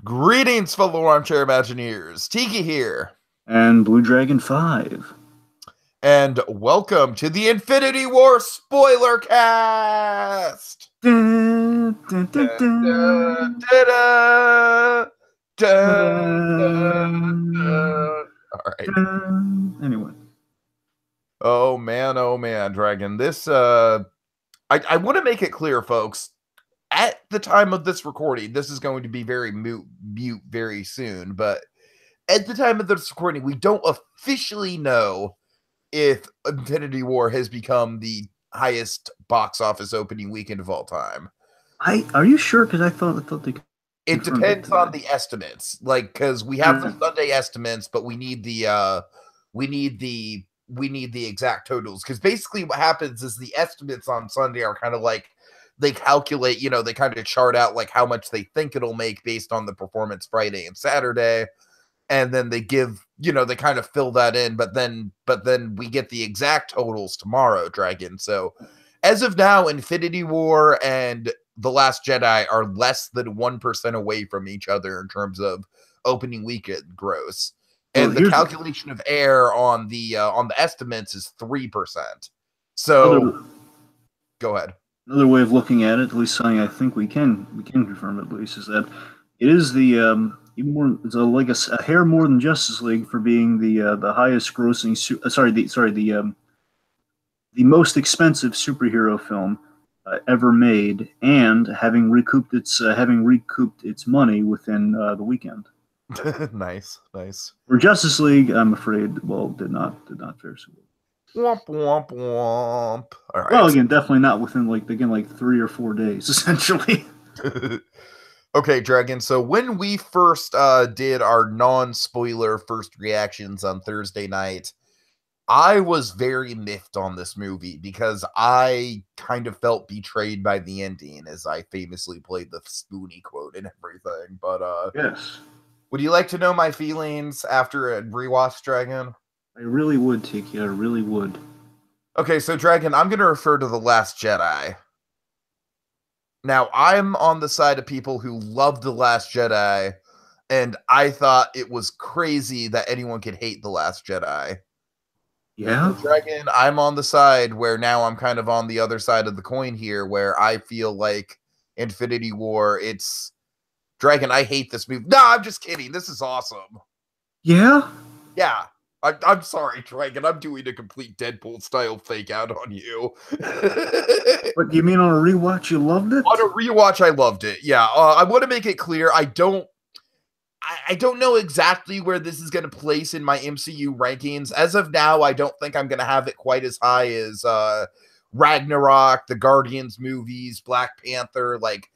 Greetings, fellow armchair Imagineers. Tiki here. And BlueDragonFive. And welcome to the Infinity War Spoilercast. Dun, dun, dun, dun. All right. Anyway. Oh man, Dragon. This I want to make it clear, folks. At the time of this recording, this is going to be very mute very soon, but at the time of this recording, we don't officially know if Infinity War has become the highest box office opening weekend of all time. Are you sure? Because I thought they. It depends on the estimates, like because we have the Sunday estimates, but we need the exact totals. Because basically, what happens is the estimates on Sunday are kind of like they calculate, they kind of chart out like how much they think it'll make based on the performance Friday and Saturday. And then they give, they kind of fill that in, but then we get the exact totals tomorrow, Dragon. So as of now, Infinity War and The Last Jedi are less than 1% away from each other in terms of opening weekend gross. And the calculation of air on the estimates is 3%. So go ahead. Another way of looking at it, at least something I think we can confirm at least, is that it is the even more, it's like a hair more than Justice League for being the highest grossing the most expensive superhero film ever made, and having recouped its money within the weekend. Nice. For Justice League, I'm afraid, did not fare so well. Womp womp womp. All right. Well, again, definitely not within like 3 or 4 days, essentially. Okay, Dragon. So when we first did our non-spoiler first reactions on Thursday night, I was very miffed on this movie because I kind of felt betrayed by the ending, as I famously played the Spoonie quote and everything. But yes. Would you like to know my feelings after a rewatch, Dragon? I really would, Tiki. I really would. Okay, so Dragon, I'm going to refer to The Last Jedi. Now, I'm on the side of people who loved The Last Jedi, and I thought it was crazy that anyone could hate The Last Jedi. Yeah? So Dragon, I'm on the side where now I'm kind of on the other side of the coin here, where I feel like Infinity War, it's... Dragon, I hate this movie. No, I'm just kidding. This is awesome. Yeah? Yeah. I'm sorry, Dragon. I'm doing a complete Deadpool-style fake-out on you. What, you mean on a rewatch you loved it? On a rewatch, I loved it. Yeah, I want to make it clear. I don't know exactly where this is going to place in my MCU rankings. As of now, I don't think I'm going to have it quite as high as Ragnarok, the Guardians movies, Black Panther. Like,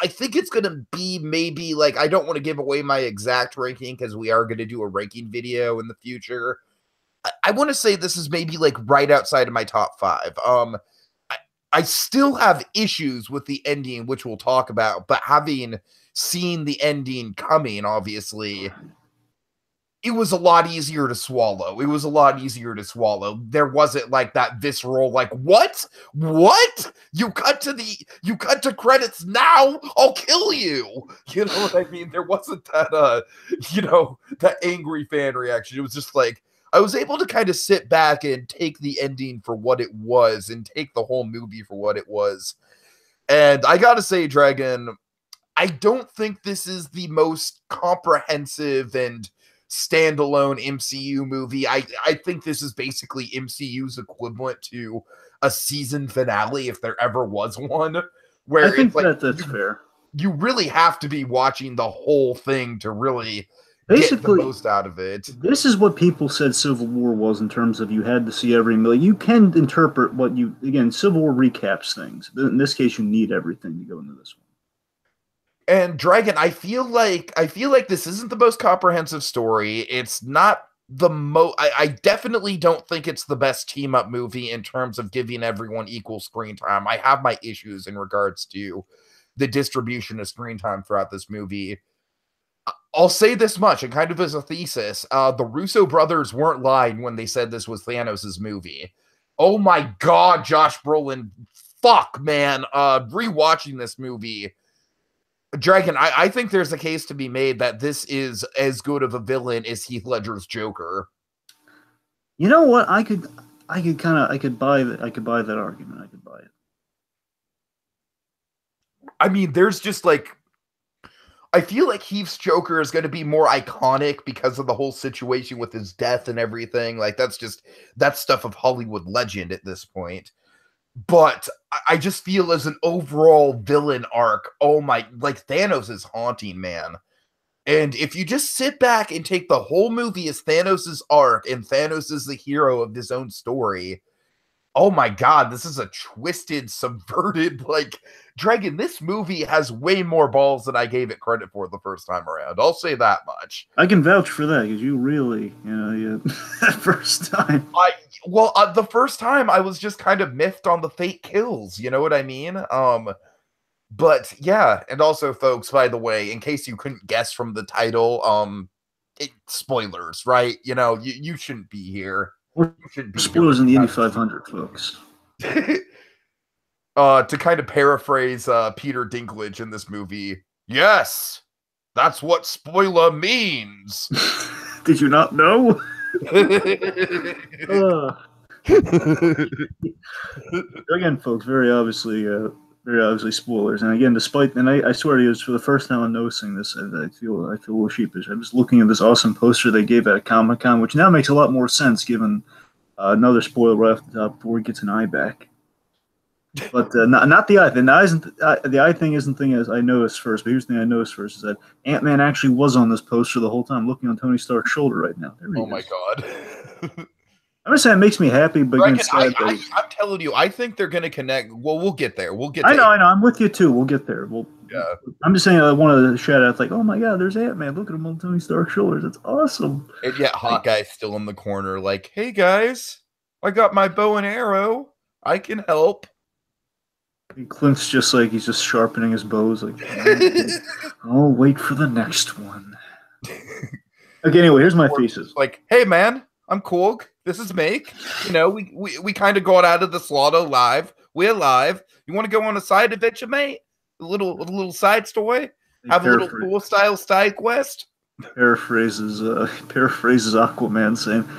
I think it's going to be maybe, like, I don't want to give away my exact ranking because we are going to do a ranking video in the future. I want to say this is maybe, like, right outside of my top 5. I still have issues with the ending, which we'll talk about, but having seen the ending coming, obviously, it was a lot easier to swallow. There wasn't like that visceral, like, what? You cut to credits now? I'll kill you. You know what I mean? There wasn't that, that angry fan reaction. It was just like, I was able to kind of sit back and take the ending for what it was and take the whole movie for what it was. And I gotta say, Dragon, I don't think this is the most comprehensive and standalone MCU movie. I think this is basically MCU's equivalent to a season finale, if there ever was one. Where I think that's fair. You really have to be watching the whole thing to really get the most out of it. This is what people said Civil War was, in terms of you had to see every million. You can interpret what Civil War recaps things. In this case, you need everything to go into this one. And Dragon, I feel like this isn't the most comprehensive story. It's not the most. I definitely don't think it's the best team up movie in terms of giving everyone equal screen time. I have my issues in regards to the distribution of screen time throughout this movie. I'll say this much, and kind of as a thesis, the Russo brothers weren't lying when they said this was Thanos' movie. Oh my God, Josh Brolin, fuck, man. Rewatching this movie, Dragon, I think there's a case to be made that this is as good of a villain as Heath Ledger's Joker. You know what? I could buy that. I could buy that argument. I could buy it. I mean, there's just like, I feel like Heath's Joker is going to be more iconic because of the whole situation with his death and everything. Like, that's stuff of Hollywood legend at this point. But I just feel as an overall villain arc, oh my, like Thanos is haunting, man. And if you just sit back and take the whole movie as Thanos' arc, and Thanos is the hero of his own story, oh my god, this is a twisted, subverted, like, Dragon, this movie has way more balls than I gave it credit for the first time around. I'll say that much. I can vouch for that, because you really, that first time. The first time I was just kind of miffed on the fake kills, you know what I mean? But yeah, and also, folks, by the way, in case you couldn't guess from the title, spoilers, right? You know, you shouldn't be here. You shouldn't be spoilers in the Indy 500, folks. To kind of paraphrase Peter Dinklage in this movie, yes, that's what spoiler means. Did you not know? Again, folks, very obviously spoilers. And again, I swear to you, for the first time I'm noticing this, I feel a little sheepish. I'm just looking at this awesome poster they gave at Comic-Con, which now makes a lot more sense given another spoiler right off the top before he gets an eye back. But not the eye. The eye thing isn't the thing as I noticed first. But here's the thing I noticed first is that Ant-Man actually was on this poster the whole time, looking on Tony Stark's shoulder right now. Oh my god. I'm just saying it makes me happy, but I'm telling you, I think they're going to connect. Well, we'll get there. I know. I'm with you too. We'll get there. Yeah. I'm just saying I want to shout out like, oh my god, there's Ant-Man. Look at him on Tony Stark's shoulders. That's awesome. And yet Hawkeye's still in the corner like, hey guys, I got my bow and arrow. I can help. Clint's just like, he's just sharpening his bows like, oh, wait for the next one. Okay, anyway, here's my thesis. Like, hey man, I'm Korg. This is Make. You know, we kind of got out of the slaughter live. We're live. You want to go on a side adventure, mate? A little side story? Have a little 4-style side quest? Paraphrases Aquaman saying,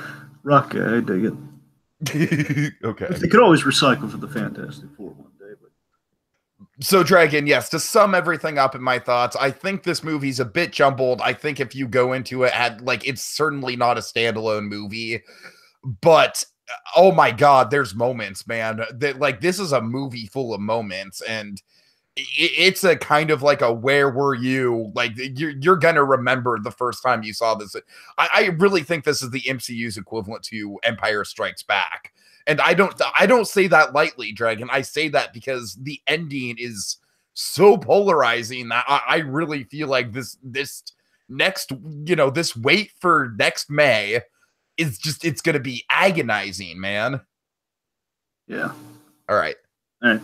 Rock, I dig it. Okay. They could always recycle for the Fantastic Four one day. But So, Dragon, yes, to sum everything up in my thoughts, I think this movie's a bit jumbled. I think if you go into it, it's certainly not a standalone movie. But oh my god, there's moments, man. This is a movie full of moments, and it's a kind of like a where were you? Like you're gonna remember the first time you saw this. I really think this is the MCU's equivalent to Empire Strikes Back, and I don't say that lightly, Dragon. I say that because the ending is so polarizing that I really feel like this next, this wait for next May is just, it's going to be agonizing, man. Yeah. All right. Here's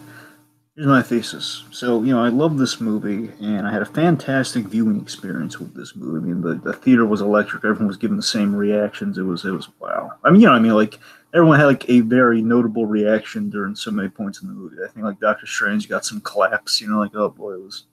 my thesis. So, I love this movie, and I had a fantastic viewing experience with this movie. I mean, the theater was electric. Everyone was giving the same reactions. It was wow. Everyone had a very notable reaction during so many points in the movie. I think Doctor Strange got some claps. Oh boy, it was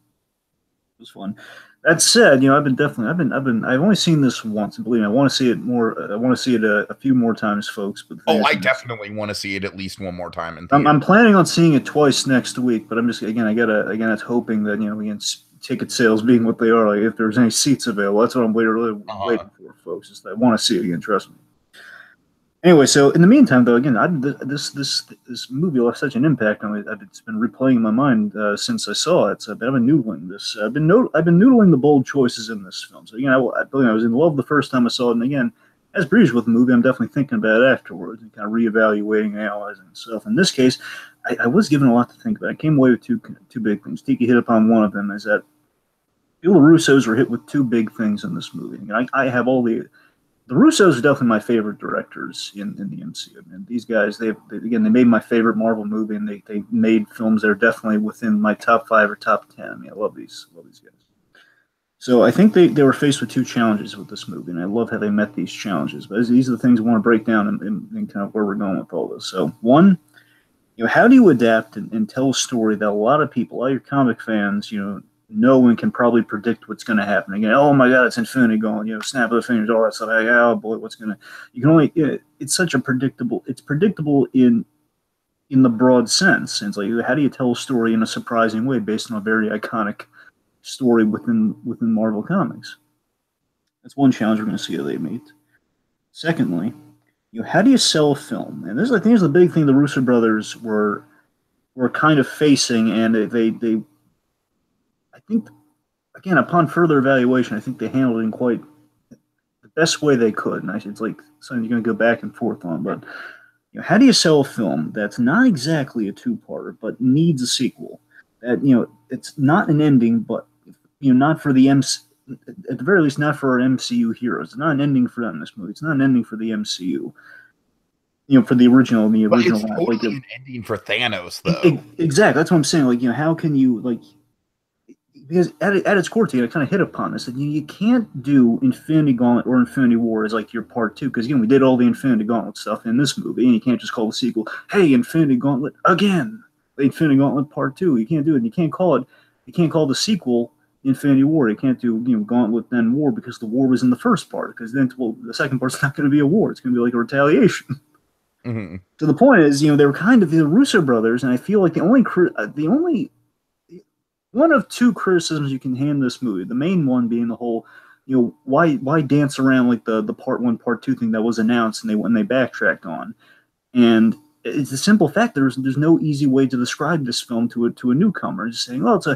fun. That said, I've only seen this once, and believe me, I want to see it more. I want to see it a few more times, folks. But I definitely want to see it at least one more time. I'm planning on seeing it twice next week, but I'm just it's hoping that again, ticket sales being what they are, if there's any seats available, that's what I'm really waiting for, folks. I want to see it again. Trust me. Anyway, so in the meantime, though, again, this movie left such an impact on me. It's been replaying in my mind since I saw it. So I've been noodling this. I've been noodling the bold choices in this film. So again, I was in love the first time I saw it, and again, as breezed with the movie, I'm definitely thinking about it afterwards and kind of reevaluating and analyzing stuff. In this case, I was given a lot to think about. I came away with two big things. Tiki hit upon one of them, is that the Russos were hit with two big things in this movie. And I have all the Russos are definitely my favorite directors in the MCU. And these guys, they made my favorite Marvel movie, and they made films that are definitely within my top 5 or top 10. I mean, I love these guys. So I think they were faced with two challenges with this movie, and I love how they met these challenges. But these are the things I want to break down and kind of where we're going with all this. So one, how do you adapt and tell a story that a lot of people, all your comic fans, no one can probably predict what's going to happen. Again, oh my God, it's Infinity Gauntlet, snap of the fingers, all that stuff. Like, oh boy, what's going to? You can only. It's such a predictable. It's predictable in the broad sense. And it's like, how do you tell a story in a surprising way based on a very iconic story within Marvel Comics? That's one challenge we're going to see that they meet. Secondly, how do you sell a film? And this, I think, is the big thing the Russo brothers were kind of facing, and they I think, again, upon further evaluation, I think they handled it in quite the best way they could. And it's like something you're going to go back and forth on. But how do you sell a film that's not exactly a two-parter, but needs a sequel? That it's not an ending, but not for the at the very least, not for our MCU heroes. It's not an ending for them in this movie. It's not an ending for the MCU. For the original, But it's totally an ending for Thanos, though. Exactly. That's what I'm saying. Like, how can you, like, because at its core, I kind of hit upon this, that you can't do Infinity Gauntlet or Infinity War as like your part two, because we did all the Infinity Gauntlet stuff in this movie, and you can't just call the sequel, hey, Infinity Gauntlet again, the Infinity Gauntlet part two. You can't do it. You can't call the sequel Infinity War. You can't do Gauntlet then War, because the war was in the first part, because then the second part's not going to be a war. It's going to be like a retaliation. Mm-hmm. So the point is, they were kind of the Russo brothers, and I feel like the only one of two criticisms you can hand this movie, the main one being the whole, why dance around like the part one, part two thing that was announced and they backtracked on. And it's a simple fact. There's no easy way to describe this film to a newcomer. Just saying, well, it's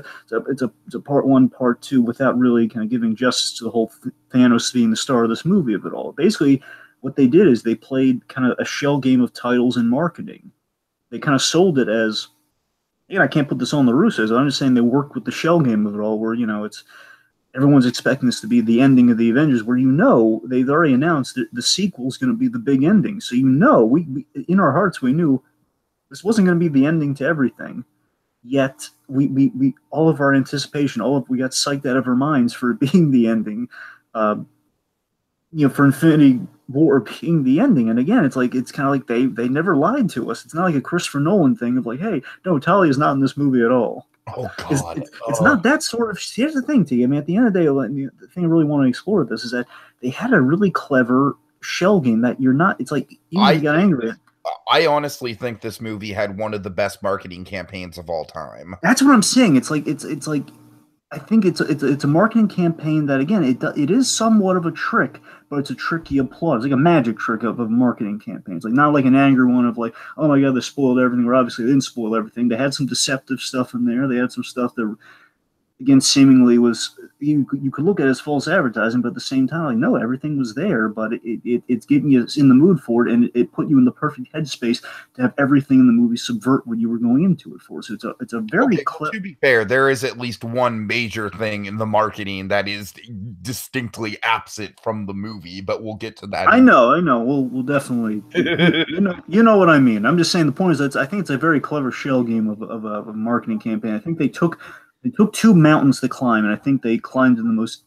a part one, part two, without really kind of giving justice to the whole Thanos being the star of this movie of it all. Basically, what they did is they played kind of a shell game of titles and marketing. They kind of sold it as, I can't put this on the Russos. I'm just saying they worked with the shell game of it all, where it's everyone's expecting this to be the ending of the Avengers, where they've already announced that the sequel is going to be the big ending. So we in our hearts we knew this wasn't going to be the ending to everything. Yet we all of our anticipation, we got psyched out of our minds for it being the ending. For Infinity War being the ending. And again, it's kind of like they never lied to us. It's not like a Christopher Nolan thing of like, hey, no, Talia's not in this movie at all. Oh God, it's not that sort of. Here's the thing, T. At the end of the day, the thing I really want to explore with this is that they had a really clever shell game that you're not. It's like you got angry. I honestly think this movie had one of the best marketing campaigns of all time. That's what I'm saying. It's like I think it's a marketing campaign that, again, it is somewhat of a trick, but it's a trick you applaud. It's like a magic trick of a marketing campaign. It's like not like an angry one of like, oh my God, they spoiled everything. Or obviously they didn't spoil everything. They had some deceptive stuff in there. They had some stuff that, again, seemingly was you could look at it as false advertising, but at the same time, like, no, everything was there, but it's getting you in the mood for it, and it put you in the perfect headspace to have everything in the movie subvert what you were going into it for. So it's a very clever. To be fair, there is at least one major thing in the marketing that is distinctly absent from the movie, but we'll get to that. I know. We'll definitely. you know what I mean. I'm just saying the point is that I think it's a very clever shell game of a marketing campaign. I think they took two mountains to climb, and I think they climbed in the most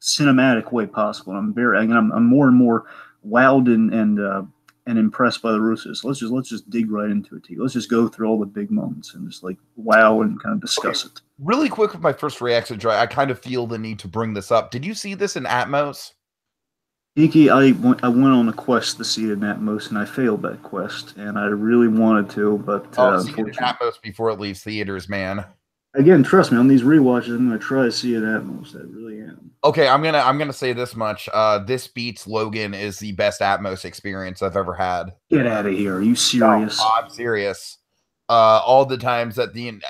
cinematic way possible. And I'm more and more wowed and impressed by the Russos. So let's just dig right into it. Let's just go through all the big moments and just like wow and kind of discuss it. Really quick with my first reaction, Joy, I kind of feel the need to bring this up. Did you see this in Atmos? Tiki, I went on a quest to see it in Atmos, and I failed that quest, and I really wanted to, but see it in Atmos before it leaves theaters, man. Again, trust me, on these rewatches, I'm going to try to see it at most. I really am. Okay, I'm gonna say this much. This beats Logan is the best Atmos experience I've ever had. Get out of here! Are you serious? No, I'm serious. All the times that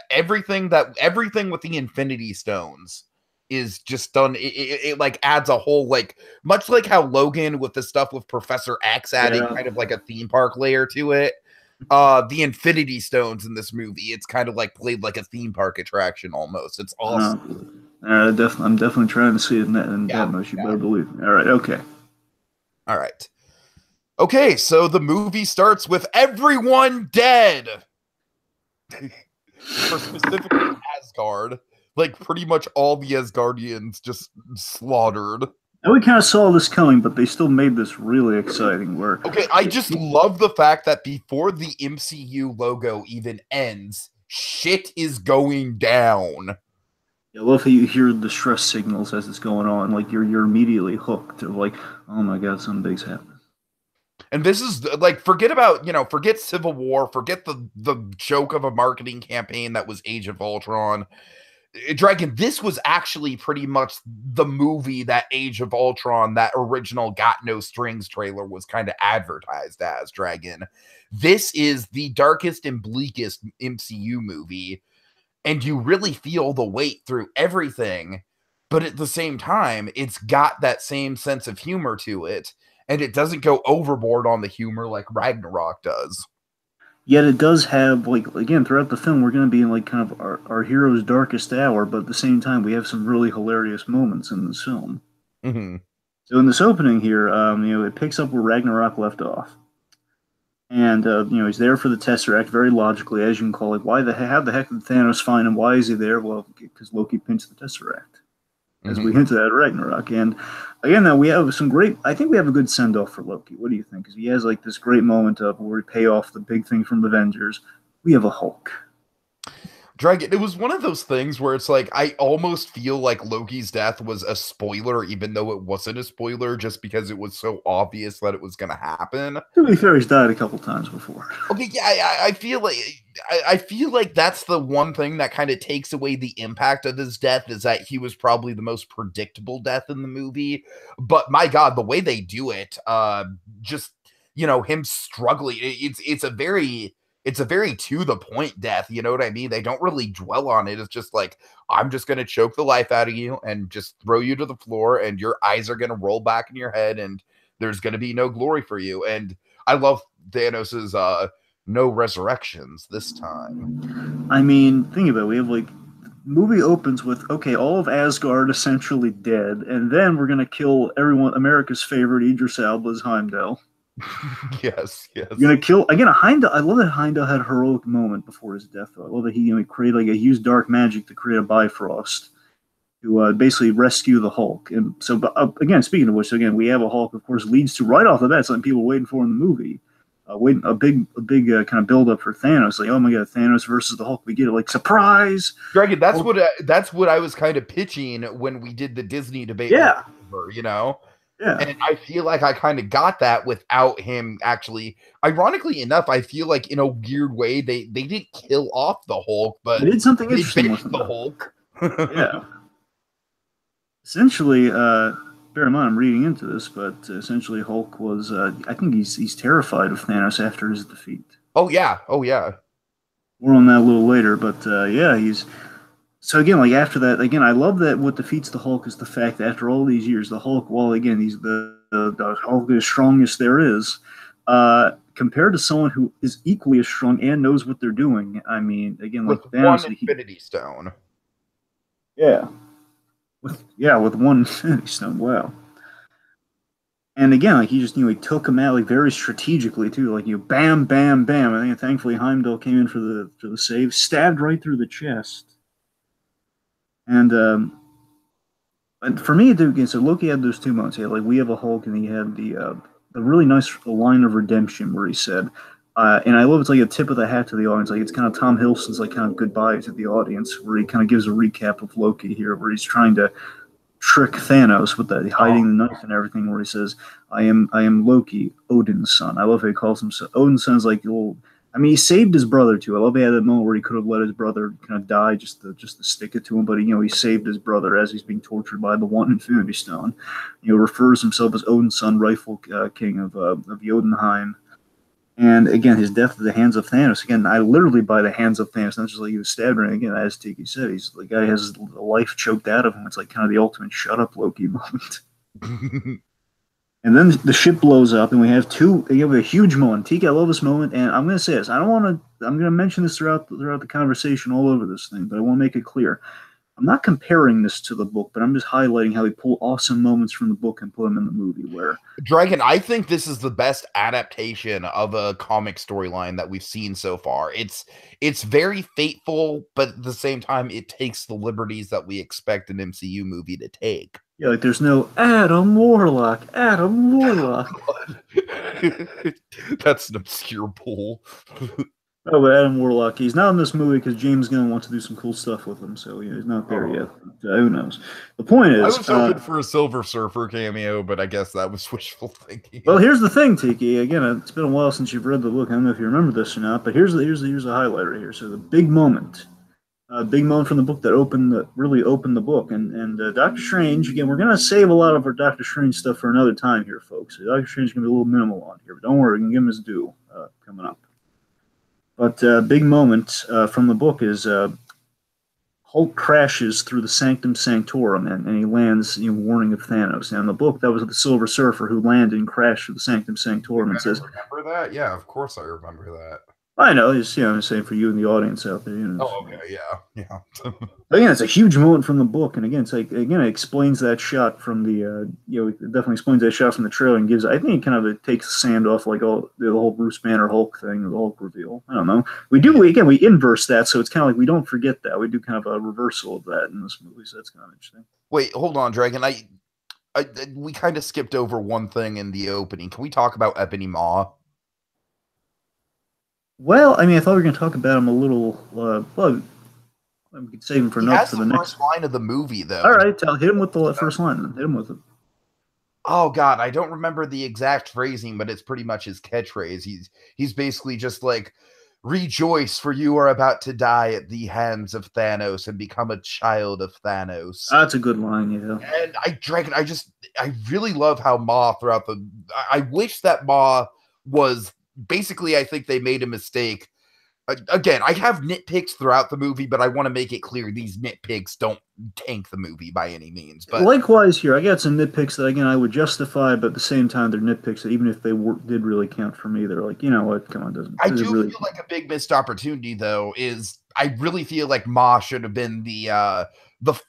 everything with the Infinity Stones is just done. It like adds a whole, like, much like how Logan with the stuff with Professor X adding kind of like a theme park layer to it. The Infinity Stones in this movie, it's kind of like played like a theme park attraction almost. It's awesome. I'm definitely trying to see it in Atmos. You better believe me. All right. Okay, so the movie starts with everyone dead. For specifically Asgard, like pretty much all the Asgardians just slaughtered. And we kind of saw this coming, but they still made this really exciting. Okay, I just love the fact that before the MCU logo even ends, shit is going down. I love how you hear the stress signals as it's going on. Like you're immediately hooked. Of like, oh my god, something big's happening. And this is like, forget about, forget Civil War, forget the joke of a marketing campaign that was Age of Ultron. Dragon, this was actually pretty much the movie that Age of Ultron, that original Got No Strings trailer, was kind of advertised as. Dragon, this is the darkest and bleakest MCU movie, and you really feel the weight through everything, but at the same time, it's got that same sense of humor to it, and it doesn't go overboard on the humor like Ragnarok does. Yet it does have, like, again, throughout the film, we're going to be in like kind of our hero's darkest hour, but at the same time, we have some really hilarious moments in this film. Mm-hmm. So in this opening here, it picks up where Ragnarok left off. And he's there for the Tesseract, very logically, as you can call it. How the heck did Thanos find him? Why is he there? Well, because Loki pinched the Tesseract, as we hinted at Ragnarok. And again, now we have some great. I think we have a good send off for Loki. What do you think? Because he has like this great moment of where we pay off the big thing from Avengers. We have a Hulk. Dragon, it was one of those things where it's like, I almost feel like Loki's death was a spoiler, even though it wasn't a spoiler, just because it was so obvious that it was going to happen. To be fair, he's died a couple times before. Okay, yeah, I feel like I feel like that's the one thing that kind of takes away the impact of his death, is that he was probably the most predictable death in the movie. But my God, the way they do it, just him struggling, it's a very to the point death. You know what I mean? They don't really dwell on it. It's just like, I'm just going to choke the life out of you and just throw you to the floor, and your eyes are going to roll back in your head, and there's going to be no glory for you. And I love Thanos's no resurrections this time. I mean, think about it. We have like movie opens with, okay, all of Asgard essentially dead, and then we're gonna kill everyone. America's favorite, Idris Elba's Heimdall. Yes. You're gonna kill again. Heimdall. I love that Heimdall had a heroic moment before his death. Though. I love that he created he used dark magic to create a Bifrost to basically rescue the Hulk. And so, again, speaking of which, again, we have a Hulk. Of course, leads to right off the bat something people were waiting for in the movie. Waiting a big kind of build up for Thanos. Like, oh my god, Thanos versus the Hulk. We get it, like, surprise. Dragon, that's what I was kind of pitching when we did the Disney debate. Yeah. Yeah. And I feel like I kind of got that without him actually. Ironically enough, I feel like in a weird way they didn't kill off the Hulk, but they did something interesting with the Hulk. Yeah. Essentially, bear in mind I'm reading into this, but essentially Hulk was. I think he's terrified of Thanos after his defeat. Oh yeah. More on that a little later, but yeah, he's. So again, like after that, again, I love that what defeats the Hulk is the fact that after all these years, the Hulk, while again he's the Hulk is strongest there is, compared to someone who is equally as strong and knows what they're doing. I mean, again, like with Thanos, one Infinity Stone. Yeah. With one Infinity Stone. Wow. And again, like he just he took him out like very strategically too, like bam, bam, bam. I think thankfully Heimdall came in for the save, stabbed right through the chest. And for me, again, so Loki had those 2 months. He had we have a Hulk, and he had the really nice line of redemption where he said, and I love it's like a tip of the hat to the audience. Like it's kind of Tom Hiddleston's kind of goodbye to the audience, where he kind of gives a recap of Loki here, where he's trying to trick Thanos with that hiding the knife and everything. Where he says, "I am Loki, Odin's son." I love how he calls himself Odin's son. Is like little. I mean, he saved his brother too. I love he had that moment where he could have let his brother kind of die just to stick it to him, but he saved his brother as he's being tortured by the one Infinity Stone. Refers himself as Odin's son, rightful king of Jotunheim. And again, his death at the hands of Thanos. Again, I literally by the hands of Thanos. Not just like he was stabbed. And again, as Tiki said, he's the guy has the life choked out of him. It's like kind of the ultimate shut up Loki moment. And then the ship blows up, and we have a huge moment. Tiki, I love this moment, and I'm going to say this. I'm going to mention this throughout the conversation all over this thing, but I want to make it clear. I'm not comparing this to the book, but I'm just highlighting how we pull awesome moments from the book and put them in the movie. Where Dragon, I think this is the best adaptation of a comic storyline that we've seen so far. It's very fateful, but at the same time, it takes the liberties that we expect an MCU movie to take. Yeah, like there's no Adam Warlock. That's an obscure pull. Oh, but Adam Warlock, he's not in this movie because James Gunn wants to do some cool stuff with him, so he's not there yet. But, who knows? The point I is, was hoping for a Silver Surfer cameo, but I guess that was wishful thinking. well, here's the thing, Tiki. Again, it's been a while since you've read the book. I don't know if you remember this or not, but here's a highlight right here. So the big moment from the book that really opened the book, and Doctor Strange. Again, we're gonna save a lot of our Doctor Strange stuff for another time here, folks. So Doctor Strange is gonna be a little minimal on here, but don't worry, we can give him his due coming up. But big moment from the book is Hulk crashes through the Sanctum Sanctorum, and he lands, warning of Thanos. Now in the book, that was the Silver Surfer who landed and crashed through the Sanctum Sanctorum and says, "Remember that? Yeah, of course I remember that." I know, I'm saying for you and the audience out there. Oh, okay, yeah. But again, it's a huge moment from the book, and again, it explains that shot from the, it definitely explains that shot from the trailer and gives. I think it takes the sand off like all the whole Bruce Banner Hulk thing, the Hulk reveal. I don't know. We inverse that, so it's kind of like we don't forget that. We do kind of a reversal of that in this movie, so that's kind of interesting. Wait, hold on, Dragon. We kind of skipped over one thing in the opening. Can we talk about Ebony Maw? Well, I thought we were going to talk about him a little. Well, we could save him for the next line of the movie, though. All right, hit him with the first line. Then. Hit him with it. Oh God, I don't remember the exact phrasing, but it's pretty much his catchphrase. He's basically just like, "Rejoice, for you are about to die at the hands of Thanos and become a child of Thanos." That's a good line, yeah. And I really love how Maw throughout the. I wish that Maw was. Basically, I think they made a mistake. Again, I have nitpicks throughout the movie, but I want to make it clear these nitpicks don't tank the movie by any means. But likewise here, I got some nitpicks that, again, I would justify, but at the same time, they're nitpicks that even if they did really count for me, they're like, you know what, come on, I do really feel like a big missed opportunity, though, is I really feel like Maw should have been the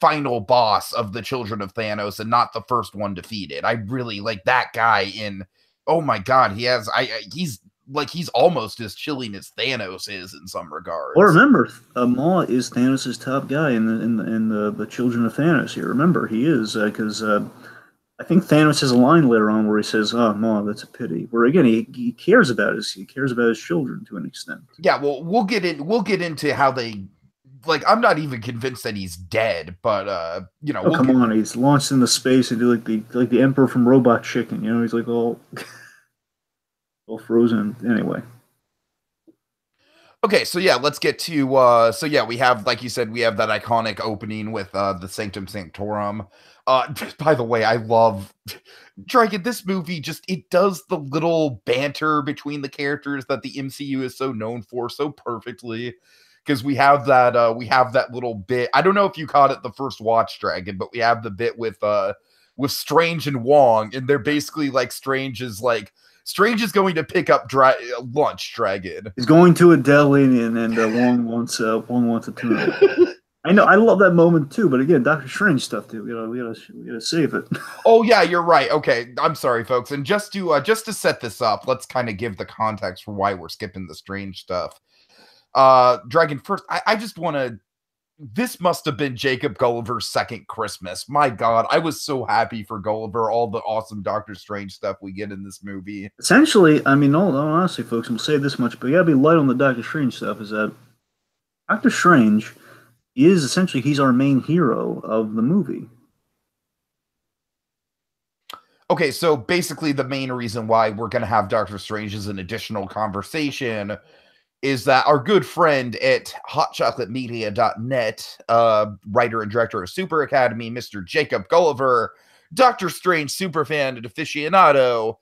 final boss of the Children of Thanos and not the first one defeated. I really like that guy in. Oh my God, he's almost as chilling as Thanos is in some regards. Well, remember, Maw is Thanos' top guy in the Children of Thanos here. Remember, he is because I think Thanos has a line later on where he says, "Oh, Maw, that's a pity." Where again, he cares about his children to an extent. Yeah, well, we'll get into how they. Like, I'm not even convinced that he's dead, but come on, he's launched into space and do like the Emperor from Robot Chicken. He's like all frozen. Anyway. Okay, so yeah, let's get to we have, like you said, we have that iconic opening with the Sanctum Sanctorum. By the way, I love Dragon. This movie it does the little banter between the characters that the MCU is so known for so perfectly. Because we have that little bit. I don't know if you caught it the first watch, Dragon, but we have the bit with Strange and Wong, and they're basically like Strange is going to pick up lunch, Dragon. He's going to a deli, and Wong wants a tuna. I know, I love that moment too, but again, Doctor Strange stuff too. We gotta save it. Oh yeah, you're right. Okay, I'm sorry, folks, and just to set this up, let's kind of give the context for why we're skipping the Strange stuff. Dragon, first, I just want to. This must have been Jacob Gulliver's second Christmas. My God, I was so happy for Gulliver, all the awesome Doctor Strange stuff we get in this movie. Essentially, honestly, folks, we'll say this much, but you gotta be light on the Doctor Strange stuff, is that Doctor Strange is essentially, he's our main hero of the movie. Okay, so basically the main reason why we're going to have Doctor Strange as an additional conversation is that our good friend at hotchocolatemedia.net, writer and director of Super Academy, Mr. Jacob Gulliver, Doctor Strange superfan and aficionado,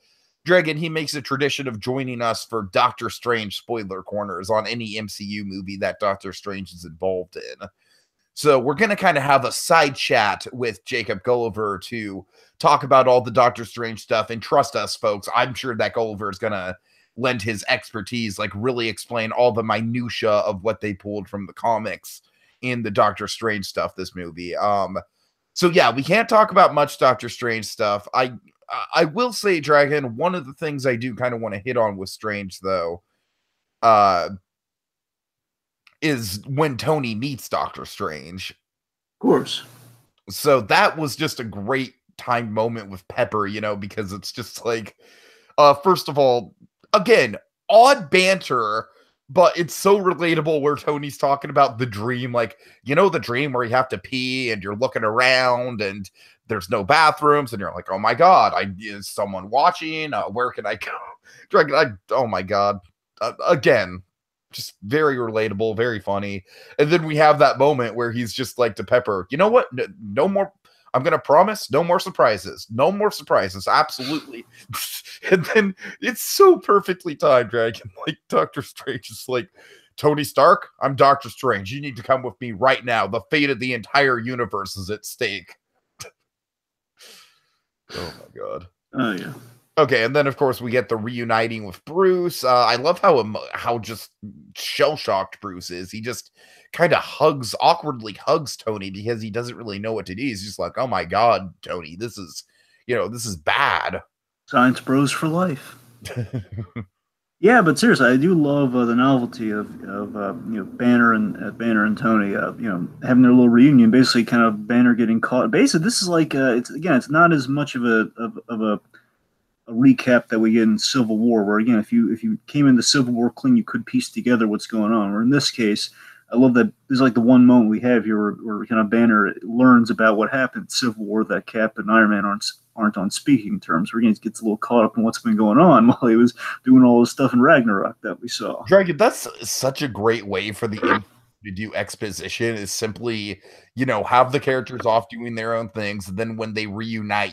Dragon, he makes a tradition of joining us for Doctor Strange spoiler corners on any MCU movie that Doctor Strange is involved in. So we're going to kind of have a side chat with Jacob Gulliver to talk about all the Doctor Strange stuff. And trust us, folks, I'm sure that Gulliver is going to lend his expertise, like really explain all the minutia of what they pulled from the comics in the Doctor Strange stuff this movie. So yeah, we can't talk about much Doctor Strange stuff. I will say, Dragon, one of the things I do kind of want to hit on with Strange, though, is when Tony meets Doctor Strange. Of course. So that was just a great time moment with Pepper, because it's just like, first of all, again, odd banter But it's so relatable where Tony's talking about the dream, like, you know, the dream where you have to pee and you're looking around and there's no bathrooms and you're like, oh my God, is someone watching? Where can I go? Oh my God. Again, just very relatable, very funny. And then we have that moment where he's just like to Pepper, you know what? No more. I'm going to promise no more surprises. No more surprises. Absolutely. And then it's so perfectly timed, Dragon. Like Doctor Strange is like, Tony Stark, I'm Doctor Strange. You need to come with me right now. The fate of the entire universe is at stake. Oh my God. Oh yeah. Okay, and then of course we get the reuniting with Bruce. I love how just shell-shocked Bruce is. He just kind of awkwardly hugs Tony because he doesn't really know what to do. He's just like, "Oh my God, Tony, this is bad." Science bros for life. Yeah, but seriously, I do love the novelty of Banner and Tony, having their little reunion. Basically, kind of Banner getting caught. Basically, this is like it's not as much of a recap that we get in Civil War, where again, if you came into Civil War clean, you could piece together what's going on. Or in this case, I love that there's like the one moment we have here where kind of Banner learns about what happened in Civil War, that Cap and Iron Man aren't on speaking terms. Where again, he gets a little caught up in what's been going on while he was doing all this stuff in Ragnarok that we saw. Dragon, that's such a great way for the to do exposition, is simply, have the characters off doing their own things. And then when they reunite,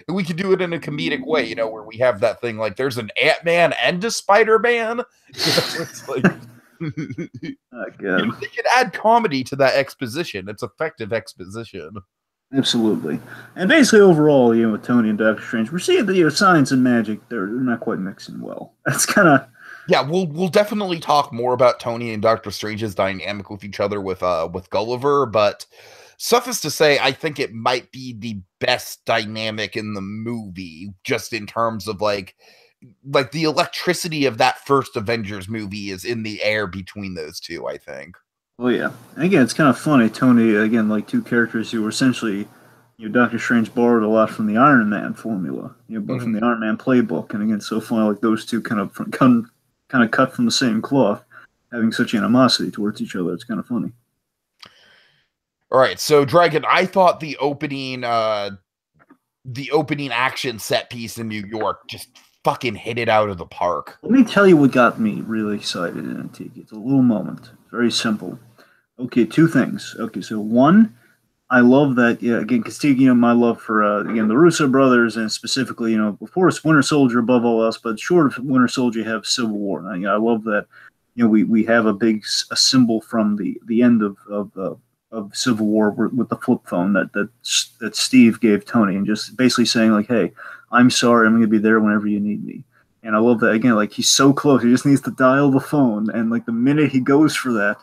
we could do it in a comedic way, where we have that thing like there's an Ant-Man and a Spider-Man. It's like they could add comedy to that exposition. It's effective exposition. Absolutely. And basically overall, with Tony and Doctor Strange, we're seeing that science and magic, they're not quite mixing well. That's kind of... Yeah, we'll definitely talk more about Tony and Doctor Strange's dynamic with each other with Gulliver, but suffice to say, I think it might be the best dynamic in the movie, just in terms of like the electricity of that first Avengers movie is in the air between those two, I think. Oh yeah. And again, it's kind of funny. Tony, again, like two characters who were essentially, Doctor Strange borrowed a lot from the Iron Man formula, but from the Iron Man playbook. And again, so funny, like those two kind of cut from the same cloth, having such animosity towards each other. It's kind of funny. All right, so Dragon, I thought the opening action set piece in New York just fucking hit it out of the park. Let me tell you what got me really excited in Antique. It's a little moment. Very simple. Okay, two things. Okay, so one, I love that, again, because my love for, again, the Russo brothers, and specifically, of course, Winter Soldier above all else, but short of Winter Soldier, you have Civil War. And, I love that, we have a symbol from the end of Civil War with the flip phone that Steve gave Tony, and just basically saying, like, hey, I'm sorry, I'm going to be there whenever you need me. And I love that, again, like, he's so close, he just needs to dial the phone, and, like, the minute he goes for that,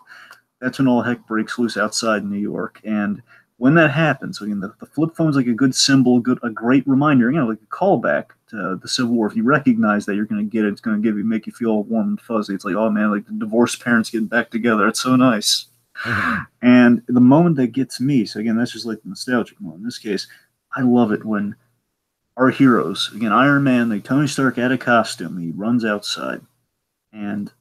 that's when all heck breaks loose outside New York. And when that happens, again, the flip phone is like a good symbol, a great reminder, like a callback to the Civil War. If you recognize that you're going to get it, it's going to make you feel warm and fuzzy. It's like, oh man, like the divorced parents getting back together. It's so nice. And the moment that gets me, so again, that's just like the nostalgic moment. In this case, I love it when our heroes, again, Iron Man, like Tony Stark at a costume, he runs outside, and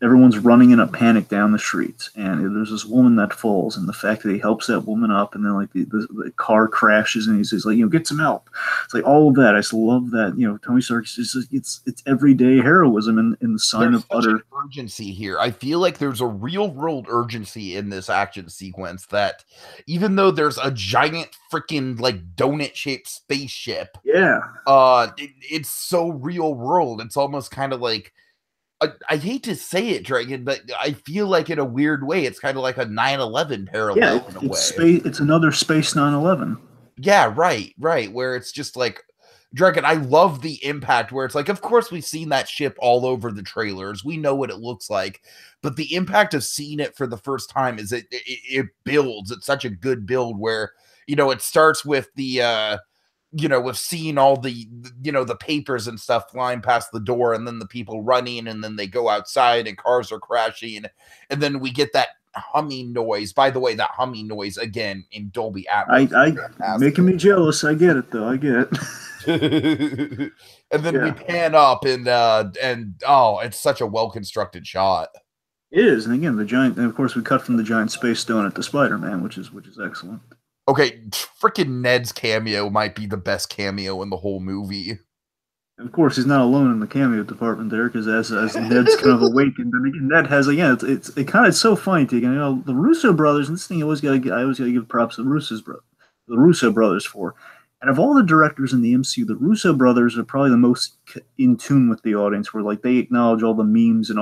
everyone's running in a panic down the streets, and there's this woman that falls, and the fact that he helps that woman up, and then like the car crashes, and he's like, get some help. It's like all of that. I just love that. Tony Stark it's everyday heroism in the sign of utter urgency here. I feel like there's a real world urgency in this action sequence that even though there's a giant freaking like donut shaped spaceship, it's so real world. It's almost kind of like, I hate to say it, Dragon, but I feel like in a weird way, it's kind of like a 9/11 parallel in a way. It's another space 9/11. Yeah, right. Where it's just like, Dragon, I love the impact where it's like, of course, we've seen that ship all over the trailers. We know what it looks like. But the impact of seeing it for the first time is it builds. It's such a good build where, it starts with the... with seeing all the papers and stuff flying past the door, and then the people running, and then they go outside and cars are crashing. And then we get that humming noise. By the way, that humming noise, again, in Dolby Atmos. Making me jealous. I get it, though. I get it. And then we Yeah. pan up and oh, it's such a well-constructed shot. It is, and again, the giant, and of course, we cut from the giant space donut to Spider-Man, which is excellent. Okay, freaking Ned's cameo might be the best cameo in the whole movie. And of course, he's not alone in the cameo department there, because as Ned's kind of awakened, and again, Ned has again, it's so funny to you know the Russo brothers, and this thing I always gotta give props to the Russo brothers for. And of all the directors in the MCU, the Russo brothers are probably the most in tune with the audience, where like they acknowledge all the memes and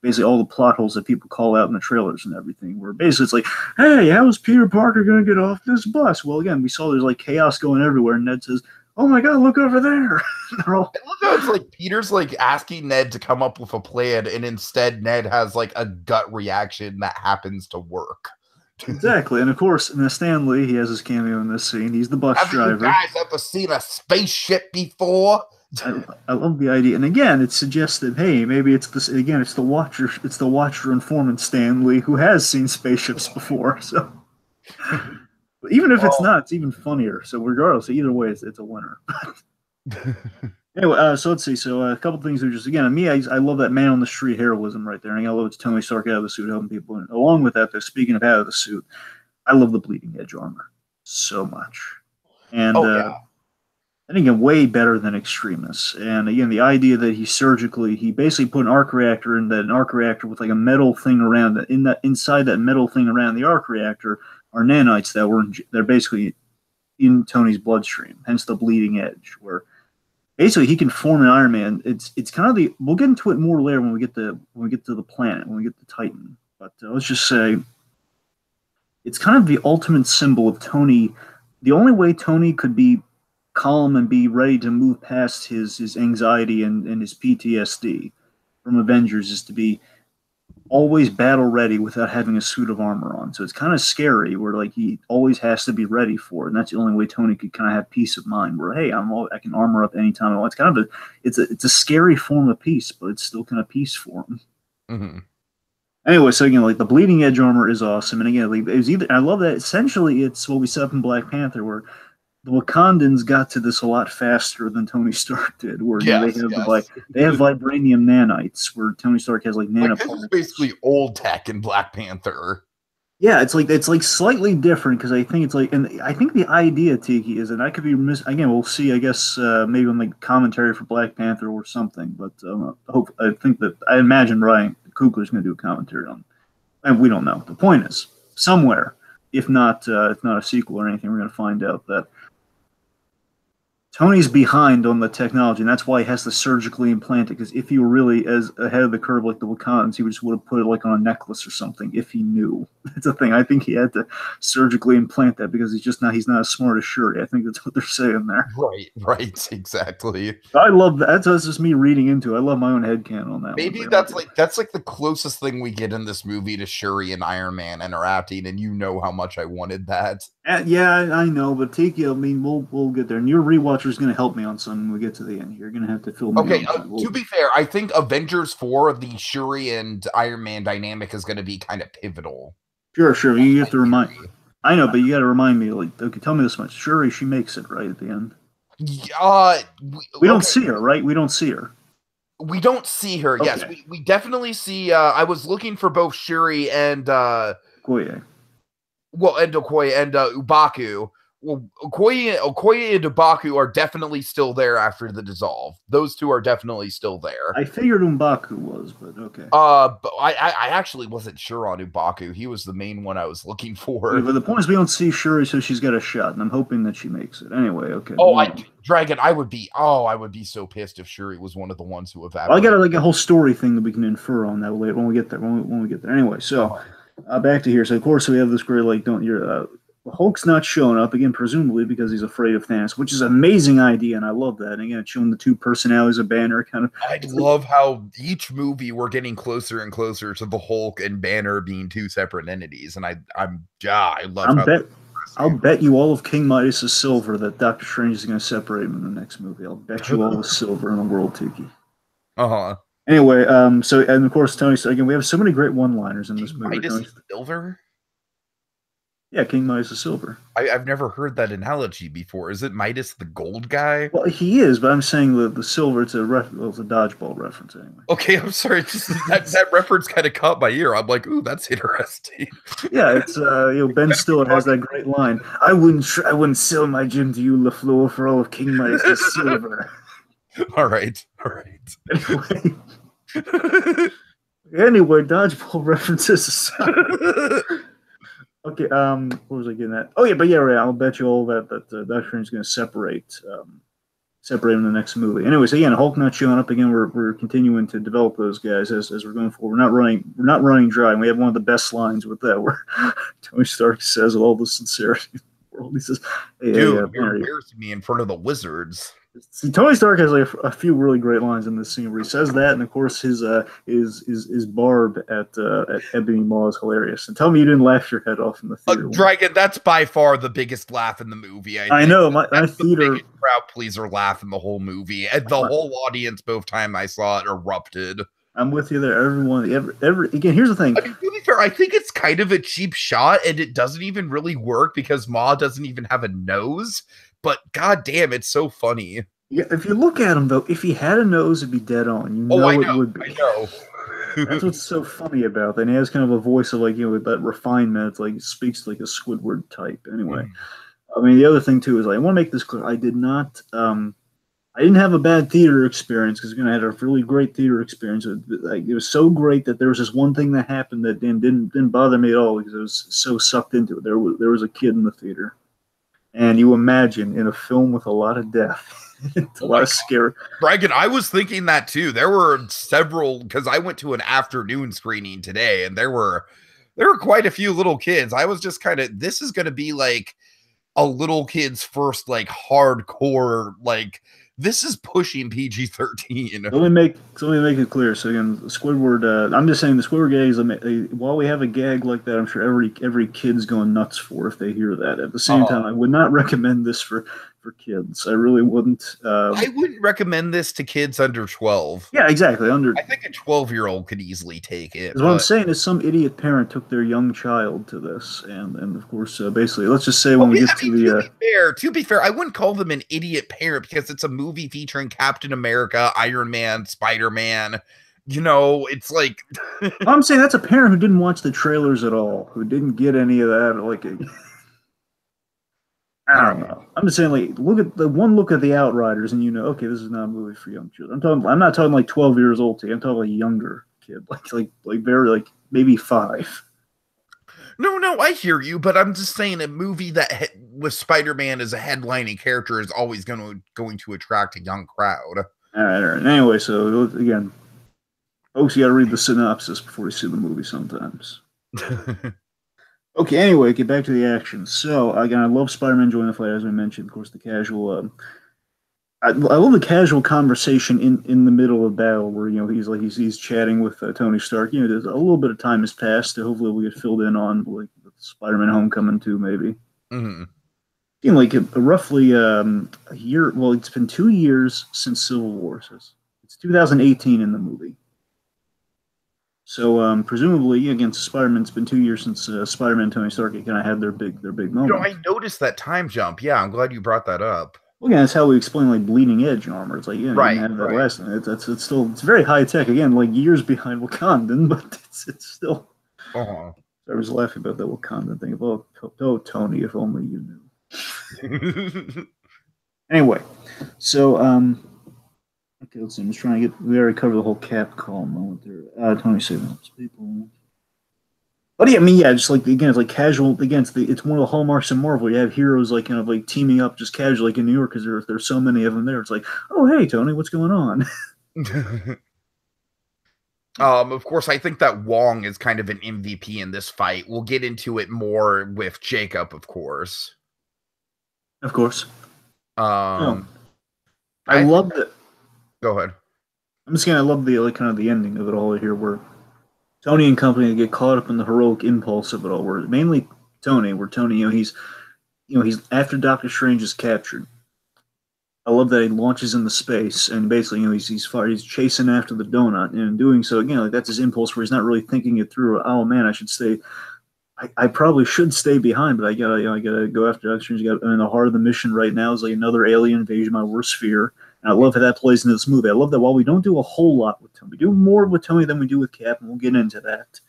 basically all the plot holes that people call out in the trailers and everything. Where basically it's like, hey, how is Peter Parker going to get off this bus? Well, again, we saw there's like chaos going everywhere, and Ned says, "Oh my God, look over there!" They're all. Look how it's like Peter's like asking Ned to come up with a plan, and instead Ned has like a gut reaction that happens to work. Exactly, and of course, in Stan Lee, he has his cameo in this scene. He's the bus driver. Have you guys ever seen a spaceship before? I love the idea, and again, it suggests that hey, maybe it's this again. It's the Watcher informant Stan Lee who has seen spaceships before. So, but even if it's not, it's even funnier. So, regardless, either way, it's a winner. Anyway, so let's see. So a couple things are just again, me, I love that man on the street heroism right there. And I love it's Tony Stark out of the suit helping people. And along with that, though, speaking of out of the suit, I love the bleeding edge armor so much. And and again, way better than Extremis. And again, the idea that he basically put an arc reactor in that an arc reactor with like a metal thing around it. Inside that metal thing around the arc reactor are nanites they're basically in Tony's bloodstream. Hence the bleeding edge, where basically he can form an Iron Man. It's kind of we'll get into it more later when we get to the planet, when we get to Titan. But let's just say it's kind of the ultimate symbol of Tony. The only way Tony could be calm and be ready to move past his anxiety and his PTSD from Avengers is to be always battle ready without having a suit of armor on. So it's kind of scary where like he always has to be ready for it. And that's the only way Tony could kind of have peace of mind where, hey, I can armor up anytime I want. It's kind of it's a scary form of peace, but it's still kind of peace for him. Mm-hmm. Anyway, so again, like the bleeding edge armor is awesome. And again, like, it was I love that essentially it's what we set up in Black Panther where the Wakandans got to this a lot faster than Tony Stark did. Where they have vibranium nanites, where Tony Stark has like nanoparticles. This is basically old tech in Black Panther. Yeah, it's like slightly different because I think it's like, and I think the idea, Tiki, is, and I could be again. We'll see. I guess maybe on the commentary for Black Panther or something. But I imagine Ryan Coogler's going to do a commentary on, and we don't know. The point is, somewhere, if not a sequel or anything, we're going to find out that Tony's behind on the technology, and that's why he has to surgically implant it. Because if he were really as ahead of the curve like the Wakandans, he would have put it like on a necklace or something. If he knew, it's a thing. I think he had to surgically implant that because he's not as smart as Shuri. I think that's what they're saying there. Right, exactly. I love that. That's just me reading into it. I love my own headcanon on that. Maybe that's like the closest thing we get in this movie to Shuri and Iron Man interacting, and you know how much I wanted that. Yeah, I know, but Tiki, I mean, we'll get there, and your rewatcher is going to help me on something when we get to the end. You're going to have to fill me. Okay, to be fair, I think Avengers 4, the Shuri and Iron Man dynamic is going to be kind of pivotal. Sure. You have to remind. I know, but you got to remind me. Like, okay, tell me this much. Shuri, she makes it right at the end. We don't see her, right? We don't see her. We don't see her. Okay. Yes, we definitely see. I was looking for both Shuri and Okoye. Well, and Okoye and Ubaku. Well, Okoye and Ubaku are definitely still there after the dissolve. Those two are definitely still there. I figured M'Baku was, but okay. But I actually wasn't sure on Ubaku. He was the main one I was looking for. Yeah, but the point is we don't see Shuri, so she's got a shot, and I'm hoping that she makes it. Anyway, okay. Dragon, I would be so pissed if Shuri was one of the ones who evaporated. I got like a whole story thing that we can infer on that later when we get there. When we get there. Anyway, so back to here. So of course we have this great Hulk's not showing up again, presumably because he's afraid of Thanos, which is an amazing idea, and I love that. And again, showing the two personalities of Banner, kind of. I love how each movie we're getting closer and closer to the Hulk and Banner being two separate entities, and I love. I'll bet you all of King Midas' silver that Doctor Strange is going to separate him in the next movie. I'll bet you all the silver in the world, Tiki. Anyway, so and of course Tony. So again, we have so many great one-liners in this movie. Midas silver. Yeah, King Midas is silver. I've never heard that analogy before. Is it Midas the gold guy? Well, he is, but I'm saying the silver. It's a dodgeball reference anyway. Okay, I'm sorry. Just that reference kind of caught my ear. I'm like, ooh, that's interesting. Yeah, it's Ben Stiller has that great line. I wouldn't sell my gym to you, LaFleur, for all of King Midas' silver. All right. Anyway, dodgeball references aside. Okay, what was I getting at? Oh yeah, but yeah, right. I'll bet you all that Doctor Strange is going to separate in the next movie. Anyways, again, Hulk not showing up again. We're continuing to develop those guys as we're going forward. We're not running dry. And we have one of the best lines with that, where Tony Stark says with all the sincerity in the world, he says, "Hey, dude, you're embarrassing me in front of the wizards." See, Tony Stark has like a few really great lines in this scene where he says that, and of course his barb at Ebony Maw is hilarious. And tell me you didn't laugh your head off in the theater. Dragon, that's by far the biggest laugh in the movie. I know my theater the crowd pleaser laugh in the whole movie, and the whole audience both time I saw it erupted. I'm with you there. Everyone, again. Here's the thing. I mean, to be fair, I think it's kind of a cheap shot, and it doesn't even really work because Maw doesn't even have a nose. But goddamn, it's so funny. Yeah, if you look at him though, if he had a nose, it'd be dead on. You know, it would be. I know. That's what's so funny about that. And he has kind of a voice of with that refinement. It's like he speaks like a Squidward type. Anyway, I mean, the other thing too is I want to make this clear. I didn't have a bad theater experience because I had a really great theater experience. It was so great that there was this one thing that happened that didn't bother me at all because I was so sucked into it. There was a kid in the theater. And you imagine in a film with a lot of death, a lot of scary. Dragon, I was thinking that too. There were several, because I went to an afternoon screening today, and there were quite a few little kids. I was just kind of, this is going to be like a little kid's first like hardcore like. This is pushing PG-13. Let me make it clear. So again, Squidward. I'm just saying the Squidward gag is. While we have a gag like that, I'm sure every kid's going nuts for if they hear that. At the same time, I would not recommend this for kids. I really wouldn't. I wouldn't recommend this to kids under 12. Yeah, exactly. I think a 12-year-old could easily take it. What I'm saying is some idiot parent took their young child to this, and of course, basically, let's just say when we get to the. To be fair, I wouldn't call them an idiot parent because it's a movie featuring Captain America, Iron Man, Spider-Man. You know, it's like. I'm saying that's a parent who didn't watch the trailers at all, who didn't get any of that, like. I don't know. I'm just saying, like, look at the Outriders, and okay, this is not a movie for young children. I'm not talking like 12 years old. I'm talking like a younger kid, like very like maybe 5. No, I hear you, but I'm just saying a movie that with Spider-Man as a headlining character is always going to attract a young crowd. All right. Anyway, so again, folks, you got to read the synopsis before you see the movie sometimes. Okay, anyway, get back to the action. So, again, I love Spider-Man joining the fight, as I mentioned. Of course, the casual... I love the casual conversation in the middle of battle where, he's chatting with Tony Stark. There's a little bit of time has passed. So hopefully we'll get filled in on, like, Spider-Man Homecoming 2, maybe. Mm-hmm. Like, roughly a year... Well, it's been 2 years since Civil War. So it's 2018 in the movie. So presumably, again, Spider-Man, it's been 2 years since Spider-Man and Tony Stark kind of had their big moment. I noticed that time jump. Yeah, I'm glad you brought that up. Well, yeah, that's how we explain like bleeding edge armor. It's like right, you have that last one. It's very high tech. Again, like years behind Wakandan, but it's still. I was laughing about that Wakandan thing. Oh, Tony, if only you knew. Anyway, so okay, let's see. I'm just trying to get. We already covered the whole Cap call moment there. Tony saving helps people. But yeah, I mean, yeah, just like again, it's like casual. Again, it's one of the hallmarks of Marvel. You have heroes like kind of like teaming up just casually like in New York because there's so many of them there. It's like, oh hey, Tony, what's going on? Of course, I think that Wong is kind of an MVP in this fight. We'll get into it more with Jacob, of course. Of course. I love it. Go ahead. I'm just I love the like kind of the ending of it all here, where Tony and company get caught up in the heroic impulse of it all. Where mainly Tony, he's after Doctor Strange is captured. I love that he launches into space and basically he's chasing after the donut, and in doing so again, like that's his impulse where he's not really thinking it through. Oh man, I I probably should stay behind, but I gotta go after extras. I mean, the heart of the mission right now is like another alien invasion, my worst fear. And I love how that plays into this movie. I love that while we don't do a whole lot with Tony, we do more with Tony than we do with Cap, and we'll get into that.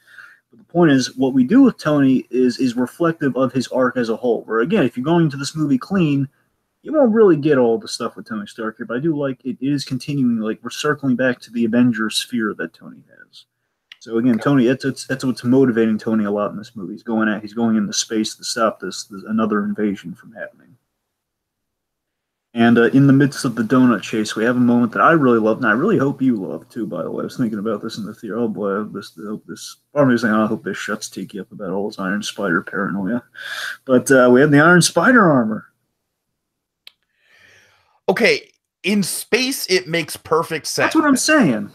But the point is, what we do with Tony is reflective of his arc as a whole. Where again, if you're going into this movie clean, you won't really get all the stuff with Tony Stark here. But I do like it is continuing, like we're circling back to the Avengers sphere that Tony has. So again, Tony, that's what's motivating Tony a lot in this movie. He's going into space to stop this another invasion from happening. And in the midst of the donut chase, we have a moment that I really love, and I really hope you love too. By the way, I was thinking about this in the theater. Oh boy, this part of me was saying, I hope this shuts Tiki up about all his Iron Spider paranoia. But we have the Iron Spider armor. Okay, in space, it makes perfect sense. That's what I'm saying.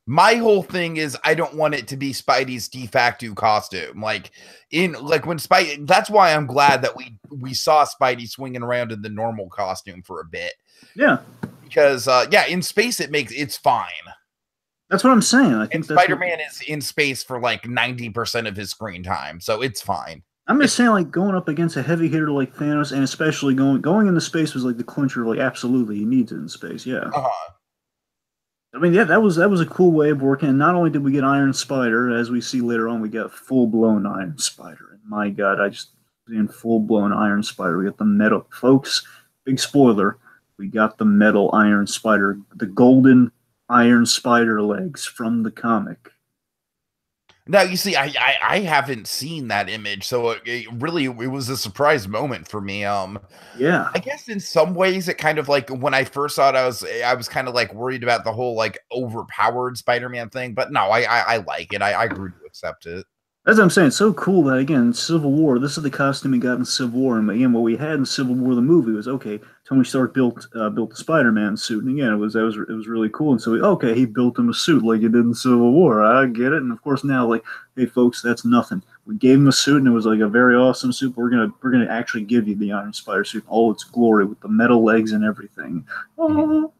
My whole thing is I don't want it to be Spidey's de facto costume. Like when Spidey, that's why I'm glad that we saw Spidey swinging around in the normal costume for a bit. Yeah. Because in space it's fine. That's what I'm saying. I think Spider-Man is in space for like 90% of his screen time, so it's fine. I'm just saying, like, going up against a heavy hitter like Thanos, and especially going into space was like the clincher. Like, absolutely, he needs it in space. Yeah. I mean, yeah, that was a cool way of working. And not only did we get Iron Spider, as we see later on, we got full-blown Iron Spider. And my God, in full-blown Iron Spider. We got the metal, folks. Big spoiler: we got the metal Iron Spider, the golden Iron Spider legs from the comic. Now, you see, I haven't seen that image, so it was a surprise moment for me. Yeah, I guess in some ways it kind of like when I first saw it, I was kind of like worried about the whole like overpowered Spider-Man thing, but no, I like it. I grew to accept it. As I'm saying, it's so cool that, again, Civil War, this is the costume we got in Civil War. And again, what we had in Civil War, the movie, was, okay, Tony Stark built the Spider-Man suit. And again, it was really cool. And so, he built him a suit like he did in Civil War. I get it. And of course now, like, hey, folks, that's nothing. We gave him a suit, and it was like a very awesome suit. We're gonna actually give you the Iron Spider suit in all its glory with the metal legs and everything. Oh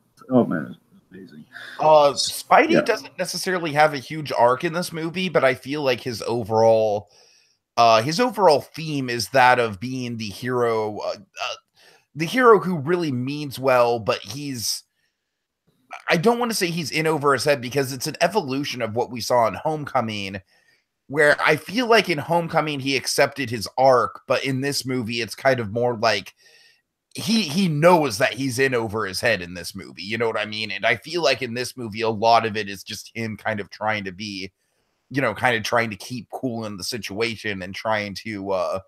man. Amazing. Spidey doesn't necessarily have a huge arc in this movie, but I feel like his overall theme is that of being the hero who really means well, but I don't want to say he's in over his head, because it's an evolution of what we saw in Homecoming, where I feel like in Homecoming he accepted his arc, but in this movie it's kind of more like he knows that he's in over his head in this movie. You know what I mean? And I feel like in this movie, a lot of it is just him kind of trying to be, trying to keep cool in the situation and trying to,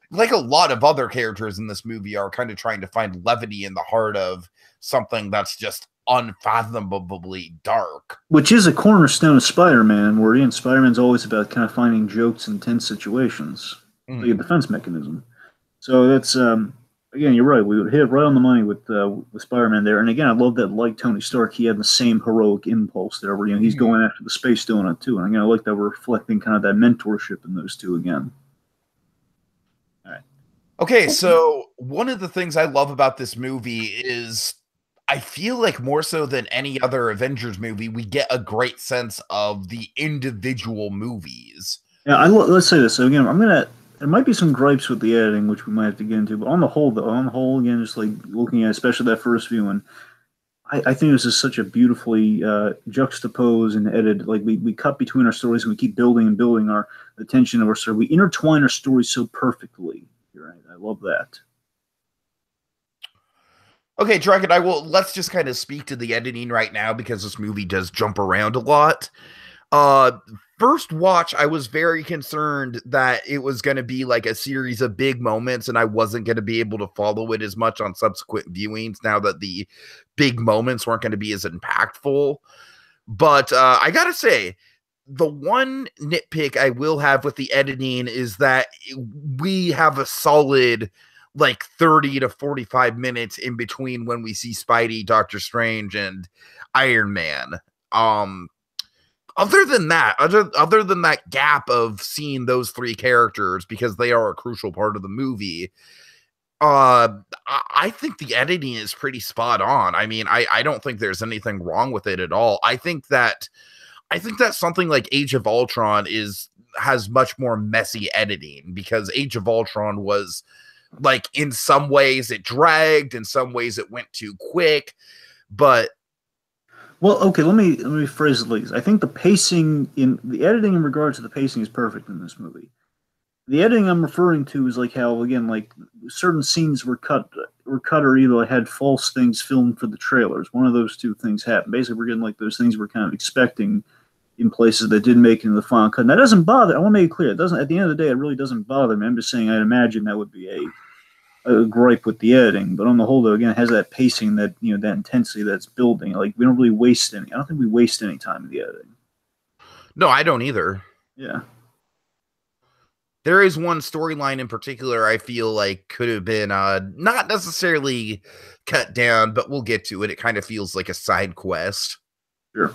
like a lot of other characters in this movie are kind of trying to find levity in the heart of something that's just unfathomably dark. Which is a cornerstone of Spider-Man, where Spider-Man's always about kind of finding jokes in tense situations, like a defense mechanism. So that's, again, you're right. We would hit right on the money with Spider-Man there. And again, I love that, like Tony Stark, he had the same heroic impulse there, where he's going after the space donut too. And again, I like that we're reflecting kind of that mentorship in those two again. All right. Okay, so one of the things I love about this movie is I feel like more so than any other Avengers movie, we get a great sense of the individual movies. Yeah, let's say this. So again, there might be some gripes with the editing, which we might have to get into, but on the whole, again, just like looking at especially that first viewing, I think this is such a beautifully juxtaposed and edited. Like we cut between our stories, and we keep building and building the tension of our story. We intertwine our stories so perfectly. Right? I love that. Okay, Dragon, let's just kind of speak to the editing right now, because this movie does jump around a lot. First watch, I was very concerned that it was going to be like a series of big moments, and I wasn't going to be able to follow it as much on subsequent viewings now that the big moments weren't going to be as impactful. But I gotta say, the one nitpick I will have with the editing is that we have a solid like 30 to 45 minutes in between when we see Spidey, Doctor Strange, and Iron Man. Other than that gap of seeing those three characters, because they are a crucial part of the movie, I think the editing is pretty spot on. I mean, I don't think there's anything wrong with it at all. I think that something like Age of Ultron is has much more messy editing, because Age of Ultron was like, in some ways it dragged, in some ways it went too quick, but well, okay, let me phrase it like this. I think the pacing in the editing in regards to the pacing is perfect in this movie. The editing I'm referring to is like how, again, like certain scenes were cut or either had false things filmed for the trailers. One of those two things happened. Basically, we're getting like those things we're kind of expecting in places that didn't make it into the final cut. And that doesn't bother. I want to make it clear. It doesn't. At the end of the day, it really doesn't bother me. I'm just saying I'd imagine that would be a gripe with the editing. But on the whole, though, again, it has that pacing, that that intensity that's building. Like, we don't really waste any. I don't think we waste any time in the editing. No, I don't either. Yeah. There is one storyline in particular I feel like could have been not necessarily cut down, but we'll get to it. It kind of feels like a side quest. Sure.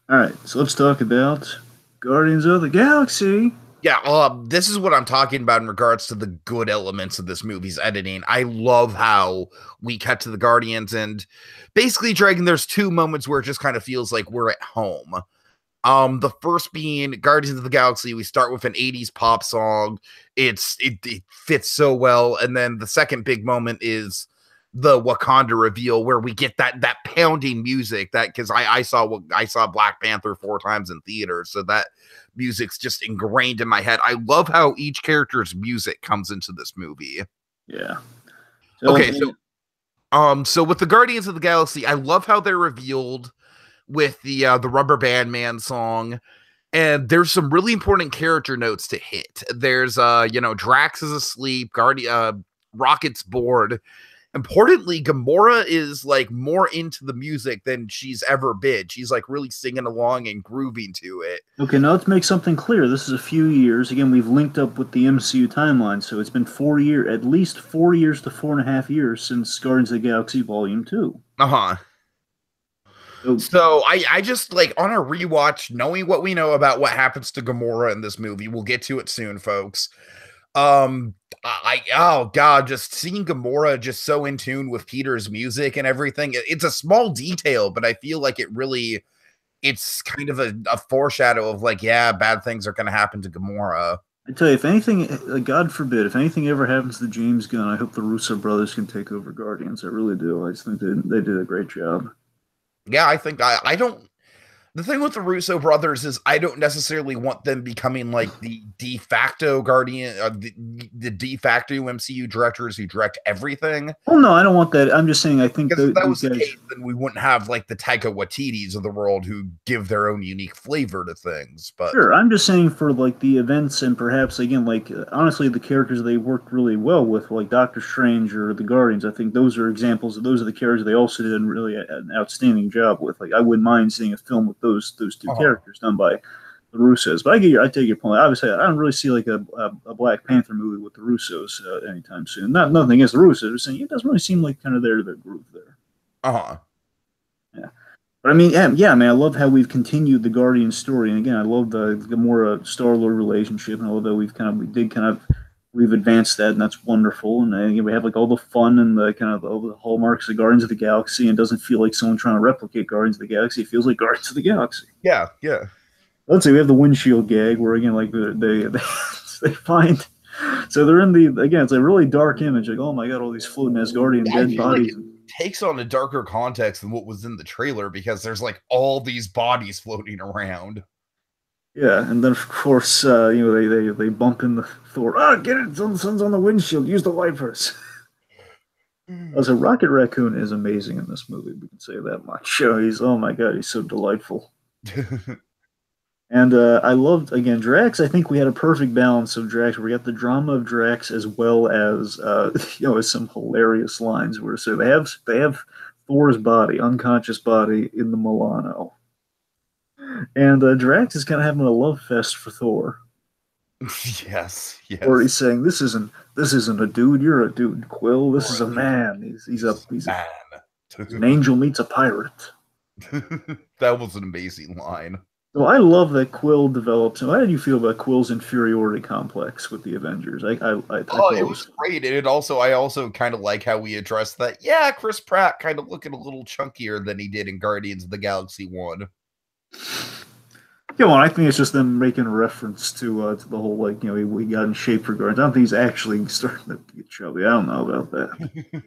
All right, so let's talk about Guardians of the Galaxy. Yeah, this is what I'm talking about in regards to the good elements of this movie's editing. I love how we cut to the Guardians, and basically, Dragon, there's two moments where it just kind of feels like we're at home. The first being Guardians of the Galaxy. We start with an 80s pop song. It fits so well. And then the second big moment is the Wakanda reveal, where we get that pounding music, that, because I saw Black Panther 4 times in theaters, so that music's just ingrained in my head. I love how each character's music comes into this movie. Yeah. So with the Guardians of the Galaxy, I love how they're revealed with the Rubber Band Man song, and there's some really important character notes to hit. There's Drax is asleep, Rocket's bored. Importantly, Gamora is like more into the music than she's ever been. She's like really singing along and grooving to it. Okay, now let's make something clear. This is a few years. Again, we've linked up with the MCU timeline, so it's been 4 years, at least 4 years to 4.5 years since Guardians of the Galaxy Volume 2. Uh-huh. So I just, like, on a rewatch, knowing what we know about what happens to Gamora in this movie, we'll get to it soon, folks. Oh god, just seeing Gamora just so in tune with Peter's music and everything. It's a small detail, but I feel like it's kind of a foreshadow of, like, yeah, bad things are going to happen to Gamora. I tell you, if anything, God forbid, if anything ever happens to James Gunn, I hope the Russo brothers can take over Guardians. I really do. I just think they did a great job. Yeah, I think I don't. The thing with the Russo brothers is I don't necessarily want them becoming like the de facto Guardian, the de facto MCU directors who direct everything. Oh no, I don't want that. I'm just saying I think if that was the case, then we wouldn't have like the Taika Waititis of the world who give their own unique flavor to things. But sure, I'm just saying for like the events and perhaps again, like honestly, the characters they worked really well with, like Doctor Strange or the Guardians. I think those are examples of those are the characters they also did really an outstanding job with. Like I wouldn't mind seeing a film with those two characters done by the Russos. But I take your point. Obviously, I don't really see like a Black Panther movie with the Russos anytime soon. Nothing against the Russos. I'm saying it doesn't really seem like kind of their groove there. Yeah. But I mean, yeah, man, I love how we've continued the Guardian story. And again, I love the Gamora Star-Lord relationship. And although we've advanced that, and that's wonderful. And again, we have like all the fun and the kind of all the hallmarks of Guardians of the Galaxy, and it doesn't feel like someone trying to replicate Guardians of the Galaxy. It feels like Guardians of the Galaxy. Yeah. Let's say we have the windshield gag where again, like they find. So they're in it's a really dark image. Like, oh my god, all these floating Asgardian dead bodies. Like it takes on a darker context than what was in the trailer because there's like all these bodies floating around. Yeah, and then of course, they bump into Thor. Get it! The sun's on the windshield. Use the wipers. So Rocket Raccoon is amazing in this movie. We can say that much. Oh my god, he's so delightful. And I loved again Drax. I think we had a perfect balance of Drax. We got the drama of Drax as well as some hilarious lines where so they have Thor's body, unconscious body in the Milano. And Drax is kind of having a love fest for Thor. Yes. Or he's saying, "This isn't a dude. You're a dude, Quill. This is a man. He's man. An angel meets a pirate." That was an amazing line. So I love that Quill developed. So how did you feel about Quill's inferiority complex with the Avengers? I it was great. And I also kind of like how we addressed that. Yeah, Chris Pratt kind of looking a little chunkier than he did in Guardians of the Galaxy 1. Yeah, well, I think it's just them making a reference to the whole like he got in shape for Guardians. I don't think he's actually starting to get chubby. I don't know about that.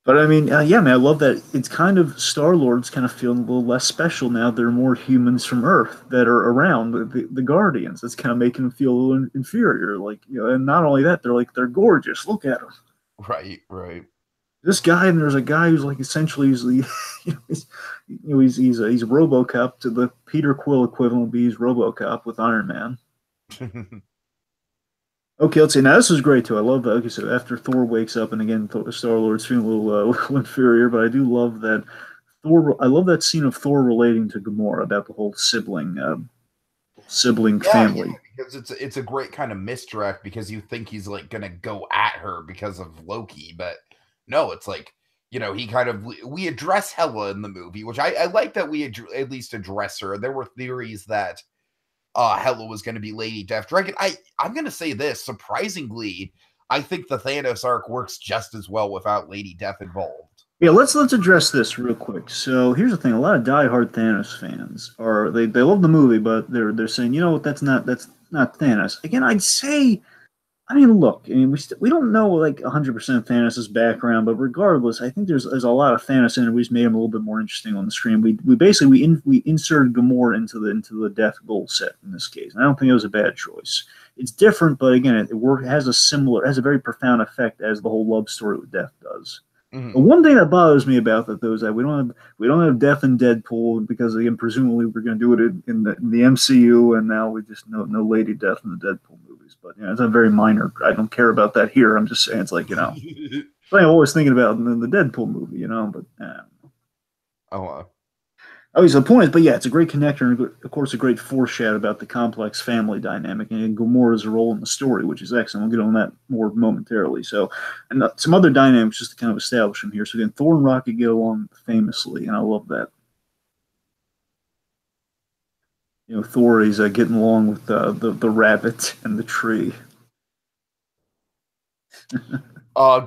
But I mean, yeah, man, I love that. It's kind of Star-Lord's kind of feeling a little less special now. There are more humans from Earth that are around the Guardians. It's kind of making them feel a little inferior. Like, and not only that, they're gorgeous. Look at them. Right, right. This guy, and there's a guy who's like essentially he's he's a RoboCop to the Peter Quill equivalent. Be he's RoboCop with Iron Man. Okay, let's see. Now this is great too. I love that. Like I said, after Thor wakes up, and again, Star Lord's feeling a little inferior, but I do love that Thor. I love that scene of Thor relating to Gamora about the whole sibling family. Yeah, because it's a great kind of misdirect because you think he's like gonna go at her because of Loki, but no, it's like he kind of we address Hela in the movie, which I like that we at least address her. There were theories that Hela was going to be Lady Death Dragon. I'm going to say this, surprisingly, I think the Thanos arc works just as well without Lady Death involved. Yeah, let's address this real quick. So here's the thing: a lot of diehard Thanos fans they love the movie, but they're saying, that's not Thanos. Again, I'd say, I mean, look, we don't know like 100% of Thanos' background, but regardless, I think there's a lot of Thanos in it. We just made him a little bit more interesting on the screen. We basically inserted Gamora into the death goal set in this case. And I don't think it was a bad choice. It's different, but again, it has a very profound effect as the whole love story with Death does. Mm-hmm. But one thing that bothers me about that though is that we don't have Death in Deadpool because again, presumably we're going to do it in the MCU, and now we just no Lady Death in the Deadpool movies. But it's a very minor. I don't care about that here. I'm just saying it's like I'm always thinking about in the Deadpool movie, But obviously the point is, but yeah, it's a great connector, and of course a great foreshadow about the complex family dynamic and Gamora's role in the story, which is excellent. We'll get on that more momentarily. So, and some other dynamics just to kind of establish them here. So again, Thor and Rocket get along famously, and I love that. Thor is getting along with the rabbit and the tree.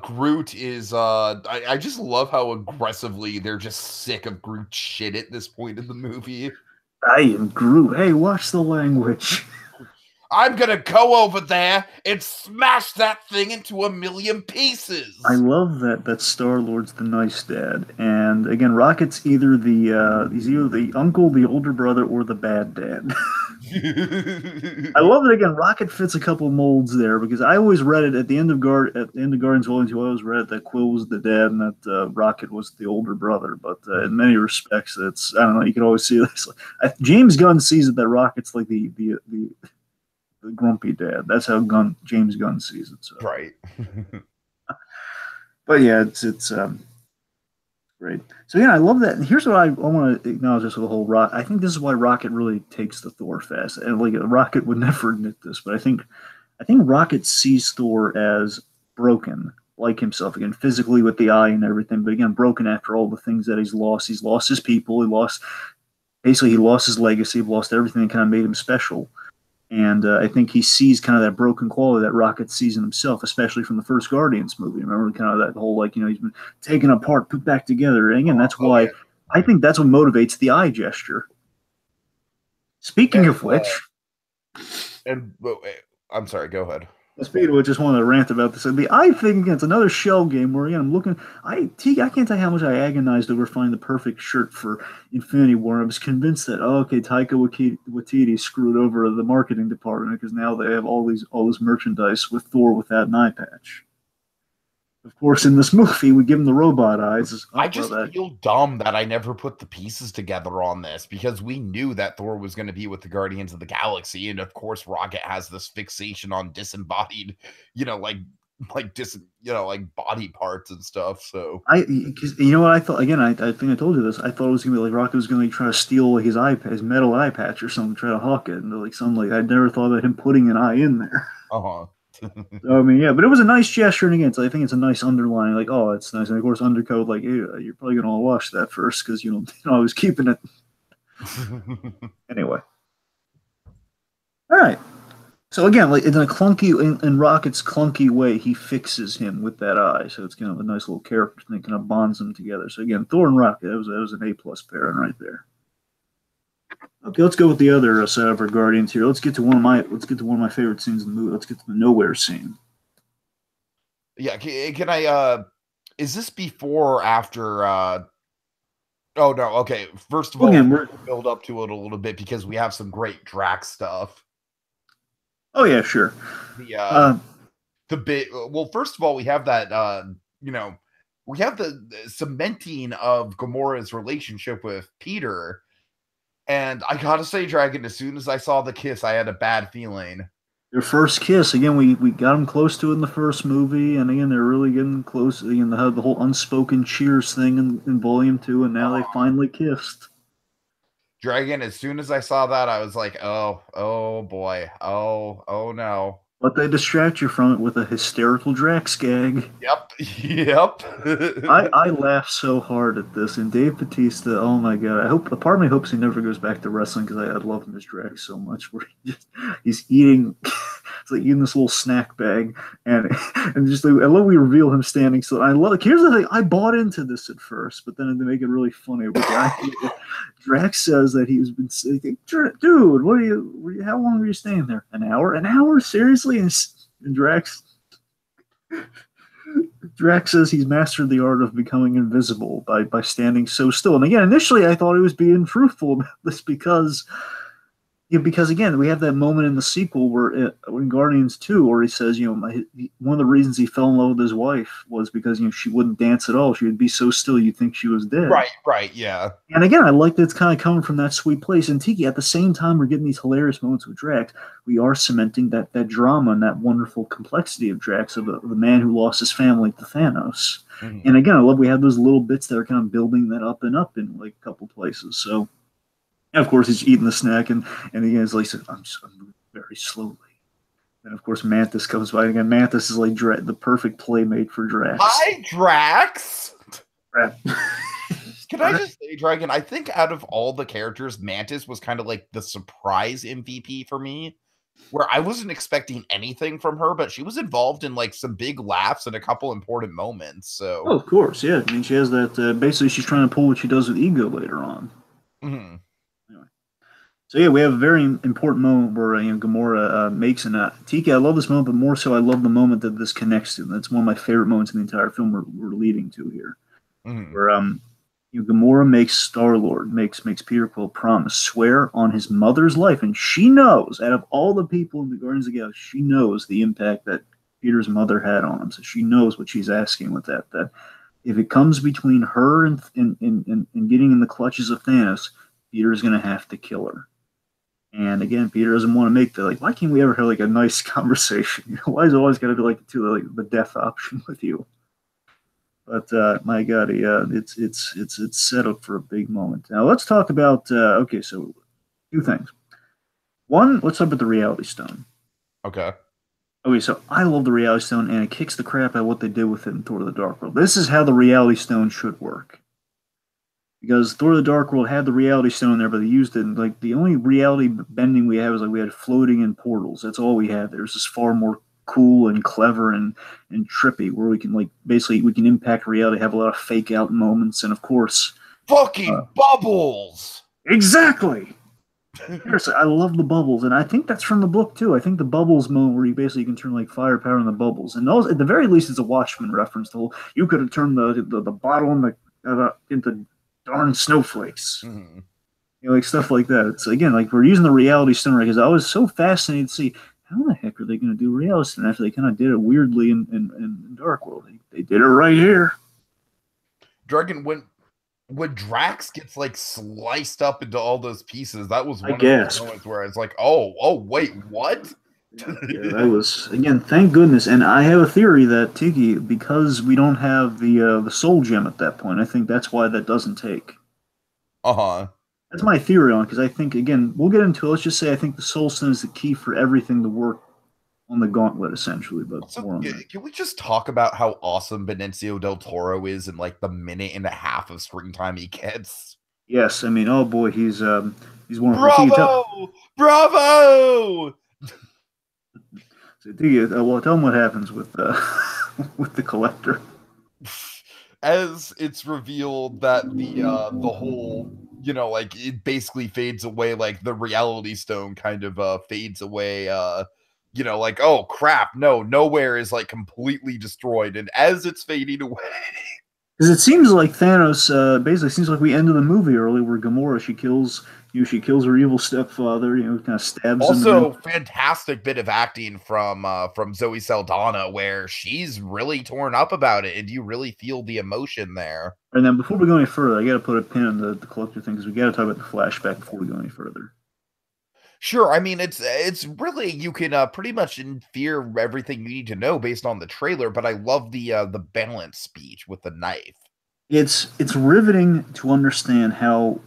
Groot is I just love how aggressively they're just sick of Groot shit at this point in the movie. I am Groot. Hey, watch the language. I'm gonna go over there and smash that thing into a million pieces. I love that Star-Lord's the nice dad, and again, Rocket's either the uncle, the older brother, or the bad dad. I love it. Again, Rocket fits a couple molds there because I always read it at the end of Guardians Volume 2. I always read it that Quill was the dad and that Rocket was the older brother. But in many respects, I don't know. You can always see this. James Gunn sees it that Rocket's like the grumpy dad. That's how James Gunn sees it. So. Right. But yeah, it's great. So yeah, I love that. And here's what I want to acknowledge this with the whole Rocket. I think this is why Rocket really takes the Thor fast. And like Rocket would never admit this, but I think Rocket sees Thor as broken, like himself again, physically with the eye and everything. But again, broken after all the things that he's lost. He's lost his people. He lost his legacy. He lost everything that kind of made him special. And I think he sees kind of that broken quality that Rocket sees in himself, especially from the first Guardians movie. Remember kind of that whole, he's been taken apart, put back together. And again, that's why I think that's what motivates the eye gesture. Speaking of which. I'm sorry, go ahead. Speaking of which, just wanted to rant about this. The eye thing, again, it's another shell game where, again, I'm looking. I can't tell you how much I agonized over finding the perfect shirt for Infinity War. I was convinced that, Taika Waititi screwed over the marketing department because now they have all this merchandise with Thor without an eye patch. Of course, in this movie, we give him the robot eyes. I just feel dumb that I never put the pieces together on this because we knew that Thor was going to be with the Guardians of the Galaxy, and of course, Rocket has this fixation on disembodied, like body parts and stuff. So because you know what I thought again, I think I told you this. I thought it was gonna be like Rocket was gonna try to steal his metal eye patch or something, try to hawk it, and I never thought about him putting an eye in there. So, I mean, yeah, but it was a nice gesture, and again, I think it's a nice underlining, it's nice. And of course, undercoat, you're probably gonna wash that first because I was keeping it. Anyway, all right. So again, in Rocket's clunky way, he fixes him with that eye. So it's kind of a nice little character thing, kind of bonds them together. So again, Thor and Rocket, that was an A+ pairing right there. Okay, let's go with the other side of our Guardians here. Let's get to one of my favorite scenes in the movie. Let's get to the nowhere scene. Yeah, can I is this before or after oh no, okay. First of all, we'll build up to it a little bit because we have some great Drax stuff. Oh yeah, sure. The bit well, first of all, we have that we have the cementing of Gamora's relationship with Peter. And I gotta say, Dragon, as soon as I saw the kiss, I had a bad feeling. Their first kiss, again, we got them close to it in the first movie, and again, they're really getting close. Again, they had the whole unspoken cheers thing in Volume 2, and now they finally kissed. Dragon, as soon as I saw that, I was like, oh boy, oh no. But they distract you from it with a hysterical Drax gag. Yep. I laughed so hard at this, and Dave Bautista, oh my god! A part of me hopes he never goes back to wrestling because I love him as Drax so much. Where he's eating, it's like eating this little snack bag, and just like, I love we reveal him standing. So I love. Here's the thing: I bought into this at first, but then they make it really funny. Drax says that he's been saying, dude, what are you? How long were you staying there? An hour? An hour? Seriously? And Drax says he's mastered the art of becoming invisible by standing so still. And again, initially I thought he was being truthful about this because again, we have that moment in the sequel where in Guardians 2 where he says, one of the reasons he fell in love with his wife was because, she wouldn't dance at all. She would be so still you'd think she was dead. Right, yeah. And again, I like that it's kind of coming from that sweet place. And Tiki, at the same time we're getting these hilarious moments with Drax, we are cementing that drama and that wonderful complexity of Drax, of the man who lost his family to Thanos. Mm-hmm. And again, I love we have those little bits that are kind of building that up and up in like a couple places. So and of course, he's eating the snack, and again, as like said, I'm moving very slowly. And of course, Mantis comes by. And again, Mantis is like the perfect playmate for Drax. Hi, Drax! Can I just say, Dragon, I think out of all the characters, Mantis was kind of like the surprise MVP for me, where I wasn't expecting anything from her, but she was involved in like some big laughs and a couple important moments. So, oh, of course, yeah. I mean, she has that. Basically, she's trying to pull what she does with Ego later on. Mm-hmm. So yeah, we have a very important moment where Gamora makes an Tiki. I love this moment, but more so, I love the moment that this connects to. That's one of my favorite moments in the entire film. We're leading to here, where Gamora makes Star-Lord makes Peter Quill promise, swear on his mother's life, and she knows out of all the people in the Guardians of the Galaxy, she knows the impact that Peter's mother had on him. So she knows what she's asking with that. That if it comes between her and getting in the clutches of Thanos, Peter is going to have to kill her. And again, Peter doesn't want to make the why can't we ever have like a nice conversation? Why is it always got to be like the death option with you? But my God, it's set up for a big moment. Now let's talk about okay, so two things. One, let's talk about the Reality Stone. Okay, so I love the Reality Stone, and it kicks the crap out of what they did with it in Thor: The Dark World. This is how the Reality Stone should work. Because Thor: The Dark World had the Reality Stone there, but they used it. And, like, the only reality bending we have is like we had floating in portals. That's all we had. There's this far more cool and clever and trippy, where we can like basically we can impact reality, have a lot of fake out moments, and of course, fucking bubbles. Exactly. Seriously, I love the bubbles, and I think that's from the book too. I think the bubbles moment where you basically can turn like firepower into bubbles, and those at the very least it's a Watchmen reference. The whole you could have turned the bottle into darn snowflakes. Mm-hmm. Like stuff like that. It's again like we're using the Reality Stone because I was so fascinated to see how the heck are they going to do Reality Stone after they kind of did it weirdly in Dark World. They did it right here. Dragon, when Drax gets like sliced up into all those pieces, that was one of those moments where I was like, oh wait, what? Yeah, that was again. Thank goodness, and I have a theory that Tiki, because we don't have the soul gem at that point, I think that's why that doesn't take. That's my theory on it, because I think again we'll get into it. Let's just say I think the soul stone is the key for everything to work on the gauntlet, essentially. But also, can we just talk about how awesome Benicio del Toro is in like the minute and a half of screen time he gets? Yes, I mean, oh boy, he's one of Bravo! So, well, tell him what happens with with the Collector. As it's revealed that the whole you know, like it basically fades away, like the reality stone kind of fades away. You know, like, oh crap, no, nowhere is like completely destroyed, and as it's fading away. Because it seems like Thanos basically seems like we ended the movie early, where Gamora she kills her evil stepfather, kind of stabs him. Also, fantastic bit of acting from Zoe Saldana, where she's really torn up about it, and you really feel the emotion there. And then before we go any further, I got to put a pin in the collector thing, because we got to talk about the flashback before we go any further. Sure, I mean it's really you can pretty much infer everything you need to know based on the trailer, but I love the balance speech with the knife. It's riveting to understand how.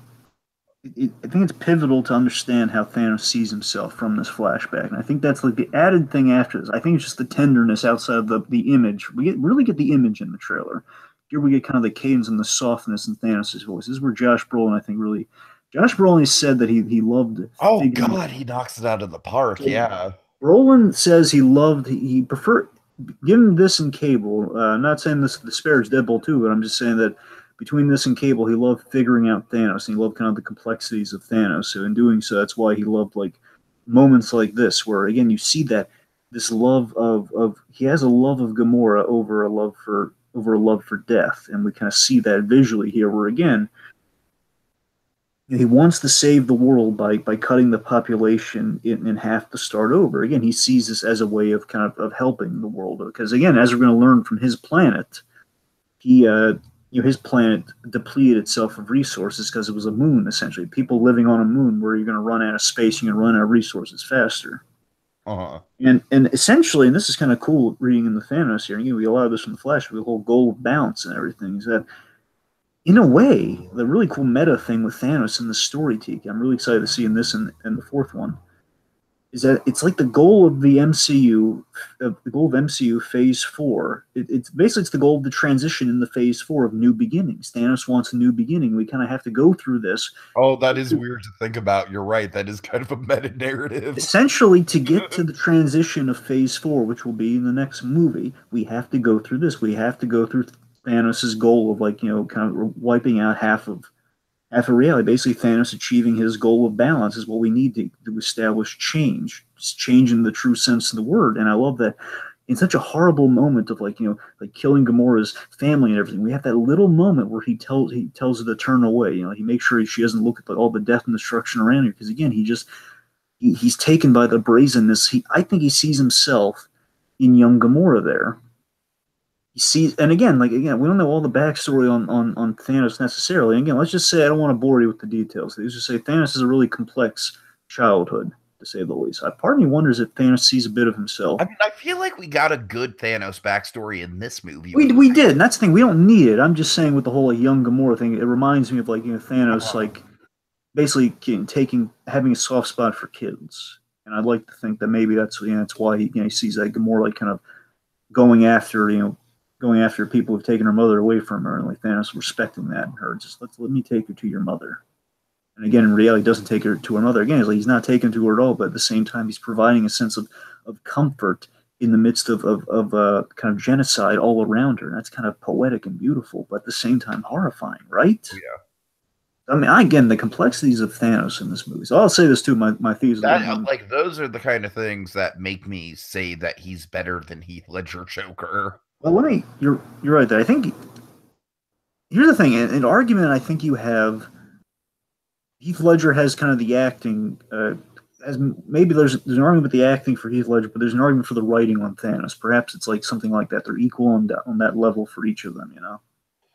I think it's pivotal to understand how Thanos sees himself from this flashback, and I think that's like the added thing after this. I think it's just the tenderness outside of the image. We really get the image in the trailer. Here we get kind of the cadence and the softness in Thanos' voice. This is where Josh Brolin, I think, really. Josh Brolin said that he loved. Oh God, he knocks it out of the park. Yeah. Brolin says he preferred given this and Cable. I'm not saying this disparages Deadpool 2, but I'm just saying that between this and Cable, he loved figuring out Thanos, and he loved kind of the complexities of Thanos. So in doing so, that's why he loved like moments like this, where again you see that this love of he has a love of Gamora over a love for death, and we kind of see that visually here, where again he wants to save the world by cutting the population in half to start over. Again, he sees this as a way of of helping the world, because again, as we're going to learn from his planet, his planet depleted itself of resources because it was a moon, essentially. People living on a moon where you're going to run out of space, you're going to run out of resources faster. Uh-huh. And essentially, and this is kind of cool reading in the Thanos here, and we a lot of this from the Flash, the whole goal of balance and everything, is that in a way, the really cool meta thing with Thanos in the story, Tiki, I'm really excited to see in this and the fourth one, is that it's like the goal of the MCU, Phase 4. It's basically it's the goal of the transition in the Phase 4 of New Beginnings. Thanos wants a new beginning. We kind of have to go through this. Oh, that is weird to think about. You're right. That is kind of a meta narrative. Essentially, to get to the transition of Phase 4, which will be in the next movie, we have to go through this. We have to go through Thanos' goal of kind of wiping out half of reality. Basically, Thanos achieving his goal of balance is what we need to establish change. It's change in the true sense of the word. And I love that in such a horrible moment of like killing Gamora's family and everything, we have that little moment where he tells her to turn away. He makes sure she doesn't look at all the death and destruction around her, because again, he's taken by the brazenness. I think he sees himself in young Gamora there. And again, we don't know all the backstory on Thanos necessarily. And again, let's just say, I don't want to bore you with the details. Let's just say Thanos is a really complex childhood, to say the least. Part of me wonders if Thanos sees a bit of himself. I mean, I feel like we got a good Thanos backstory in this movie. We did, and that's the thing. We don't need it. I'm just saying with the whole young Gamora thing, it reminds me of Thanos basically having a soft spot for kids. And I'd like to think that maybe that's why he sees that Gamora kind of going after people who've taken her mother away from her, and like Thanos respecting that in her. Just let me take her to your mother. And again, in reality, he doesn't take her to her mother. Again, he's not taken to her at all, but at the same time, he's providing a sense of comfort in the midst of kind of genocide all around her. And that's kind of poetic and beautiful, but at the same time horrifying, right? Yeah. I mean, again, the complexities of Thanos in this movie. So I'll say this too, my thesis. Those are the kind of things that make me say that he's better than Heath Ledger Joker. Well, you're right there. I think here's the thing. An argument I think you have, Heath Ledger has kind of the acting, maybe there's an argument with the acting for Heath Ledger, but there's an argument for the writing on Thanos. Perhaps it's like something like that. They're equal on that level for each of them,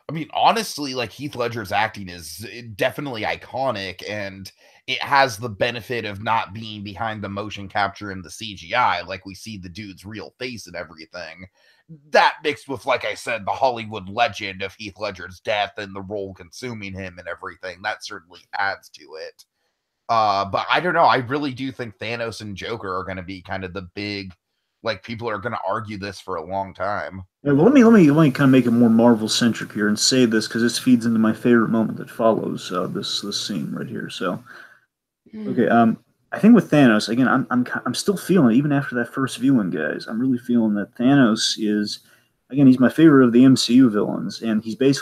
I mean, honestly, like Heath Ledger's acting is definitely iconic, and it has the benefit of not being behind the motion capture and the CGI. Like we see the dude's real face and everything. That mixed with, like I said, the Hollywood legend of Heath Ledger's death and the role consuming him and everything, that certainly adds to it. But I don't know. I really do think Thanos and Joker are going to be kind of the big, like, people are going to argue this for a long time. Yeah, well, let me kind of make it more Marvel centric here and say this, because this feeds into my favorite moment that follows this scene right here. So, okay, I think with Thanos, again, I'm still feeling, even after that first viewing, guys, I'm really feeling that Thanos is, again, he's my favorite of the MCU villains, and he's for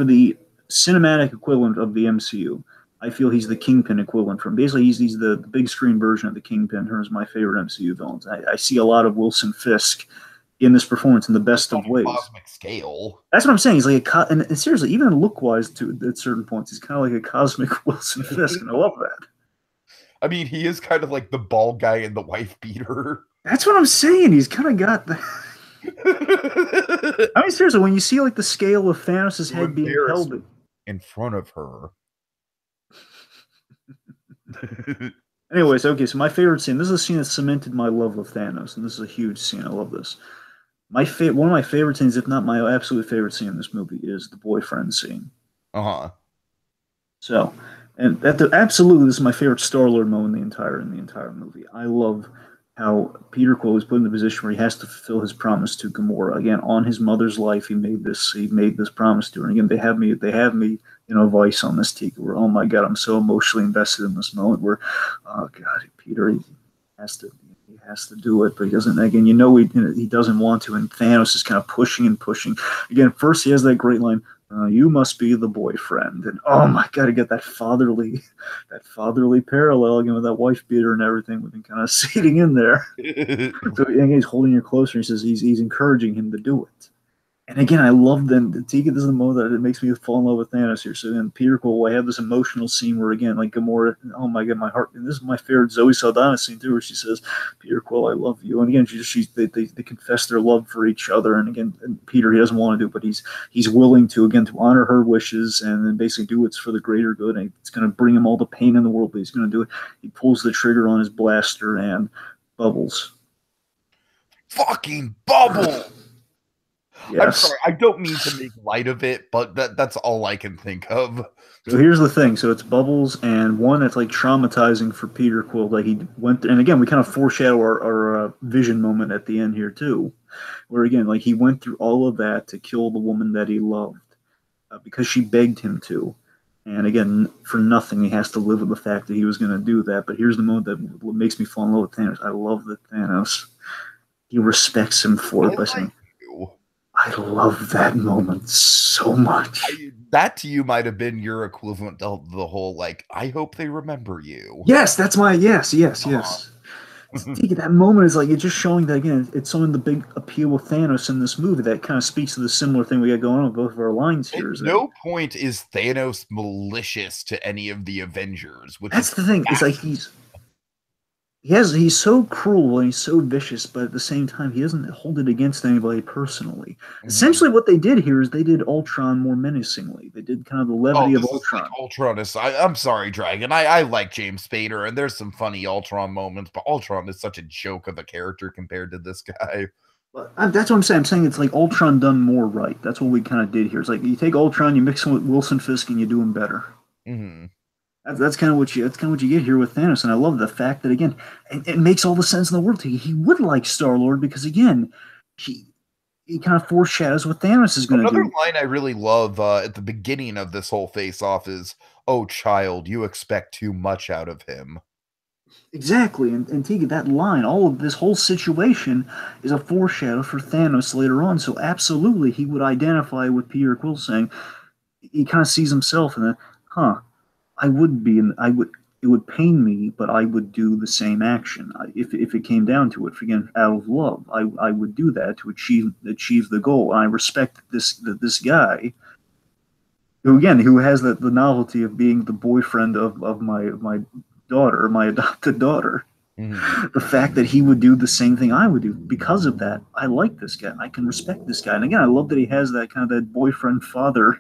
the cinematic equivalent of the MCU. I feel he's the Kingpin equivalent from basically he's the big screen version of the Kingpin. Who's my favorite MCU villains. I see a lot of Wilson Fisk in this performance in the best of ways. Cosmic scale. That's what I'm saying. He's like and seriously, even look wise to at certain points, he's kind of like a cosmic Wilson Fisk, and I love that. I mean, he is kind of like the bald guy in the wife beater. That's what I'm saying. He's kind of got the. I mean, seriously, when you see like the scale of Thanos' head being held in front of her. Anyways, okay, so my favorite scene. This is a scene that cemented my love of Thanos, and this is a huge scene. I love this. One of my favorite scenes, if not my absolute favorite scene in this movie, is the boyfriend scene. So, and absolutely, this is my favorite Star-Lord moment in the entire movie. I love how Peter Quill is put in the position where he has to fulfill his promise to Gamora. Again, on his mother's life, he made this promise to her. And again, they have me in a vice on this Tiki, where, oh my God, I'm so emotionally invested in this moment where, oh God, Peter, he has to do it, but he doesn't. Again, he doesn't want to, and Thanos is kind of pushing and pushing. Again, first he has that great line, "You must be the boyfriend," and oh my God, to get that fatherly parallel again with that wife beater and everything, we've been kind of seating in there. So again, he's holding her closer. He says he's encouraging him to do it. And again, I love them. Tika, this is the moment that it makes me fall in love with Thanos here. So then Peter Quill, I have this emotional scene where, again, like Gamora, oh my God, my heart. And this is my favorite Zoe Saldana scene too, where she says, "Peter Quill, I love you." And again, they confess their love for each other. And again, Peter, he doesn't want to do it, but he's willing to, again, to honor her wishes and then basically do what's for the greater good. And it's going to bring him all the pain in the world, but he's going to do it. He pulls the trigger on his blaster and Bubbles. Fucking Bubbles! Yes. I'm sorry, I don't mean to make light of it, but that's all I can think of. So here's the thing. So it's Bubbles, and one that's like traumatizing for Peter Quill. Like he went, and again, we kind of foreshadow our Vision moment at the end here too, where again, like he went through all of that to kill the woman that he loved because she begged him to. And again, for nothing, he has to live with the fact that he was going to do that. But here's the moment that makes me fall in love with Thanos. I love that Thanos, he respects him for it by saying, I love that moment so much. That to you might have been your equivalent to the whole, like, I hope they remember you. Yes, that's my, yes. That moment is like, it's just showing that, again, it's showing the big appeal of Thanos in this movie that kind of speaks to the similar thing we got going on with both of our lines here. At no point is Thanos malicious to any of the Avengers. That's the thing. It's like he's so cruel and he's so vicious, but at the same time, he doesn't hold it against anybody personally. Mm-hmm. Essentially, what they did here is they did Ultron more menacingly. They did kind of the levity of Ultron. Like Ultron is. I'm sorry, Dragon. I like James Spader, and there's some funny Ultron moments, but Ultron is such a joke of a character compared to this guy. That's what I'm saying. I'm saying it's like Ultron done more right. That's what we kind of did here. It's like you take Ultron, you mix him with Wilson Fisk, and you do him better. Mm-hmm. That's kind of what you get here with Thanos, and I love the fact that again, it makes all the sense in the world. He would like Star-Lord because again, he kind of foreshadows what Thanos is going to do. Another line I really love at the beginning of this whole face-off is, "Oh, child, you expect too much out of him." Exactly, and Tika, that line, all of this whole situation is a foreshadow for Thanos later on. So absolutely, he would identify with Peter Quill saying he kind of sees himself in that, it would pain me, but I would do the same action. If it came down to it, again, out of love, I would do that to achieve the goal. And I respect that this guy, who has the novelty of being the boyfriend of my daughter, my adopted daughter. Mm-hmm. The fact that he would do the same thing I would do, because of that, I like this guy. I can respect this guy. And again, I love that he has that kind of that boyfriend-father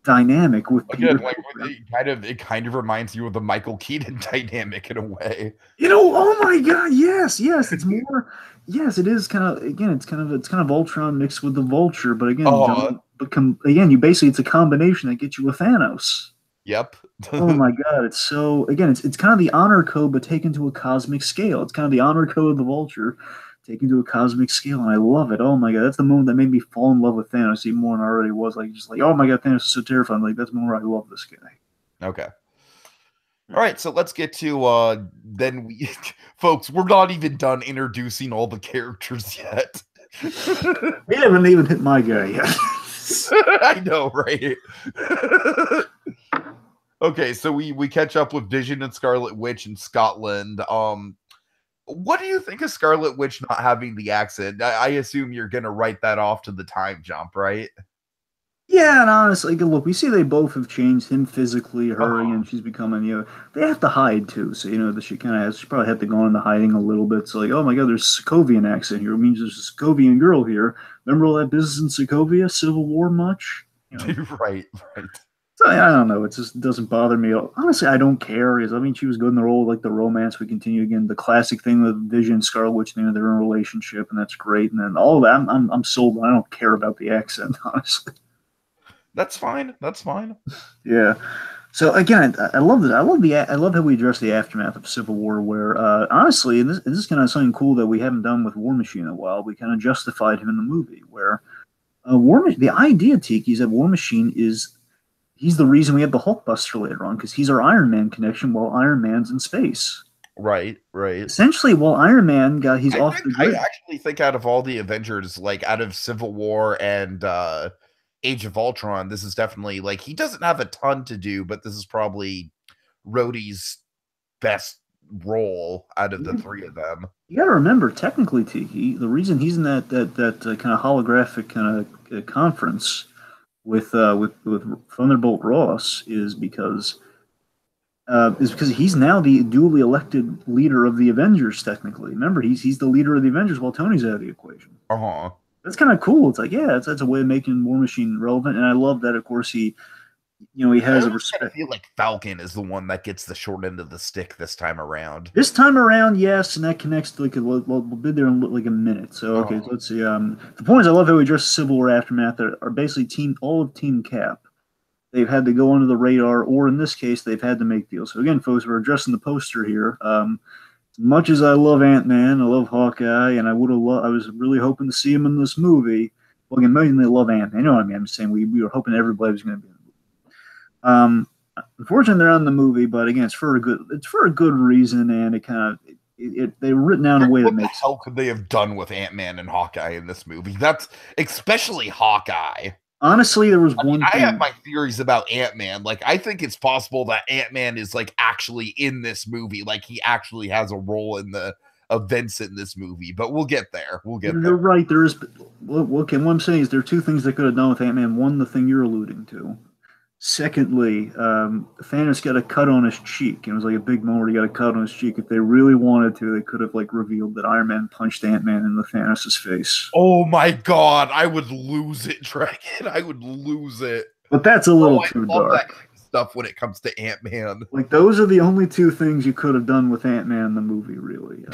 dynamic with Peter. Like, it kind of reminds you of the Michael Keaton dynamic in a way. Oh my God, yes, it's more. Yes, it is kind of. Again, it's kind of Ultron mixed with the Vulture, but again, it's a combination that gets you a Thanos. Yep. Oh my God, it's so. Again, it's kind of the honor code, but taken to a cosmic scale. It's kind of the honor code of the Vulture, taken to a cosmic scale, and I love it. Oh my God, that's the moment that made me fall in love with Thanos even more than I already was. Like, just like, oh my God, Thanos is so terrifying. Like, that's the moment where I love this guy. Okay. All right, so let's get to folks, we're not even done introducing all the characters yet. We haven't even hit my guy yet. Yes. I know, right? Okay, so we catch up with Vision and Scarlet Witch in Scotland. What do you think of Scarlet Witch not having the accent? I assume you're gonna write that off to the time jump, right? Yeah, and honestly, look, we see they both have changed, him physically, her, and she's becoming, they have to hide too. So, that she kind of has, she probably had to go into hiding a little bit. So, like, oh my God, there's a Sokovian accent here. It means there's a Sokovian girl here. Remember all that business in Sokovia, Civil War much? Right. So, I don't know. It just doesn't bother me. Honestly, I don't care. Because, I mean, she was good in the role, like the romance. We continue again, the classic thing with Vision and Scarlet Witch, they're in a relationship, and that's great. And then all of that, I'm sold. I don't care about the accent, honestly. That's fine. Yeah. So again, I love that. I love how we address the aftermath of Civil War, where honestly, and this is kind of something cool that we haven't done with War Machine in a while. We kind of justified him in the movie, where the idea, Tiki, is that War Machine he's the reason we have the Hulkbuster later on, because he's our Iron Man connection while Iron Man's in space. Right. Essentially, while Iron Man he's off the grid. I actually think out of all the Avengers, like out of Civil War and Age of Ultron, this is definitely, like, he doesn't have a ton to do, but this is probably Rhodey's best role out of the three of them. You got to remember, technically, Tiki, the reason he's in that kind of holographic kind of conference with Thunderbolt Ross is because he's now the duly elected leader of the Avengers. Technically, remember, he's the leader of the Avengers while Tony's out of the equation. That's kind of cool. It's like, yeah, that's a way of making War Machine relevant, and I love that. Of course, he has a respect. I feel like Falcon is the one that gets the short end of the stick this time around. This time around, yes, and that connects to we'll be there in like a minute. So okay, so let's see. The point is, I love how we address Civil War aftermath. That are basically all of Team Cap. They've had to go under the radar, or in this case, they've had to make deals. So again, folks, we're addressing the poster here. As much as I love Ant-Man, I love Hawkeye, and I was really hoping to see him in this movie. Well, again, mainly love Ant-Man. You know what I mean? I'm just saying we were hoping everybody was going to be in the movie. Unfortunately, they're on the movie, but again, it's for a good reason, and it kind of they were written down in a way that makes sense. What the hell could they have done with Ant-Man and Hawkeye in this movie? That's especially Hawkeye. Honestly, there was one thing. I have my theories about Ant-Man. Like, I think it's possible that Ant-Man is like actually in this movie. Like, he actually has a role in the events in this movie. But we'll get there. You're right. There is. Okay, what I'm saying is there are two things they could have done with Ant-Man. One, the thing you're alluding to. Secondly, Thanos got a cut on his cheek. It was like a big moment where he got a cut on his cheek. If they really wanted to, they could have like revealed that Iron Man punched Ant-Man in the Thanos' face. Oh my God, I would lose it, Dragon. I would lose it. But that's a little too dark. That kind of stuff when it comes to Ant-Man. Like, those are the only two things you could have done with Ant-Man in the movie, really.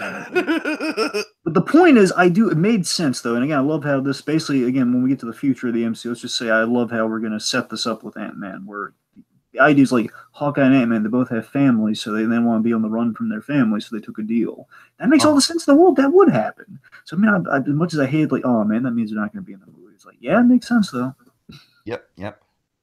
But the point is, it made sense, though. And again, I love how this basically, again, when we get to the future of the MCU, let's just say I love how we're going to set this up with Ant-Man, where the idea is like Hawkeye and Ant-Man, they both have families, so they want to be on the run from their families, so they took a deal. That makes all the sense in the world. That would happen. So, I mean, as much as I hate, like, oh, man, that means they're not going to be in the movie. It's like, yeah, it makes sense, though. Yep.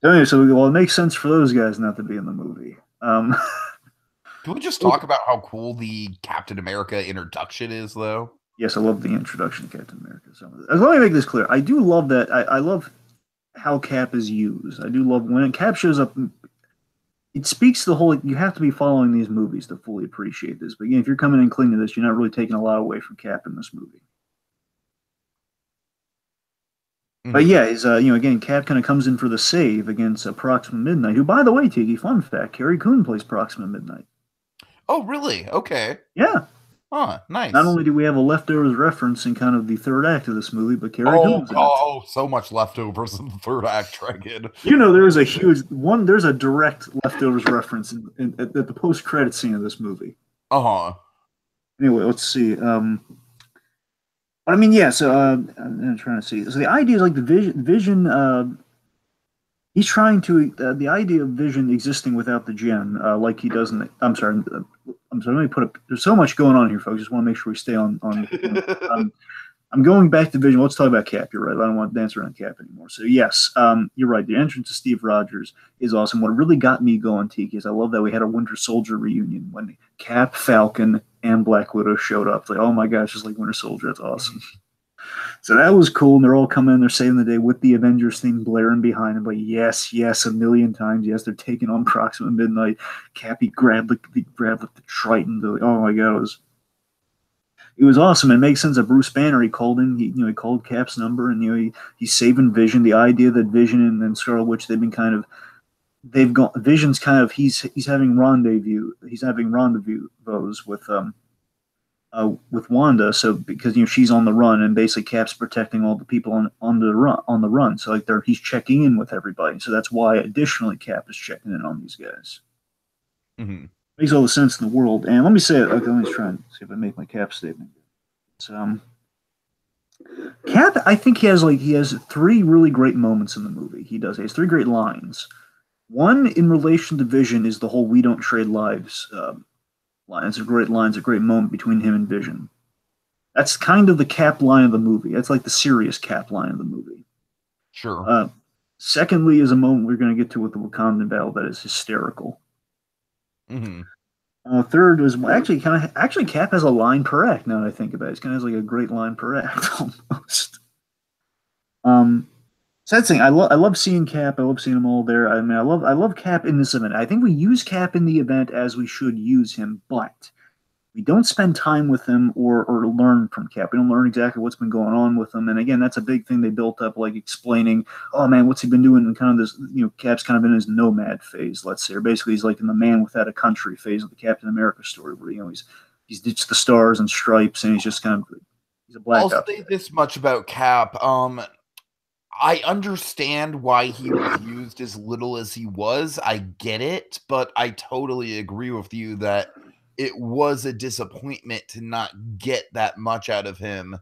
Anyway, so it makes sense for those guys not to be in the movie. Can we just talk about how cool the Captain America introduction is, though? Yes, I love the introduction to Captain America. So let me make this clear. I do love that. I love how Cap is used. I do love when Cap shows up. It speaks to the whole. You have to be following these movies to fully appreciate this. But again, if you're coming in clean to this, you're not really taking a lot away from Cap in this movie. Mm-hmm. But yeah, again, Cap kind of comes in for the save against Proxima Midnight, who, by the way, Tiki, fun fact, Carrie Coon plays Proxima Midnight. Oh, really? Okay. Yeah. Oh, nice. Not only do we have a leftovers reference in kind of the third act of this movie, but Carrie Coon's in it. Oh, so much leftovers in the third act, Dragon. There's a huge one. There's a direct leftovers reference at the post-credit scene of this movie. Anyway, let's see. I mean, yeah. So I'm trying to see. So the idea is like the Vision. He's trying to the idea of Vision existing without the gem, like he doesn't. I'm sorry. Let me put up. There's so much going on here, folks. Just want to make sure we stay on. I'm going back to Vision. Let's talk about Cap. You're right. I don't want to dance around Cap anymore. So yes, you're right. The entrance of Steve Rogers is awesome. What really got me going, Tiki, is I love that we had a Winter Soldier reunion when Cap, Falcon, and Black Widow showed up. It's like, oh my gosh, it's like Winter Soldier. That's awesome. So that was cool, and they're all coming in, they're saving the day with the Avengers theme blaring behind them. But yes, yes, a million times, yes, they're taking on Proxima Midnight. Cappy grabbed the Triton. Oh my god, it was awesome. It makes sense that Bruce Banner, he called in, he called Cap's number, and he's saving Vision. The idea that Vision and Scarlet Witch, they've gone. Vision's kind of he's having rendezvous with Wanda, so because she's on the run, and basically Cap's protecting all the people on the run. So like he's checking in with everybody. So that's why additionally Cap is checking in on these guys. Mm-hmm. Makes all the sense in the world. And let me say it. Okay, let me try and see if I make my Cap statement. So, Cap, I think he has three really great moments in the movie. He has three great lines. One in relation to Vision is the whole "we don't trade lives" line. It's a great line. It's a great moment between him and Vision. That's kind of the Cap line of the movie. That's like the serious Cap line of the movie. Sure. Secondly, is a moment we're going to get to with the Wakandan battle that is hysterical. Mm-hmm. Third was actually Cap has a line per act. Now that I think about it, it's kind of like a great line per act almost. So that's the thing. I love seeing Cap. I love seeing him all there. I mean, I love Cap in this event. I think we use Cap in the event as we should use him, but we don't spend time with him or learn from Cap. We don't learn exactly what's been going on with him. And again, that's a big thing they built up, like explaining, oh man, what's he been doing? And kind of this, Cap's kind of in his nomad phase, let's say, or basically he's like in the man without a country phase of the Captain America story, where he's ditched the stars and stripes, and he's just kind of he's a black. I'll say this much about Cap. I understand why he was used as little as he was. I get it, but I totally agree with you that it was a disappointment to not get that much out of him.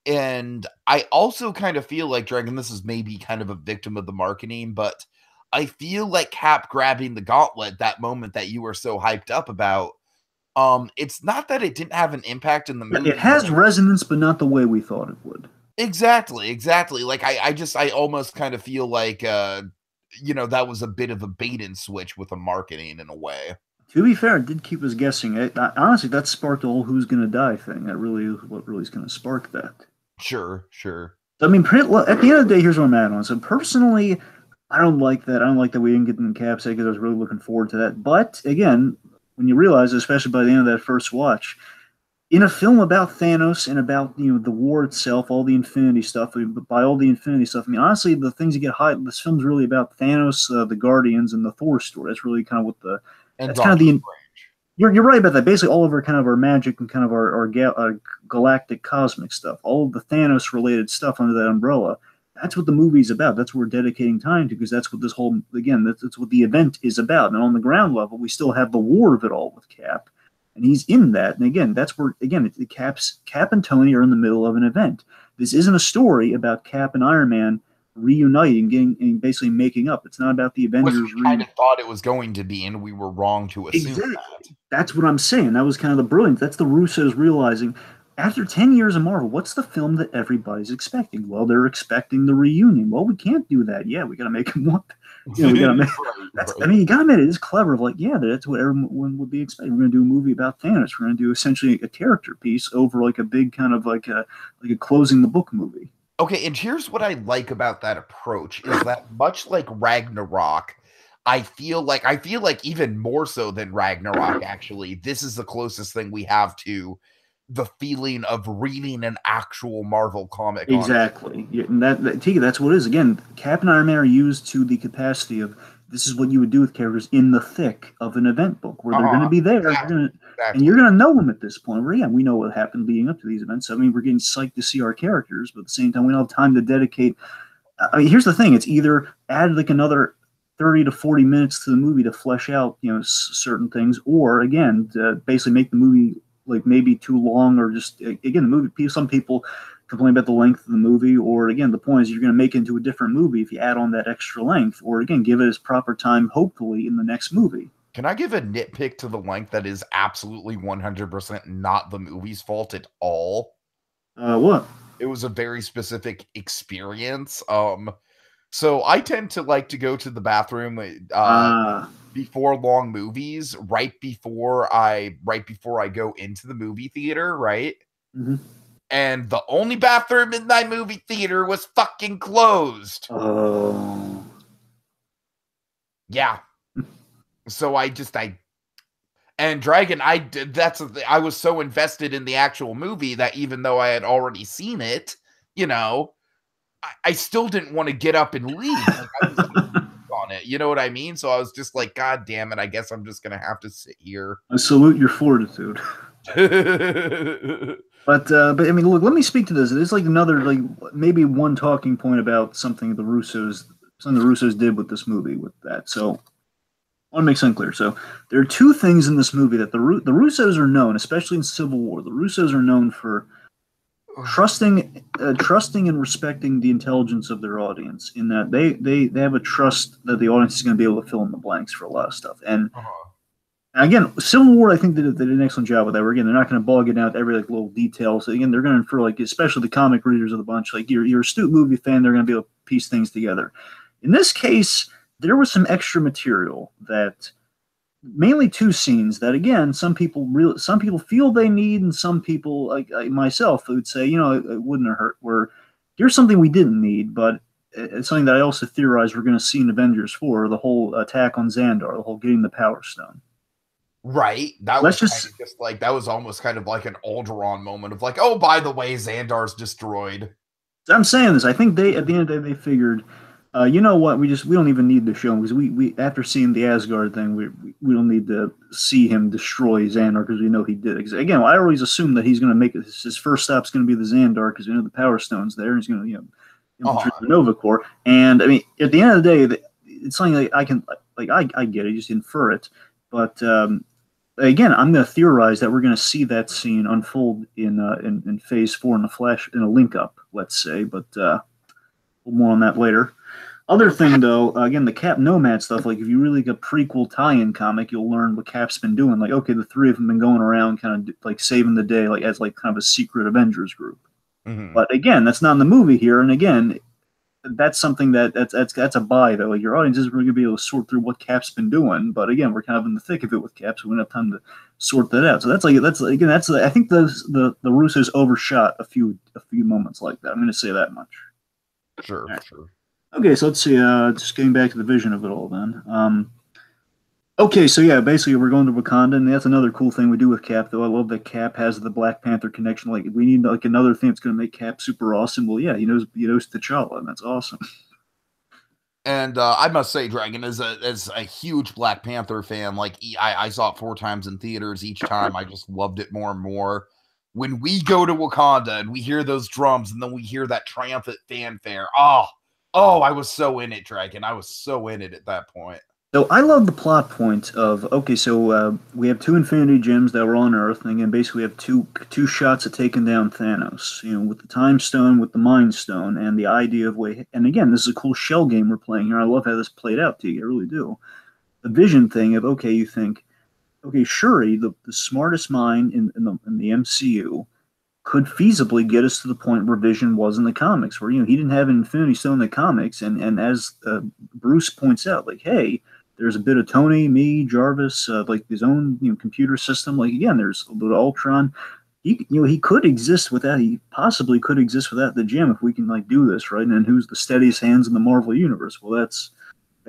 And I also kind of feel like, Dragon, this is maybe kind of a victim of the marketing, but I feel like Cap grabbing the gauntlet, that moment that you were so hyped up about, it's not that it didn't have an impact in the movie. It has resonance, but not the way we thought it would. Exactly. Like I almost kind of feel like that was a bit of a bait and switch with the marketing in a way. To be fair, it did keep us guessing. Honestly, that sparked the whole "who's gonna die" thing. That really is what really is gonna spark that. Sure. I mean, at the end of the day, here's what I'm at on. So personally, I don't like that. I don't like that we didn't get in Cap because I was really looking forward to that. But again, when you realize, especially by the end of that first watch, in a film about Thanos and about the war itself, all the Infinity stuff, by all the Infinity stuff, I mean honestly, the things that get hyped, this film's really about Thanos, the Guardians, and the Thor story. That's really kind of what that's kind of the. You're right about that. Basically, all of our magic and kind of our galactic cosmic stuff, all of the Thanos related stuff under that umbrella. That's what the movie's about. That's what we're dedicating time to, because that's what this whole that's what the event is about. And on the ground level, we still have the war of it all with Cap. And he's in that. And again, that's where, Cap and Tony are in the middle of an event. This isn't a story about Cap and Iron Man reuniting, and basically making up. It's not about the Avengers. We kind of thought it was going to be, and we were wrong to assume that. That's what I'm saying. That was kind of the brilliance. That's the Russos realizing, after 10 years of Marvel, what's the film that everybody's expecting? Well, they're expecting the reunion. Well, we can't do that. Yeah, we got to make them want. We gotta make. I mean, you gotta admit, it is clever. That's what everyone would be expecting. We're gonna do a movie about Thanos. We're gonna do essentially a character piece over like a big kind of like a closing the book movie. Okay, and here's what I like about that approach is that much like Ragnarok, I feel like even more so than Ragnarok, actually, this is the closest thing we have to the feeling of reading an actual Marvel comic. Exactly. Yeah, and that's what it is. Again, Cap and Iron Man are used to the capacity of, this is what you would do with characters in the thick of an event book, where they're going to be there. Exactly. And you're going to know them at this point. Where, we know what happened leading up to these events. I mean, we're getting psyched to see our characters, but at the same time, we don't have time to dedicate. I mean, here's the thing. It's either add like another 30 to 40 minutes to the movie to flesh out, certain things, or again, to basically make the movie like maybe too long, or just, again, the movie, some people complain about the length of the movie, or again, the point is you're going to make it into a different movie if you add on that extra length, or again, give it its proper time, hopefully, in the next movie. Can I give a nitpick to the length that is absolutely 100% not the movie's fault at all? What? It was a very specific experience. So I tend to like to go to the bathroom before long movies, right before I go into the movie theater, right? Mm-hmm. And the only bathroom in my movie theater was fucking closed. Oh. Yeah. So and Dragon, I was so invested in the actual movie that even though I had already seen it, you know, I still didn't want to get up and leave. Like, I was on it, you know what I mean? So I was just like, God damn it, I guess I'm just gonna have to sit here. I salute your fortitude. But I mean, look, let me speak to this. It's like another, like, maybe one talking point about something the Russos did with this movie with that. So I want to make something clear. So there are two things in this movie that the Russos are known, especially in Civil War. The Russos are known for trusting and respecting the intelligence of their audience. In that they have a trust that the audience is going to be able to fill in the blanks for a lot of stuff. And again, Civil War, I think they did an excellent job with that. Where again, they're not going to bog it out every like little detail. So again, they're going to, for like, especially the comic readers of the bunch, like you're a astute movie fan, they're going to be able to piece things together. In this case, there was some extra material that, mainly two scenes that, again, some people feel they need, and some people, like myself, would say, you know, it wouldn't have hurt. Where here's something we didn't need, but it's something that I also theorize we're going to see in Avengers 4, the whole attack on Xandar, the whole getting the Power Stone. Right. That was just like, that was almost kind of like an Alderaan moment of like, oh, by the way, Xandar's destroyed. I'm saying this. I think they, at the end of the day, they figured, you know what? We don't even need to show him, because we after seeing the Asgard thing, we don't need to see him destroy Xandar, because we know he did. Again, I always assume that he's going to make it. His first stop's going to be the Xandar, because we know the Power Stone's there. He's going to infiltrate the Nova Corps. And I mean, at the end of the day, it's something like I can I get it, just infer it, but. Again, I'm going to theorize that we're going to see that scene unfold in Phase 4 in a flash, in a link up, let's say. But more on that later. Other thing, though, again, the Cap Nomad stuff. Like, if you really get a prequel tie-in comic, you'll learn what Cap's been doing. Like, okay, the three of them been going around, kind of like saving the day, like as like kind of a secret Avengers group. Mm-hmm. But again, that's not in the movie here. And again, that's something that's a buy, though. Like, your audience isn't really going to be able to sort through what Cap's been doing, but again, we're kind of in the thick of it with Cap, so we don't have time to sort that out. So that's I think the Russos overshot a few moments like that. I'm going to say that much. Sure, right. Sure. Okay, so let's see. Just getting back to the vision of it all, then. Okay, so yeah, basically we're going to Wakanda, and that's another cool thing we do with Cap, though. I love that Cap has the Black Panther connection. Like, we need like another thing that's going to make Cap super awesome. Well, yeah, he knows T'Challa, and that's awesome. And I must say, Dragon, as a huge Black Panther fan, like I saw it 4 times in theaters. Each time, I just loved it more and more. When we go to Wakanda and we hear those drums, and then we hear that triumphant fanfare, oh, I was so in it, Dragon. I was so in it at that point. So I love the plot point of, okay, so we have 2 Infinity Gems that were on Earth, and again, basically we have two shots at taking down Thanos, with the Time Stone, with the Mind Stone, and the idea of, and again, this is a cool shell game we're playing here. I love how this played out to you, I really do. The vision thing of, okay, you think, okay, Shuri, the smartest mind in the MCU, could feasibly get us to the point where Vision was in the comics, where, he didn't have an Infinity Stone in the comics, and as Bruce points out, like, hey, there's a bit of Tony, me, Jarvis, like his own computer system. Like, again, there's a little Ultron. He could exist without. He possibly could exist without the gem if we can like do this right. And who's the steadiest hands in the Marvel universe? Well, that's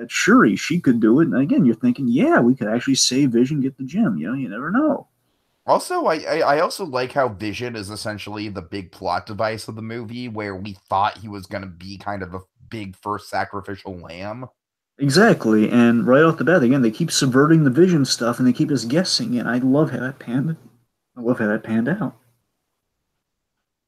Shuri. She could do it. And again, you're thinking, yeah, we could actually save Vision, get the gem. You never know. Also, I also like how Vision is essentially the big plot device of the movie, where we thought he was going to be kind of a big first sacrificial lamb. Exactly, and right off the bat, again, they keep subverting the Vision stuff, and they keep us guessing, and I love how that panned out.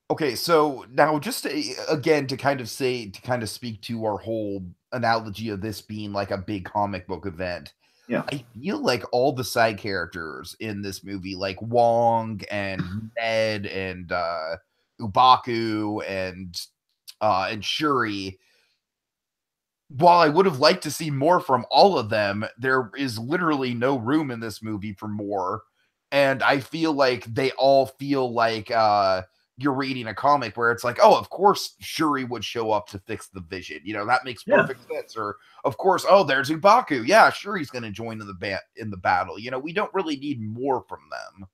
Okay, so now just to kind of speak to our whole analogy of this being like a big comic book event. Yeah, I feel like all the side characters in this movie, like Wong and Ned and Ubaku and Shuri, while I would have liked to see more from all of them, there is literally no room in this movie for more. And I feel like they all feel like you're reading a comic where it's like, oh, of course Shuri would show up to fix the Vision. That makes perfect sense. Or, of course, oh, there's Ubaku. Yeah, Shuri's going to join in the battle. We don't really need more from them.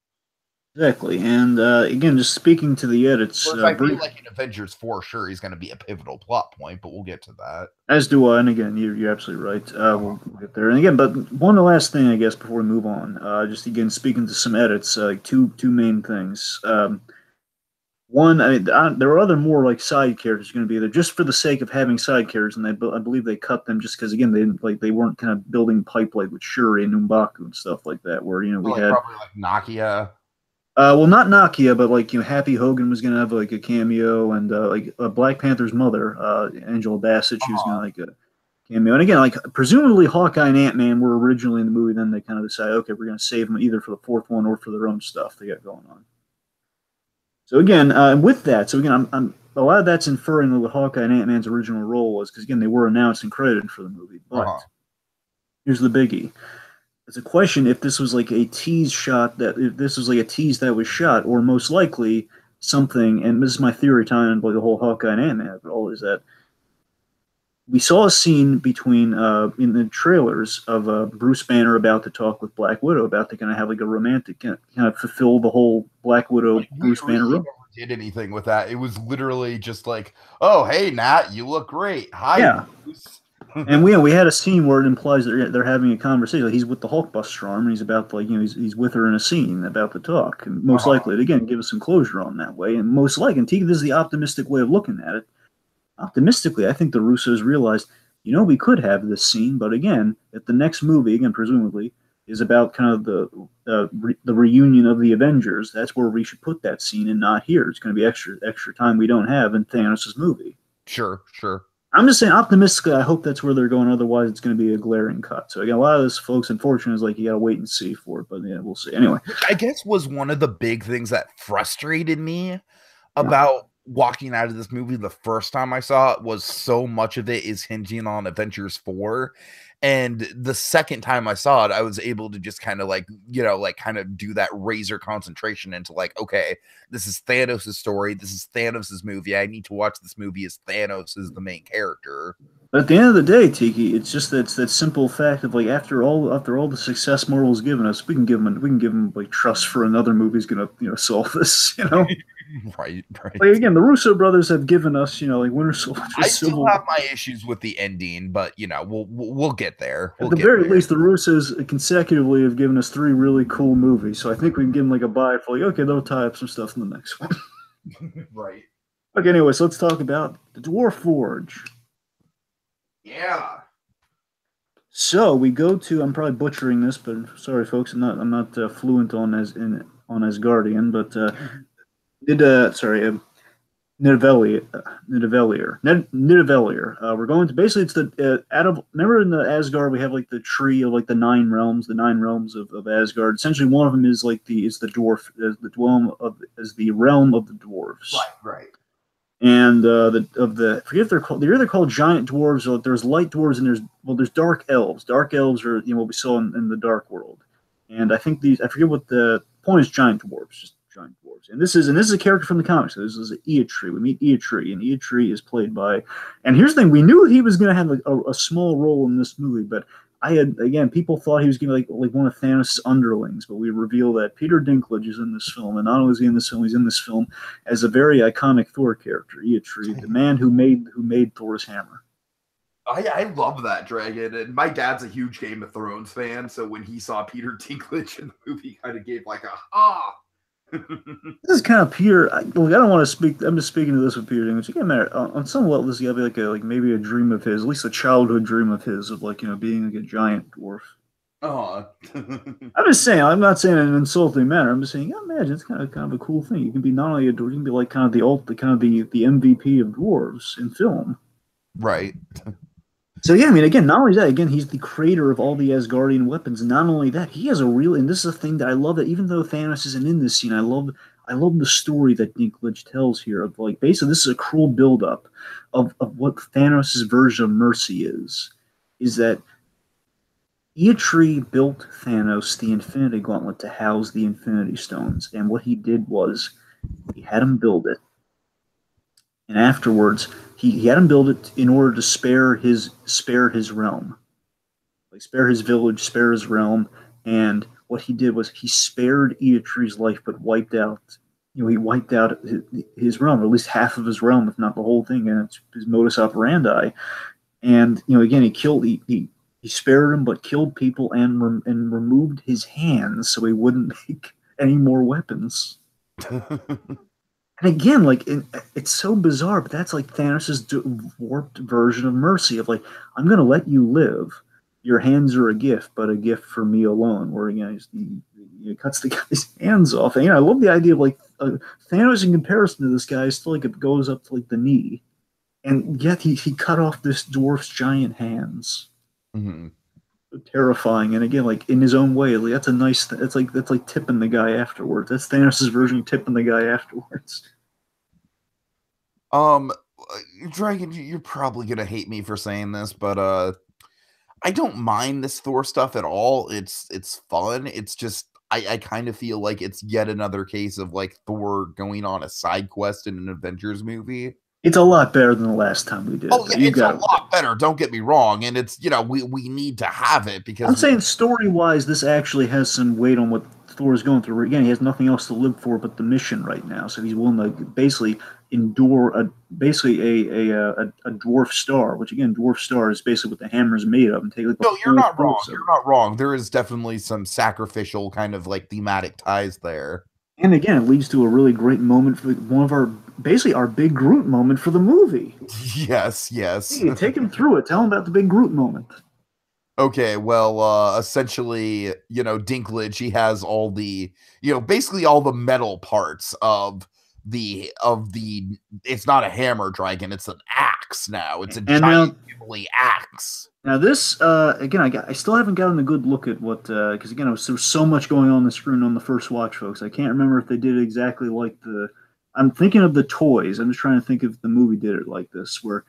Exactly. And again, just speaking to the edits, I feel like in Avengers 4, sure, he's going to be a pivotal plot point, but we'll get to that. as do I. And again, you're absolutely right. We'll get there. And again, but one last thing, I guess, before we move on, just again speaking to some edits, two main things. One, I mean, there are other more like side characters going to be there just for the sake of having side characters, and I believe they cut them just because again they weren't kind of building pipe like with Shuri and M'Baku and stuff like that, where we had probably like Nakia. Well, not Nakia, but like Happy Hogan was gonna have like a cameo, and like Black Panther's mother, Angela Bassett, she was gonna like a cameo. And again, like presumably Hawkeye and Ant-Man were originally in the movie. Then they kind of decided, okay, we're gonna save them either for the fourth one or for their own stuff they got going on. So again, with that, so again, I'm a lot of that's inferring what Hawkeye and Ant-Man's original role was, because again, they were announced and credited for the movie. But here's the biggie. It's a question if this was like a tease shot, that if this was like a tease that was shot, or most likely something, and this is my theory tying into like the whole Hawkeye and Ant-Man role, is that we saw a scene between in the trailers of Bruce Banner about to talk with Black Widow, about to kind of have like a romantic kind of fulfill the whole Black Widow Bruce Banner role. Did anything with that? It was literally just like, oh hey Nat, you look great. Hi. Yeah. And we had a scene where it implies that they're having a conversation. Like he's with the Hulkbuster arm, and he's about to, like he's with her in a scene about to talk, and most likely to again give us some closure on that way. And most likely, and this is the optimistic way of looking at it. Optimistically, I think the Russos realized, we could have this scene, but again, if the next movie, again presumably, is about kind of the reunion of the Avengers, that's where we should put that scene, and not here. It's going to be extra time we don't have in Thanos' movie. Sure. I'm just saying, optimistically, I hope that's where they're going. Otherwise, it's going to be a glaring cut. So again, a lot of this, folks, unfortunately, is like you got to wait and see for it. But yeah, we'll see. Anyway, which I guess was one of the big things that frustrated me about walking out of this movie the first time I saw it, was so much of it is hinging on Avengers 4. And the second time I saw it, I was able to just kind of like, kind of do that razor concentration into like, okay, this is Thanos' story. This is Thanos' movie. I need to watch this movie as Thanos is the main character. But at the end of the day, Tiki, it's just that simple fact of like after all the success Marvel's given us, we can give them like trust for another movie's gonna solve this. Right. Like again, the Russo brothers have given us like Winter Soldier. I still have my issues with the ending, but we'll get there. At the very least, the Russos consecutively have given us 3 really cool movies, so I think we can give them like a buy for like, okay, they'll tie up some stuff in the next one. Right. Okay, anyway, so let's talk about the Dwarf Forge. Yeah. So we go to, I'm probably butchering this, but sorry, folks, I'm not fluent on Asgardian, but Nidavellir. We're going to basically, it's the remember in the Asgard we have like the tree of like the 9 realms of Asgard. Essentially, one of them is like the dwarf, is the realm of the dwarves. Right. And I forget if they're called. They're either called giant dwarves, or there's light dwarves, and there's dark elves. Dark elves are what we saw in the Dark World. And I think I forget what the point is. Giant dwarves, just giant dwarves. And this is a character from the comics. So this is Eitri. We meet Eitri, and Eitri is played by. And here's the thing: we knew he was going to have like a small role in this movie, but people thought he was going to be like one of Thanos' underlings, but we reveal that Peter Dinklage is in this film, and not only is he in this film, he's in this film as a very iconic Thor character, Eitri, the man who made Thor's hammer. I love that dragon, and my dad's a huge Game of Thrones fan, so when he saw Peter Dinklage in the movie, he kind of gave like a This is kind of Peter. I don't want to speak. I'm just speaking to this with Peter Dinklage. Again, on some level, this is gotta be like maybe a dream of his, at least a childhood dream of his, of being like a giant dwarf. I'm just saying. I'm not saying in an insulting manner. I'm just saying. Imagine it's kind of a cool thing. You can be not only a dwarf, you can be like kind of the MVP of dwarves in film. Right. So yeah, I mean, again, not only that, he's the creator of all the Asgardian weapons. And not only that, he has a real, and this is a thing that I love, that even though Thanos isn't in this scene, I love the story that Dinklage tells here of like, basically this is a cruel buildup of what Thanos' version of mercy is that Eitri built Thanos the Infinity Gauntlet to house the Infinity Stones. And what he did was he had him build it. And afterwards, he had him build it in order to spare his realm, like spare his village, spare his realm. And what he did was he spared Eotri's life, but wiped out. He wiped out his realm, or at least half of his realm, if not the whole thing. And it's his modus operandi. And again, he spared him, but killed people and removed his hands so he wouldn't make any more weapons. And again, like it's so bizarre, but that's like Thanos' warped version of mercy. Of like, I'm going to let you live. Your hands are a gift, but a gift for me alone. Where he cuts the guy's hands off. And I love the idea of like Thanos in comparison to this guy is still like it goes up to like the knee, and yet he cut off this dwarf's giant hands. Mm-hmm. Terrifying, and again, like in his own way, like, that's a nice. That's like tipping the guy afterwards. That's Thanos' version of tipping the guy afterwards. Dragon, you're probably gonna hate me for saying this, but I don't mind this Thor stuff at all. It's fun. It's just I kind of feel like it's yet another case of like Thor going on a side quest in an Avengers movie. It's a lot better than the last time we did. Oh, yeah, it's a lot better. Don't get me wrong. And it's, we need to have it because I'm saying story-wise, this actually has some weight on what Thor is going through. Again, he has nothing else to live for but the mission right now. So he's willing to basically endure a dwarf star, which again, dwarf star is basically what the hammer is made of. And take, like, no, you're not wrong. You're not wrong. There is definitely some sacrificial kind of like thematic ties there. And again, it leads to a really great moment for one of our big Groot moment for the movie. Yes. Hey, take him through it. Tell him about the big Groot moment. Okay, well, essentially, Dinklage, he has all the, basically all the metal parts of the, it's not a hammer dragon, it's an axe now. It's a giant axe. Now this, again, I still haven't gotten a good look at what, because again, there was so much going on the screen on the first watch, folks. I can't remember if they did it exactly like I'm thinking of the toys. I'm just trying to think if the movie did it like this, where,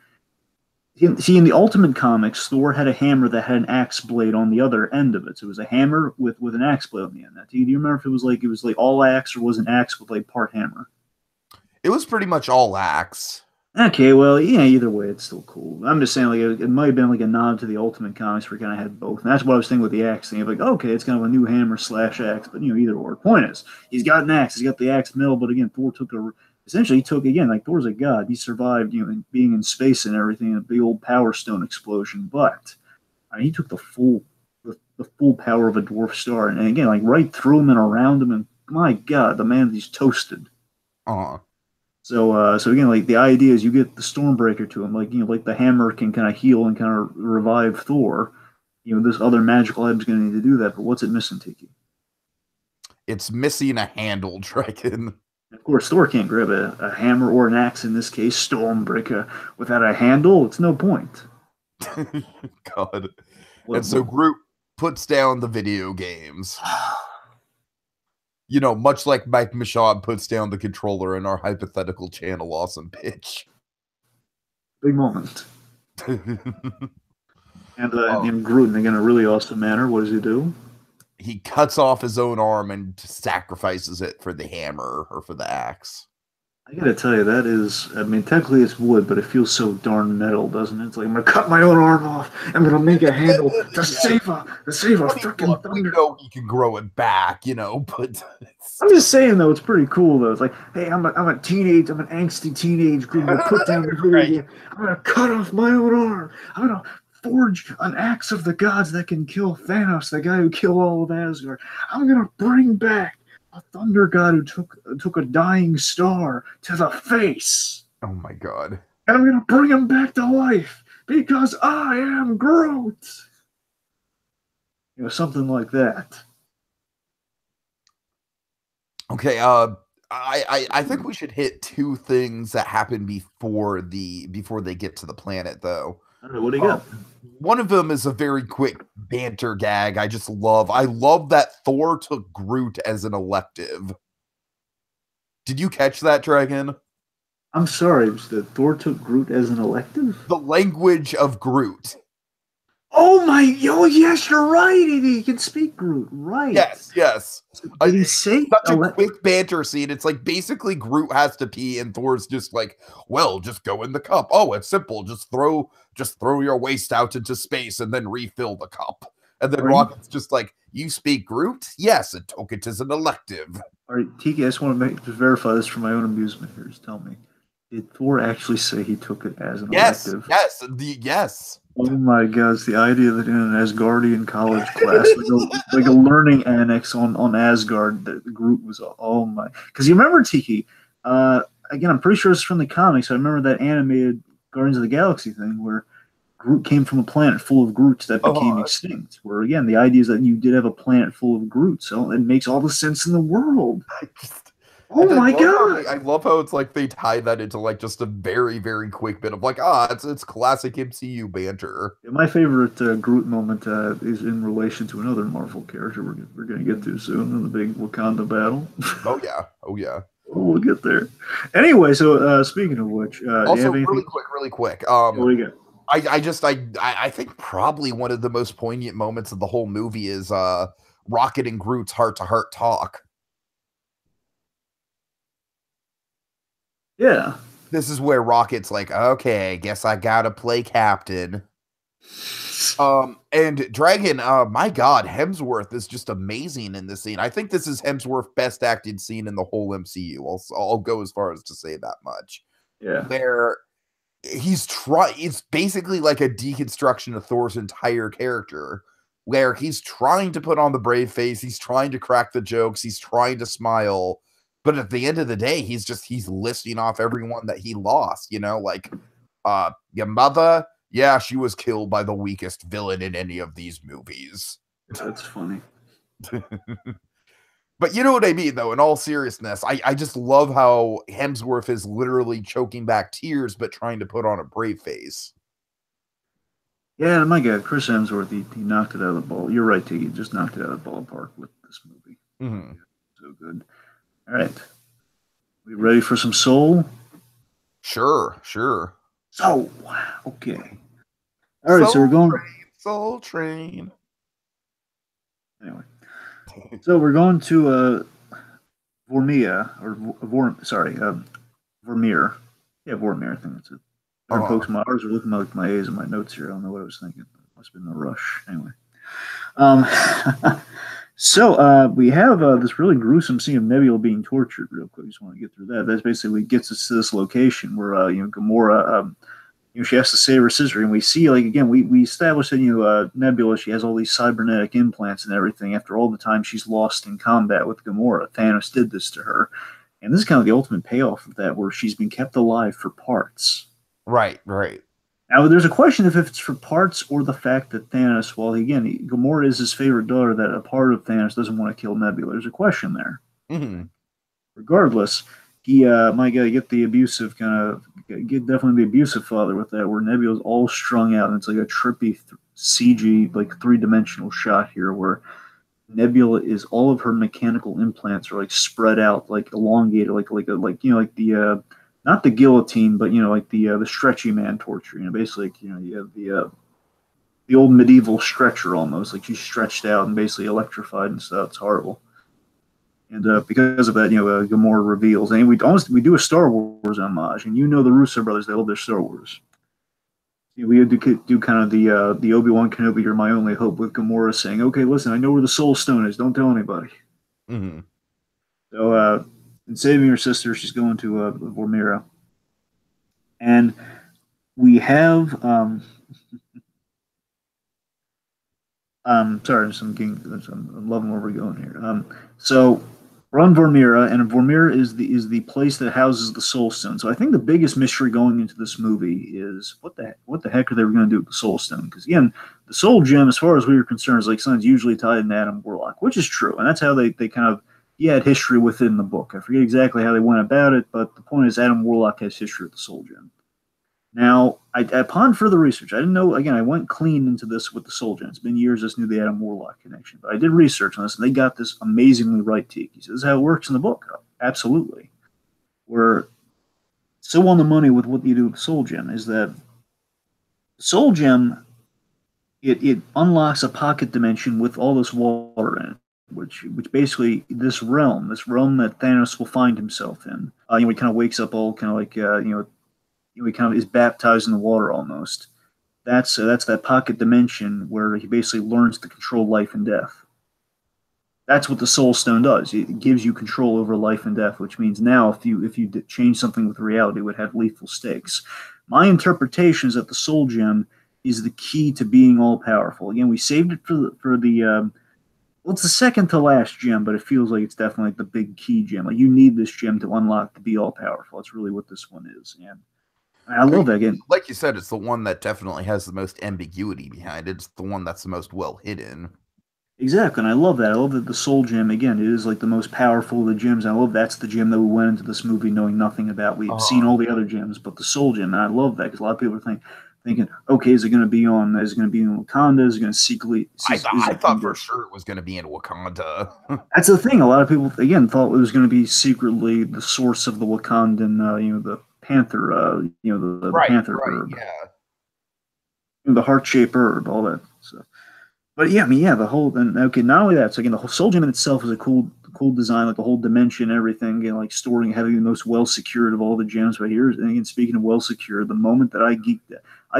in the Ultimate Comics, Thor had a hammer that had an axe blade on the other end of it. So it was a hammer with an axe blade on the end. Do you remember if it was like all axe or was an axe with like part hammer? It was pretty much all axe. Okay, well, yeah, either way, it's still cool. I'm just saying, like, it might have been like a nod to the Ultimate Comics where it kind of had both. And that's what I was thinking with the axe thing. Like, okay, it's kind of a new hammer / axe, but, either or. Point is, he's got an axe, he's got the axe mill, but again, Thor again, like, Thor's a god. He survived, being in space and everything, a big old Power Stone explosion, but he took the full power of a dwarf star, and again, like, right through him and around him, and my god, the man, he's toasted. So again, like, the idea is you get the Stormbreaker to him, like, like the hammer can kind of heal and kind of revive Thor. This other magical item's going to need to do that, but what's it missing, Tiki? It's missing a handle, Dragon. Of course, Thor can't grab a hammer or an axe, in this case, Stormbreaker, without a handle. It's no point. God. So Groot puts down the video games. Much like Mike Michaud puts down the controller in our hypothetical channel awesome pitch. Big moment. And Groot, in a really awesome manner, what does he do? He cuts off his own arm and sacrifices it for the hammer or for the axe. I gotta tell you, that is, technically it's wood, but it feels so darn metal, doesn't it? It's like, I'm gonna cut my own arm off. I'm gonna make a handle to save a freaking thunder. We know he can grow it back, but I'm just saying, though, it's pretty cool, though. It's like, hey, I'm an angsty teenage group. I'm gonna put down the video game. I'm gonna cut off my own arm. I'm gonna forge an axe of the gods that can kill Thanos, the guy who killed all of Asgard. I'm gonna bring back a thunder god who took a dying star to the face. Oh my god. And I'm gonna bring him back to life because I am Groot. Something like that. Okay, I think we should hit two things that happen before they get to the planet, though. All right, what do you got? One of them is a very quick banter gag. I love that Thor took Groot as an elective. Did you catch that, Dragon? I'm sorry, Thor took Groot as an elective? The language of Groot. Oh yes, you're right. He can speak Groot, right? Yes. Did he say such a quick banter scene? It's like basically Groot has to pee, and Thor's just like, "Well, just go in the cup. Oh, it's simple. Just throw your waste out into space and then refill the cup." And then Rocket's just like, you speak Groot? Yes, it took it as an elective. All right, Tiki, I just want to verify this for my own amusement here. Just tell me, did Thor actually say he took it as an elective? Yes. Oh my God, it's the idea that in an Asgardian college class, like a learning annex on Asgard, that Groot was, oh my. Because you remember, Tiki, again, I'm pretty sure it's from the comics. I remember that animated Guardians of the Galaxy thing where Groot came from a planet full of Groots that became extinct. Where again, the idea is that you did have a planet full of Groots, so it makes all the sense in the world. Oh my God! I love how it's like they tie that into like just a very, very quick bit of like, it's classic MCU banter. Yeah, my favorite Groot moment is in relation to another Marvel character we're going to get to soon in the big Wakanda battle. Oh yeah. We'll get there. Anyway, so speaking of which, also really quick. What do you got? I think probably one of the most poignant moments of the whole movie is Rocket and Groot's heart-to-heart talk. Yeah. This is where Rocket's like, okay, guess I gotta play captain. And Dragon, my God, Hemsworth is just amazing in this scene. I think this is Hemsworth's best acted scene in the whole MCU. I'll go as far as to say that much. Yeah. Where it's basically like a deconstruction of Thor's entire character, where he's trying to put on the brave face, he's trying to crack the jokes, he's trying to smile, but at the end of the day, he's listing off everyone that he lost, like your mother, yeah, she was killed by the weakest villain in any of these movies. That's funny. But you know what I mean, though, in all seriousness, I just love how Hemsworth is literally choking back tears, but trying to put on a brave face. Yeah, my God, Chris Hemsworth, he knocked it out of the ball. You're right, T. He just knocked it out of the ballpark with this movie. Mm-hmm. So good. All right. We ready for some soul? Sure. So, okay. All right, so we're going... Soul Train. Anyway. So we're going to Vormir. Yeah, Vormir, I think that's it. Folks, my R's are looking like my A's and my notes here. I don't know what I was thinking. Must have been a rush. Anyway. So we have this really gruesome scene of Nebula being tortured real quick. Just want to get through that. That basically gets us to this location where, Gamora, she has to save her sister. And we see, like, again, we established that, Nebula, she has all these cybernetic implants and everything after all the time she's lost in combat with Gamora. Thanos did this to her. And this is kind of the ultimate payoff of that, where she's been kept alive for parts. Right. Now, there's a question if it's for parts or the fact that Thanos, Gamora is his favorite daughter, that a part of Thanos doesn't want to kill Nebula. There's a question there. Mm-hmm. Regardless, he might get the abusive definitely the abusive father with that, where Nebula's all strung out, and it's like a trippy CG, like 3-dimensional shot here, where Nebula is all of her mechanical implants are like spread out, like elongated, like the not the guillotine, but like the stretchy man torture. Basically, you have the old medieval stretcher almost, like she's stretched out and basically electrified and stuff. It's horrible. And because of that, Gamora reveals, and we do a Star Wars homage, and the Russo brothers, they love their Star Wars. We do kind of the Obi-Wan Kenobi, "You're my only hope," with Gamora saying, "Okay, listen, I know where the Soul Stone is. Don't tell anybody." Mm-hmm. So, in saving her sister, she's going to Vormir, and we have sorry, I'm loving where we're going here. So we're on Vormir, and Vormir is the place that houses the Soul Stone. So I think the biggest mystery going into this movie is what the heck are they going to do with the Soul Stone? Because again, the Soul Gem, as far as we were concerned, is like something's usually tied in Adam Warlock, which is true, and that's how they kind of had history within the book. I forget exactly how they went about it, but the point is Adam Warlock has history with the Soul Gem. Now, upon further research, I didn't know, again, I went clean into this with the Soul Gem. It's been years since I knew the Adam Warlock connection, but I did research on this, and they got this amazingly right, Tiki. So this is how it works in the book. Absolutely. We're so on the money with what you do with the Soul Gem is that the Soul Gem, it unlocks a pocket dimension with all this water in it, which basically this realm that Thanos will find himself in. He kind of wakes up all kind of like, he kind of is baptized in the water almost. that's that pocket dimension where he basically learns to control life and death. That's what the Soul Stone does. It gives you control over life and death, which means now if you change something with reality, it would have lethal stakes. My interpretation is that the Soul Gem is the key to being all powerful. Again, we saved it for the well, it's the second to last gem, but it feels like it's definitely like the big key gem. Like you need this gem to unlock to be all powerful. That's really what this one is, and I love that again. Like you said, it's the one that definitely has the most ambiguity behind it. It's the one that's the most well hidden. Exactly, and I love that. I love that the Soul Gem, again, it is like the most powerful of the gems. I love that's the gem that we went into this movie knowing nothing about. We've seen all the other gems, but the Soul Gem, and I love that because a lot of people are thinking, okay, is it going to be on Wakanda? Is it going to secretly? I thought for sure it was going to be in Wakanda. That's the thing. A lot of people, again, thought it was going to be secretly the source of the Wakandan, the Panther, the Panther herb. Yeah. The heart-shaped herb, all that stuff. But yeah, I mean, yeah, the whole, and okay, not only that, so again, the whole Soul Gem in itself is a cool design, like the whole dimension, everything, again, like storing, having the most well secured of all the gems. But here, and again, speaking of well secured, the moment that I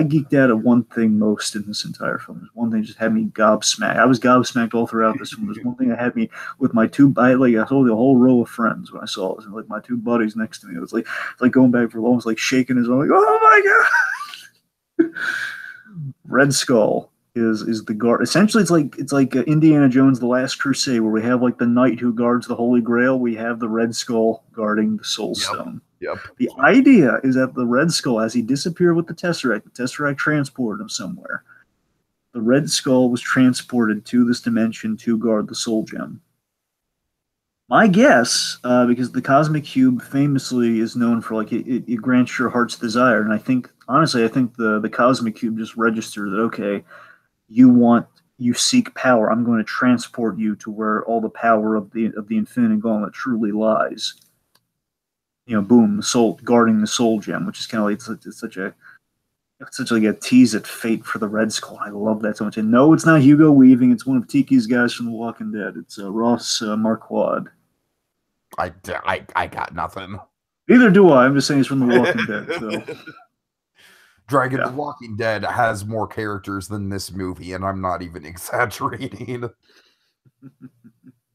geeked out at one thing most in this entire film. There's one thing that just had me gobsmacked. I was gobsmacked all throughout this film. There's one thing that had me with my two, I told you, a whole row of friends when I saw this, and like my two buddies next to me. It was like going back for almost like shaking his arm, like, oh my god. Red Skull is the guard. Essentially, it's like Indiana Jones: The Last Crusade, where we have like the knight who guards the Holy Grail. We have the Red Skull guarding the Soul Stone. Yep. The idea is that the Red Skull, as he disappeared with the Tesseract transported him somewhere. The Red Skull was transported to this dimension to guard the Soul Gem. My guess, because the Cosmic Cube famously is known for like it grants your heart's desire, and I think the Cosmic Cube just registered that okay, you seek power. I'm going to transport you to where all the power of the Infinity Gauntlet truly lies. Boom, the soul guarding the Soul Gem, which is kind of like it's such like a tease at fate for the Red Skull. I love that so much. And no, it's not Hugo Weaving. It's one of Tiki's guys from The Walking Dead. It's Ross Marquand. I got nothing. Neither do I. I'm just saying it's from The Walking Dead. So. The Walking Dead has more characters than this movie, and I'm not even exaggerating.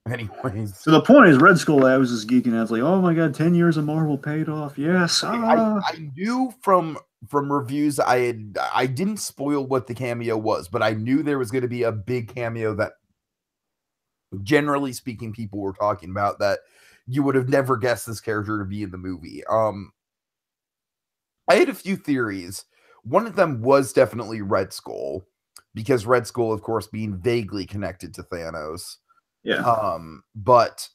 Anyways. So the point is, Red Skull, I was just geeking out. I was like, oh my god, 10 years of Marvel paid off. Yes. I knew from reviews I didn't spoil what the cameo was, but I knew there was going to be a big cameo that, generally speaking, people were talking about that you would have never guessed this character to be in the movie. I had a few theories. One of them was definitely Red Skull, because Red Skull, of course, being vaguely connected to Thanos. Yeah. But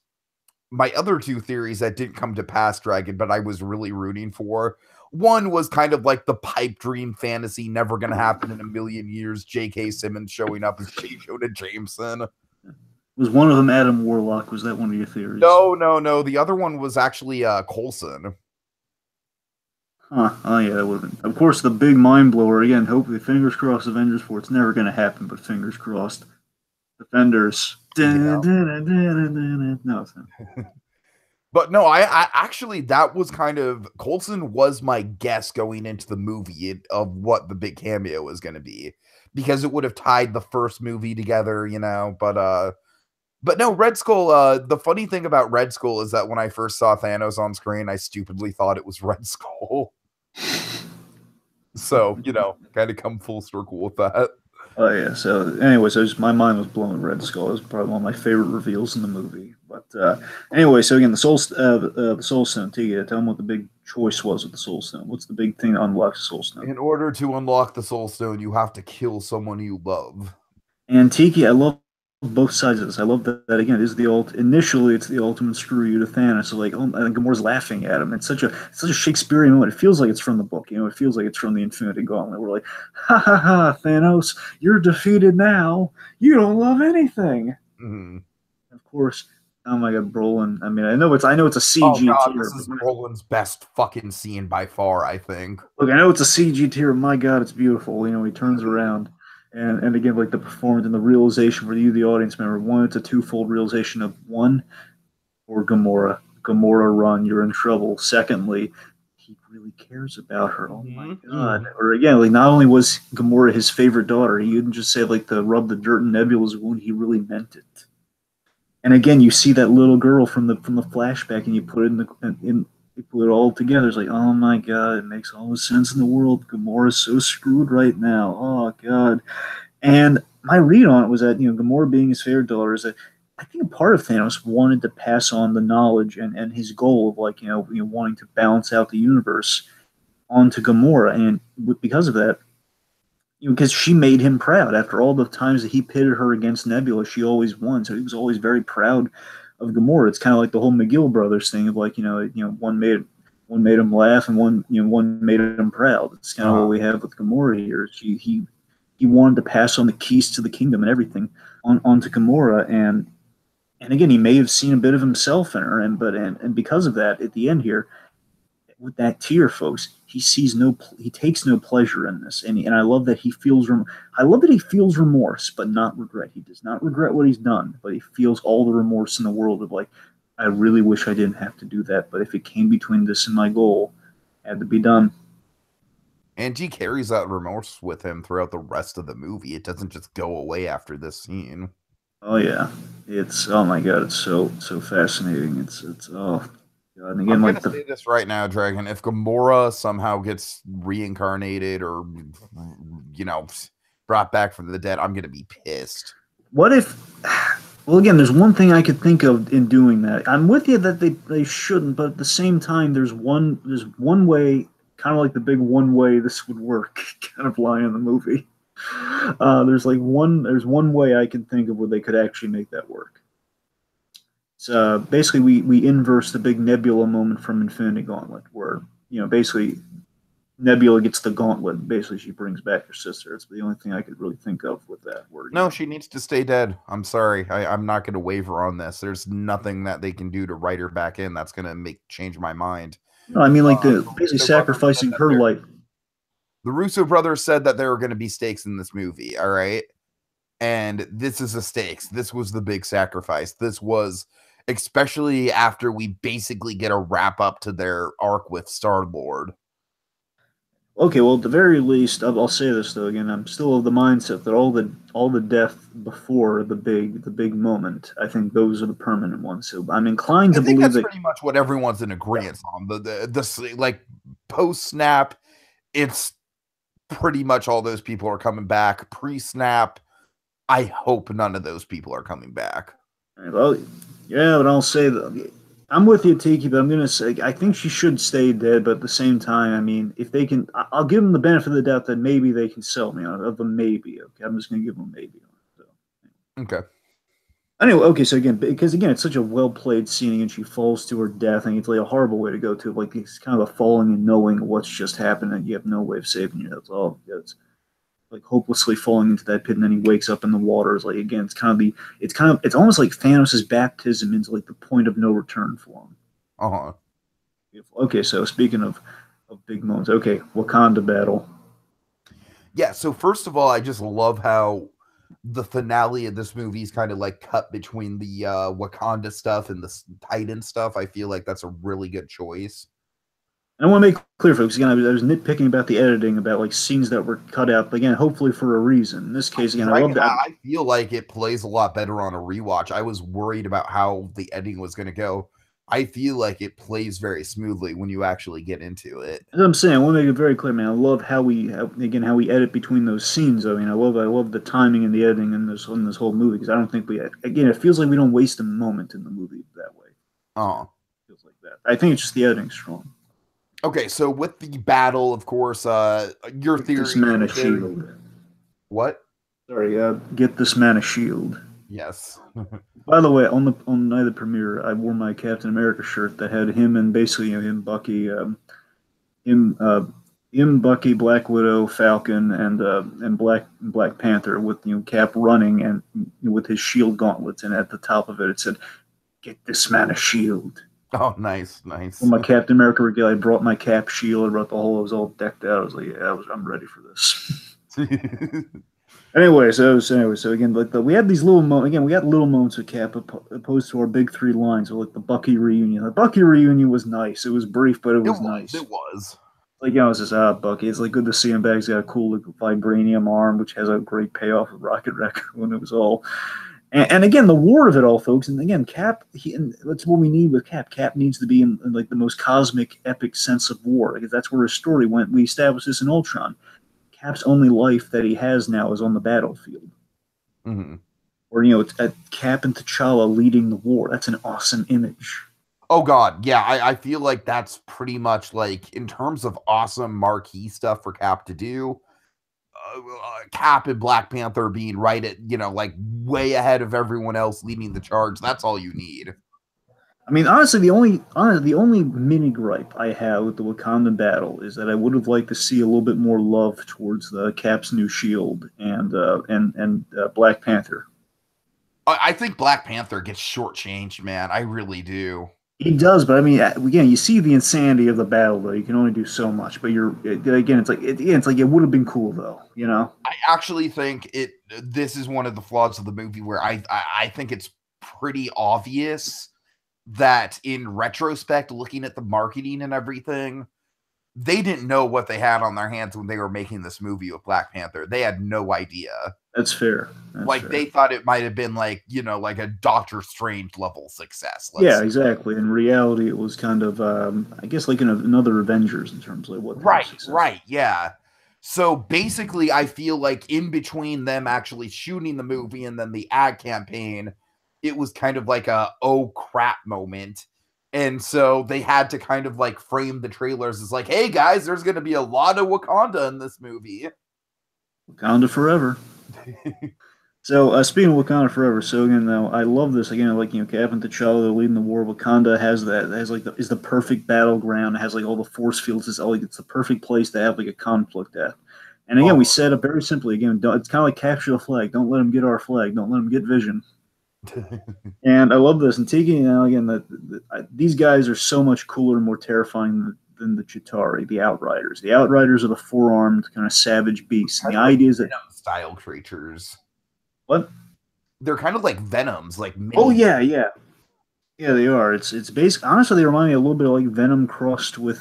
my other two theories that didn't come to pass, Dragon, but I was really rooting for. One was kind of like the pipe dream fantasy, never going to happen in a million years. J.K. Simmons showing up as J. Jonah Jameson. Was one of them Adam Warlock? Was that one of your theories? No. The other one was actually Coulson. Huh. Oh, yeah, that would have been. Of course, the big mind blower. Again, hopefully, fingers crossed, Avengers 4. It's never going to happen, but fingers crossed. Defenders. No, it's not. But no, I actually, that was kind of, Coulson was my guess going into the movie of what the big cameo was going to be, because it would have tied the first movie together, but no, Red Skull, the funny thing about Red Skull is that when I first saw Thanos on screen, I stupidly thought it was Red Skull. So, kind of come full circle with that. Oh yeah. So anyway, my mind was blown with Red Skull. It was probably one of my favorite reveals in the movie. But anyway, so again, the Soul Stone. Tiki, tell them what the big choice was with the Soul Stone. What's the big thing to unlock the Soul Stone? In order to unlock the Soul Stone, you have to kill someone you love. And Tiki, I love both sides of this. I love that again. Initially, it's the ultimate screw you to Thanos. So like, and Gamora's laughing at him. It's such a Shakespearean moment. It feels like it's from the book. It feels like it's from the Infinity Gauntlet. We're like, ha ha ha, Thanos, you're defeated now. You don't love anything. Mm-hmm. Of course. Oh my god, Brolin. I mean, I know it's a CG tier. This is Brolin's best fucking scene by far, I think. Look, I know it's a CG tier. My god, it's beautiful. He turns around. And again, like the performance and the realization for you, the audience member. One, it's a twofold realization of one, or Gamora, run, you're in trouble. Secondly, he really cares about her. Oh my God. Mm-hmm. Or again, like not only was Gamora his favorite daughter, he didn't just say like to rub the dirt in Nebula's wound, he really meant it. And again, you see that little girl from the flashback, and you put it you put it all together. It's like, oh my God, it makes all the sense in the world. Gamora's so screwed right now. Oh God. And my read on it was that Gamora being his favorite daughter is that I think a part of Thanos wanted to pass on the knowledge and his goal of like wanting to balance out the universe onto Gamora, and because of that, because she made him proud. After all the times that he pitted her against Nebula, she always won. So he was always very proud of Gamora. It's kind of like the whole McGill brothers thing of like one made him laugh and one made him proud. It's kind of what we have with Gamora here. He wanted to pass on the keys to the kingdom and everything onto Gamora, and again he may have seen a bit of himself in her, and because of that, at the end here, with that tear, folks, he takes no pleasure in this, and I love that he feels remorse, but not regret. He does not regret what he's done, but he feels all the remorse in the world of like, I really wish I didn't have to do that, but if it came between this and my goal, it had to be done. And he carries that remorse with him throughout the rest of the movie. It doesn't just go away after this scene. Oh yeah, oh my God, it's so fascinating. It's oh. God. And again, I'm gonna say this right now, Dragon. If Gamora somehow gets reincarnated or brought back from the dead, I'm gonna be pissed. What if? Well, again, there's one thing I could think of in doing that. I'm with you that they shouldn't, but at the same time, there's one way, kind of like the big one way this would work kind of line in the movie. There's one way I can think of where they could actually make that work. So basically, we inverse the big Nebula moment from Infinity Gauntlet, where basically Nebula gets the gauntlet. And basically, she brings back her sister. It's the only thing I could really think of with that. No, she needs to stay dead. I'm sorry, I'm not going to waver on this. There's nothing that they can do to write her back in that's going to change my mind. No, I mean, like basically sacrificing her life. The Russo brothers said that there were going to be stakes in this movie. All right, and this is the stakes. This was the big sacrifice. This was. Especially after we basically get a wrap up to their arc with Star-Lord. Okay, well, at the very least, I'll say this though. Again, I'm still of the mindset that all the death before the big moment, I think those are the permanent ones. So I'm inclined to believe that's pretty much what everyone's in agreement on. The like post snap, it's pretty much all those people are coming back. Pre snap, I hope none of those people are coming back. Well, yeah, but I'll say that I'm with you, Tiki, but I'm going to say I think she should stay dead, but at the same time, I mean, if they can, I'll give them the benefit of the doubt that maybe they can sell me on it, of a maybe, okay? I'm just going to give them a maybe. So. Okay. Anyway, okay, so because it's such a well-played scene, and she falls to her death, and it's like a horrible way to go to, like it's kind of a falling and knowing what's just happened, and you have no way of saving yourself. Oh, it's like hopelessly falling into that pit, and then he wakes up in the water. It's like again, it's almost like Thanos' baptism into like the point of no return for him. Okay, so speaking of big moments, okay, Wakanda battle. Yeah, so first of all, I just love how the finale of this movie is kind of like cut between the Wakanda stuff and the Titan stuff. I feel like that's a really good choice. And I want to make clear, folks, again, I was nitpicking about the editing, about like scenes that were cut out, but again, hopefully for a reason. In this case, again, I love that. I feel like it plays a lot better on a rewatch. I was worried about how the editing was going to go. I feel like it plays very smoothly when you actually get into it. As I'm saying, I want to make it very clear, man. I love how we edit between those scenes. I mean, I love the timing and the editing in this whole movie, because I don't think it feels like we don't waste a moment in the movie that way. Oh, feels like that. I think it's just the editing's strong. Okay, so with the battle, of course, your theory. This man a shield. What? Sorry, get this man a shield. Yes. By the way, on night of the premiere, I wore my Captain America shirt that had him and basically him, Bucky, Bucky, Black Widow, Falcon, and Black Panther with Cap running and with his shield gauntlets, and at the top of it said, "Get this man a shield." Oh, nice. When my Captain America regalia, I brought my cap shield. I brought the whole. I was all decked out. I was like, yeah, I'm ready for this. So again, like we had these little moments. Again, we got little moments with Cap opposed to our big three lines. So like the Bucky reunion. The Bucky reunion was nice. It was brief, but it was nice. It was. Like, it's just, Bucky. It's like good to see him back. He's got a cool like, vibranium arm, which has a great payoff with Rocket Raccoon. It was all. And again, the war of it all, folks. And again, Cap, and that's what we need with Cap. Cap needs to be in like the most cosmic, epic sense of war, because that's where his story went. We established this in Ultron. Cap's only life that he has now is on the battlefield. Mm-hmm. Or, it's at Cap and T'Challa leading the war. That's an awesome image. Oh God, yeah, I feel like that's pretty much like in terms of awesome marquee stuff for Cap to do. Cap and Black Panther being right at like way ahead of everyone else leading the charge. That's all you need. I mean, honestly, the only mini gripe I have with the Wakandan battle is that I would have liked to see a little bit more love towards the Cap's new shield and Black Panther. I think Black Panther gets shortchanged, man. I really do. He does, but I mean, again, you see the insanity of the battle, though. You can only do so much. But it's like it would have been cool, though. I actually think this is one of the flaws of the movie where I think it's pretty obvious that in retrospect, looking at the marketing and everything, they didn't know what they had on their hands when they were making this movie with Black Panther. They had no idea. That's fair. That's fair. They thought it might have been like a Doctor Strange level success. Yeah, exactly. In reality, it was kind of, I guess, like another Avengers in terms of what. Right. Yeah. So basically, I feel like in between them actually shooting the movie and then the ad campaign, it was kind of like a oh crap moment. And so they had to kind of like frame the trailers as like, hey guys, there's going to be a lot of Wakanda in this movie. Wakanda forever. So speaking of Wakanda forever, so again, I love this again. Like Cap and T'Challa, they're leading the war. Wakanda has is the perfect battleground. It has like all the force fields. It's the perfect place to have like a conflict at. And again, we set up very simply. Again, it's kind of like capture the flag. Don't let them get our flag. Don't let them get Vision. And I love this. And Tiki, again, these guys are so much cooler and more terrifying than the Chitauri, the Outriders. The Outriders are the four-armed kind of savage beasts. And the idea is that style creatures. What? They're kind of like Venoms, like mini. Oh yeah, they are. It's basically honestly they remind me a little bit of like Venom crossed with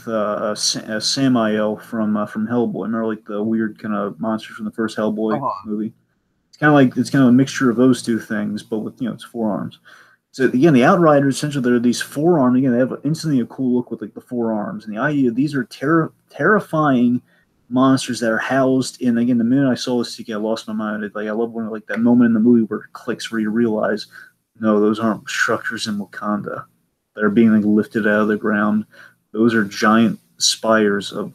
Samael from Hellboy. Remember like the weird kind of monster from the first Hellboy movie. It's kind of a mixture of those two things, but with it's four-arms. So again, the Outriders essentially they're these four-armed. Again, they have instantly a cool look with like the four-arms, and the idea these are terrifying monsters that are housed in. Again, the minute I saw this, I lost my mind. I love when like that moment in the movie where it clicks, where you realize, no, those aren't structures in Wakanda that are being like lifted out of the ground. Those are giant spires of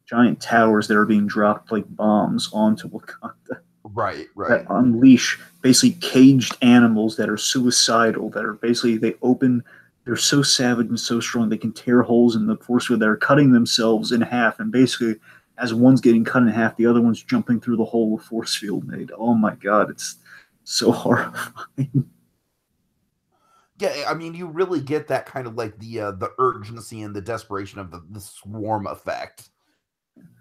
giant towers that are being dropped like bombs onto Wakanda. Right. That unleash basically caged animals that are suicidal. That are basically they're so savage and so strong they can tear holes in the force field. They're cutting themselves in half, and basically, as one's getting cut in half, the other one's jumping through the hole the force field made. Oh my God, it's so horrifying. Yeah, I mean, you really get that kind of like the urgency and the desperation of the swarm effect.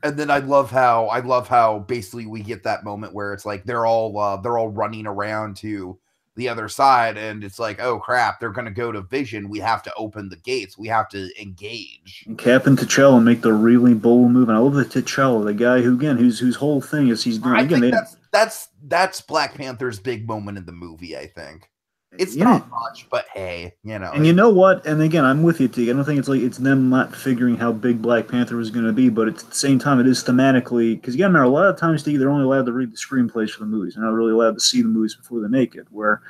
And then I love how basically we get that moment where it's like they're all running around to the other side, and it's like, oh crap, they're gonna go to Vision. We have to open the gates. We have to engage. And Cap and T'Challa make the really bold move, and I love the T'Challa, the guy whose whole thing is he's doing. I think that's Black Panther's big moment in the movie. I think. It's not much, but hey, And you know what? And again, I'm with you, T. I don't think it's them not figuring how big Black Panther was going to be, but at the same time, it is thematically, because you got to remember, a lot of times, T, they're only allowed to read the screenplays for the movies. They're not really allowed to see the movies before they make it, where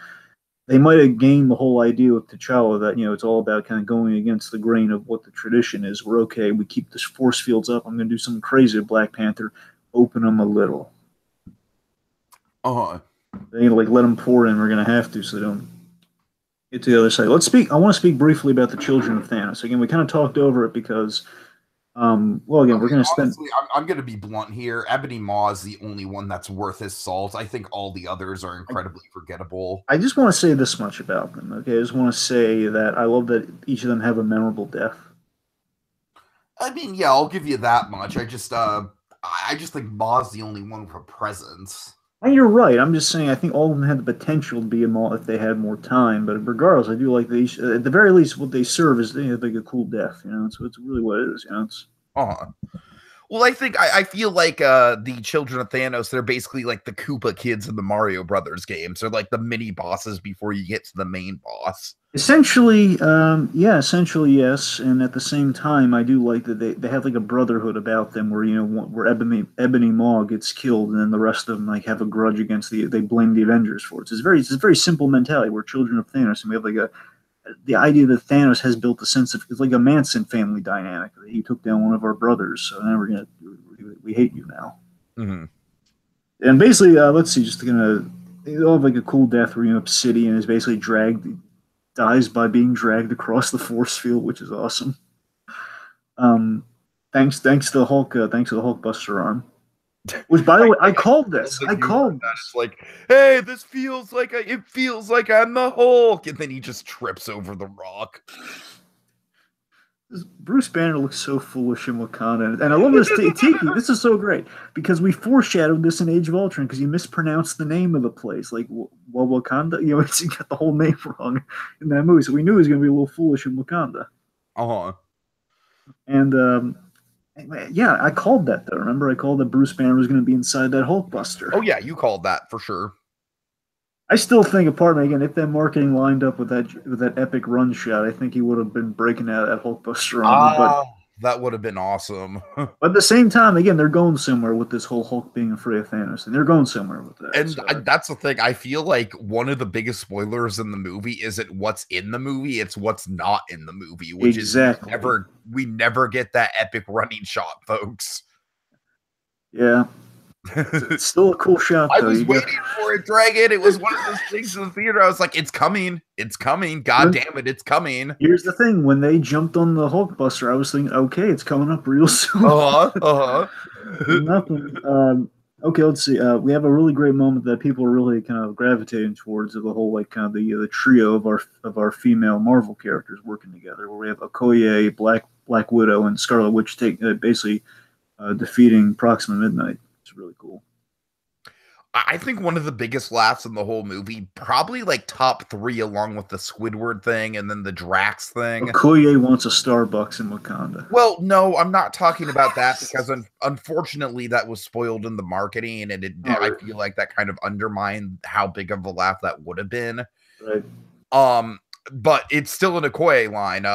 they might have gained the whole idea with T'Challa that, it's all about kind of going against the grain of what the tradition is. We're okay, we keep the force fields up. I'm going to do something crazy with Black Panther, open them a little. They ain't let them pour in. We're going to have to, so they don't get to the other side. I want to speak briefly about the children of Thanos. Again, we kind of talked over it because, we're going to spend. Honestly, I'm going to be blunt here. Ebony Maw is the only one that's worth his salt. I think all the others are incredibly forgettable. I just want to say this much about them. Okay, I just want to say that I love that each of them have a memorable death. I mean, yeah, I'll give you that much. I just think Maw's the only one with a presence. And you're right. I'm just saying I think all of them had the potential to be a Maw if they had more time. But regardless, I do like at the very least, what they serve is they have like a cool death. So it's really what it is. Well, I feel like the children of Thanos, they're basically like the Koopa kids in the Mario Brothers games. They're like the mini bosses before you get to the main boss. Essentially, essentially yes. And at the same time, I do like that they have like a brotherhood about them, where where Ebony Maw gets killed, and then the rest of them like have a grudge against they blame the Avengers for it. So it's a very simple mentality. We're children of Thanos, and we have like the idea that Thanos has built a sense of, it's like a Manson family dynamic. He took down one of our brothers, so now we hate you now. Mm-hmm. And basically, let's see, just they'll have like a cool death where Obsidian is basically dies by being dragged across the force field, which is awesome. Thanks to the Hulk, thanks to the Hulkbuster arm. Which, by the way, I called this. It's like, hey, it feels like I'm the Hulk, and then he just trips over the rock. Bruce Banner looks so foolish in Wakanda, and I love this. Tiki, this is so great because we foreshadowed this in Age of Ultron because you mispronounced the name of the place, like Wakanda. You got the whole name wrong in that movie, so we knew he was going to be a little foolish in Wakanda. And yeah, I called that though. Remember, I called that Bruce Banner was going to be inside that Hulkbuster. Oh yeah, you called that for sure. I still think, apart again, if that marketing lined up with that epic run shot, I think he would have been breaking out of that Hulkbuster armor. That would have been awesome. But at the same time, again, they're going somewhere with this whole Hulk being afraid of Thanos, and they're going somewhere with that. And that's the thing. I feel like one of the biggest spoilers in the movie isn't what's in the movie; it's what's not in the movie. Which is we never get that epic running shot, folks. Yeah. It's still a cool shot, though. I was waiting for it, Dragon. It was one of those things in the theater. I was like, it's coming. God damn it, it's coming. Here's the thing. When they jumped on the Hulkbuster, I was thinking, okay, it's coming up real soon. Nothing. Okay, let's see. We have a really great moment that people are really kind of gravitating towards, of the whole like kind of the trio of our female Marvel characters working together, where we have Okoye, Black Widow, and Scarlet Witch basically defeating Proxima Midnight. It's really cool. I think one of the biggest laughs in the whole movie, probably like top 3, along with the Squidward thing and then the Drax thing. Okoye wants a Starbucks in Wakanda. Well, no, I'm not talking about that because unfortunately that was spoiled in the marketing, and I feel like that kind of undermined how big of a laugh that would have been. Right. But it's still an Okoye line.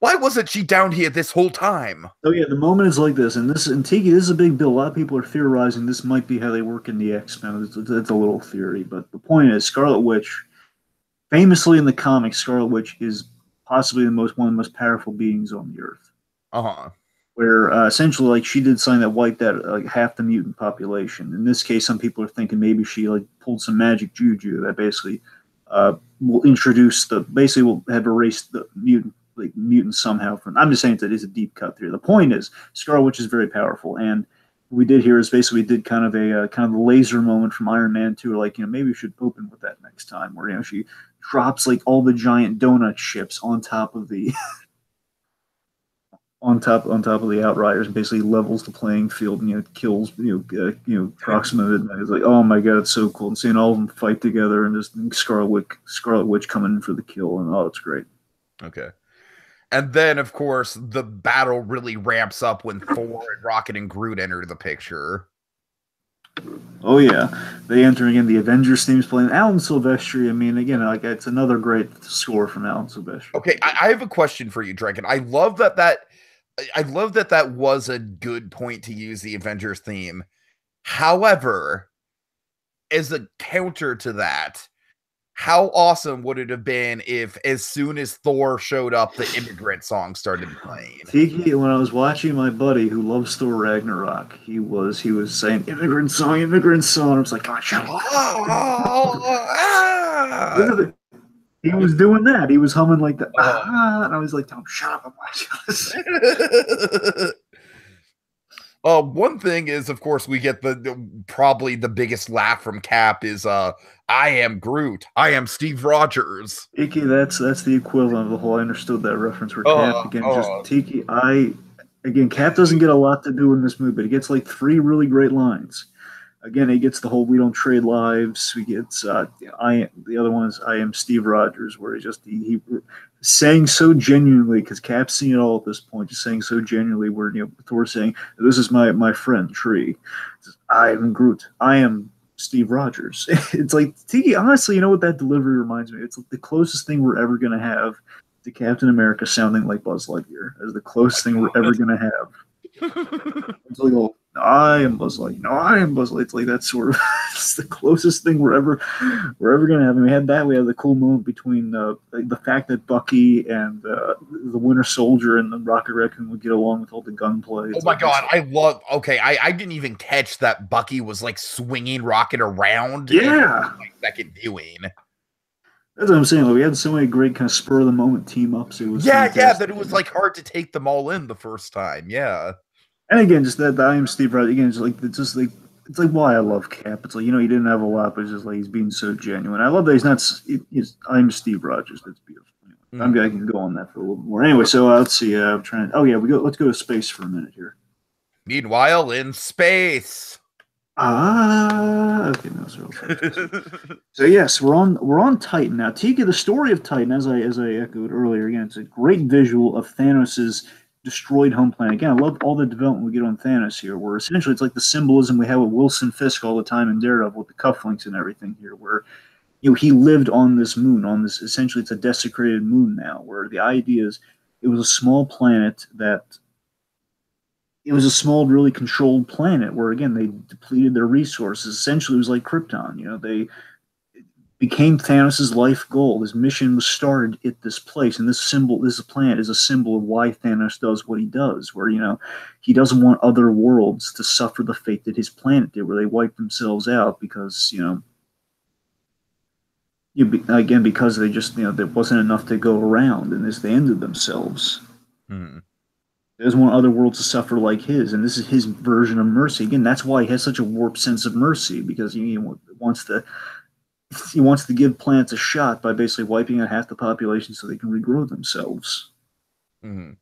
Why wasn't she down here this whole time? Oh yeah, the moment is like this, and Tiki, this is a big deal. A lot of people are theorizing this might be how they work in the X-Men. It's a little theory, but the point is, Scarlet Witch, famously in the comics, Scarlet Witch is possibly one of the most powerful beings on the Earth. Where essentially, like, she did something that wiped out like half the mutant population. In this case, some people are thinking maybe she like pulled some magic juju that basically will have erased the mutants somehow from. I'm just saying that is a deep cut theory. The point is, Scarlet Witch is very powerful, and what we did here is basically we did kind of a laser moment from Iron Man 2, like, maybe we should open with that next time, where she drops like all the giant donut ships on top of the on top of the Outriders, and basically levels the playing field, and kills Proxima Midnight. It's like, oh my god, it's so cool, and seeing all of them fight together, and just Scarlet Witch coming in for the kill, and it's great. Okay. And then, of course, the battle really ramps up when Thor and Rocket and Groot enter the picture. Oh, yeah. They enter again. The Avengers theme's playing. Alan Silvestri, I mean, again, like, it's another great score from Alan Silvestri. Okay, I have a question for you, Dragon. I love that was a good point to use the Avengers theme. However, as a counter to that, how awesome would it have been if, as soon as Thor showed up, the Immigrant song started playing? Tiki, when I was watching my buddy who loves Thor Ragnarok, he was saying Immigrant song. I was like, God, shut up. He was doing that. He was humming like that. And I was like, Tom, shut up. I'm watching this. One thing is, of course, we get probably the biggest laugh from Cap is I am Groot. I am Steve Rogers. Tiki, that's the equivalent of the whole. I understood that reference where Cap just Tiki. Cap doesn't get a lot to do in this movie, but he gets like 3 really great lines. Again, he gets the whole "we don't trade lives." He gets the other one is "I am Steve Rogers," where he saying so genuinely, because Cap's seen it all at this point, just saying so genuinely, where Thor saying, "This is my friend Tree. I am Groot. I am Steve Rogers." It's like Tiki. Honestly, you know what that delivery reminds me? It's like the closest thing we're ever gonna have to Captain America sounding like Buzz Lightyear. As the closest thing we're ever gonna have. It's like, oh, I am Buzz Lightyear. No, I am Buzz Lightyear. It's like that sort of. It's the closest thing we're ever gonna have. And we had that. We had the cool moment between the fact that Bucky and the Winter Soldier and the Rocket Raccoon would get along with all the gunplay. Oh my god, I love. Okay, I didn't even catch that Bucky was like swinging Rocket around. Yeah, second viewing. That's what I'm saying. Like, we had so many great kind of spur of the moment team ups. It was that it was like hard to take them all in the first time. Yeah. And again, just that I am Steve Rogers. Again, it's like why I love Cap. It's like, he didn't have a lot, but it's just like he's being so genuine. I love that he's not. I'm Steve Rogers. That's beautiful. I can go on that for a little bit more. Anyway, so let's see. I'm trying. Oh yeah, let's go to space for a minute here. Meanwhile, in space. Okay, no, so yes, we're on Titan now. Tiki, the story of Titan, as I echoed earlier, again, it's a great visual of Thanos's destroyed home planet. Again, I love all the development we get on Thanos here, where essentially it's like the symbolism we have with Wilson Fisk all the time in Daredevil with the cufflinks and everything here, where he lived on this moon, essentially it's a desecrated moon now, where the idea is it was a small planet it was a small, really controlled planet where, again, they depleted their resources. Essentially, it was like Krypton. They became Thanos' life goal. His mission was started at this place, and this planet is a symbol of why Thanos does what he does, where, he doesn't want other worlds to suffer the fate that his planet did, where they wiped themselves out because, because they just, there wasn't enough to go around, and they ended themselves. Hmm. He doesn't want other worlds to suffer like his, and this is his version of mercy. Again, that's why he has such a warped sense of mercy, because he wants to give planets a shot by basically wiping out half the population so they can regrow themselves. Mm-hmm.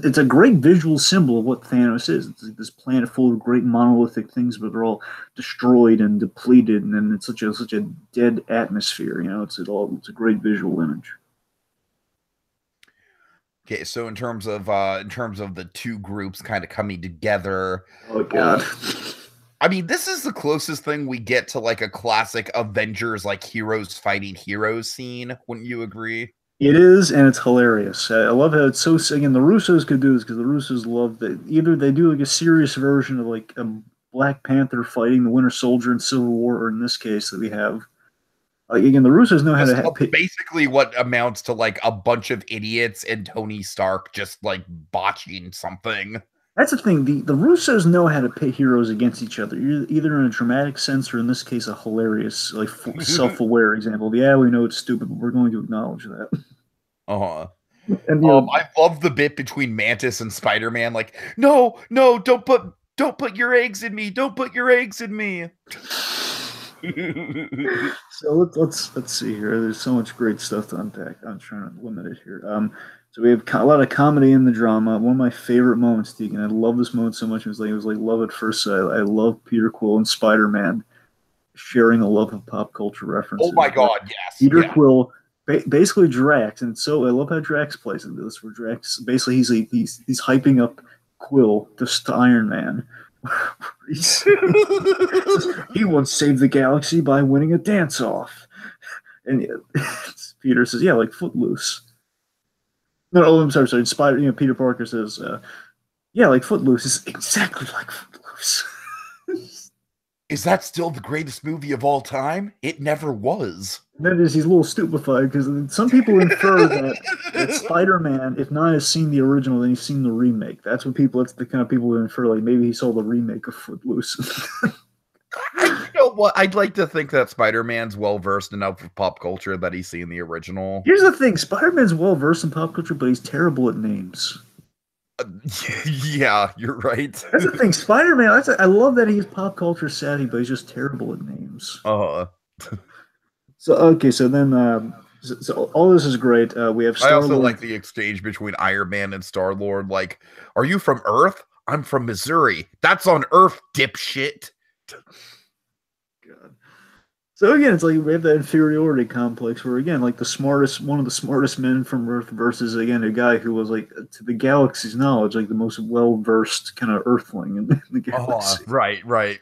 It's a great visual symbol of what Thanos is. It's like this planet full of great monolithic things, but they're all destroyed and depleted, and then it's such a dead atmosphere. It's a great visual image. Okay, so in terms of the two groups kind of coming together. Oh god. I mean, this is the closest thing we get to like a classic Avengers, like heroes fighting heroes scene. Wouldn't you agree? It is, and it's hilarious. I love how it's so. Again, the Russos could do this because the Russos love that. Either they do like a serious version of like a Black Panther fighting the Winter Soldier in Civil War, or in this case that we have. Again, the Russos know how to basically what amounts to like a bunch of idiots and Tony Stark just like botching something. That's the thing. The Russos know how to pit heroes against each other, either in a dramatic sense or in this case a hilarious, like self-aware example. Yeah, we know it's stupid, but we're going to acknowledge that. And I love the bit between Mantis and Spider-Man. Like, no, don't put your eggs in me. Don't put your eggs in me. So let's see here. There's so much great stuff to unpack. I'm trying to limit it here. So we have a lot of comedy in the drama. One of my favorite moments, Deacon. I love this moment so much. It was like love at first sight. I love Peter Quill and Spider-Man sharing a love of pop culture references. Oh my god, yes. Peter Quill, basically Drax, and so I love how Drax plays into this. Where Drax basically he's hyping up Quill to Iron Man. He once saved the galaxy by winning a dance-off. And Peter says, yeah, like Footloose. No, I'm sorry. Peter Parker says, yeah, like Footloose is exactly like Footloose. Is that still the greatest movie of all time? It never was. And then he's a little stupefied because some people infer that Spider-Man, if not has seen the original, then he's seen the remake. That's the kind of people who infer, like, maybe he saw the remake of Footloose. You know what? I'd like to think that Spider-Man's well-versed enough with pop culture that he's seen the original. Here's the thing. Spider-Man's well-versed in pop culture, but he's terrible at names. Yeah, you're right. That's the thing. Spider-Man, I love that he's pop culture savvy, but he's just terrible at names. So then so all this is great. We have Star-Lord. I also like the exchange between Iron Man and Star-Lord. Like, are you from Earth? I'm from Missouri. That's on Earth, dipshit. God. So again, it's like we have that inferiority complex where again, like one of the smartest men from Earth versus again a guy who was like to the galaxy's knowledge, like the most well versed kind of Earthling in the galaxy. Right.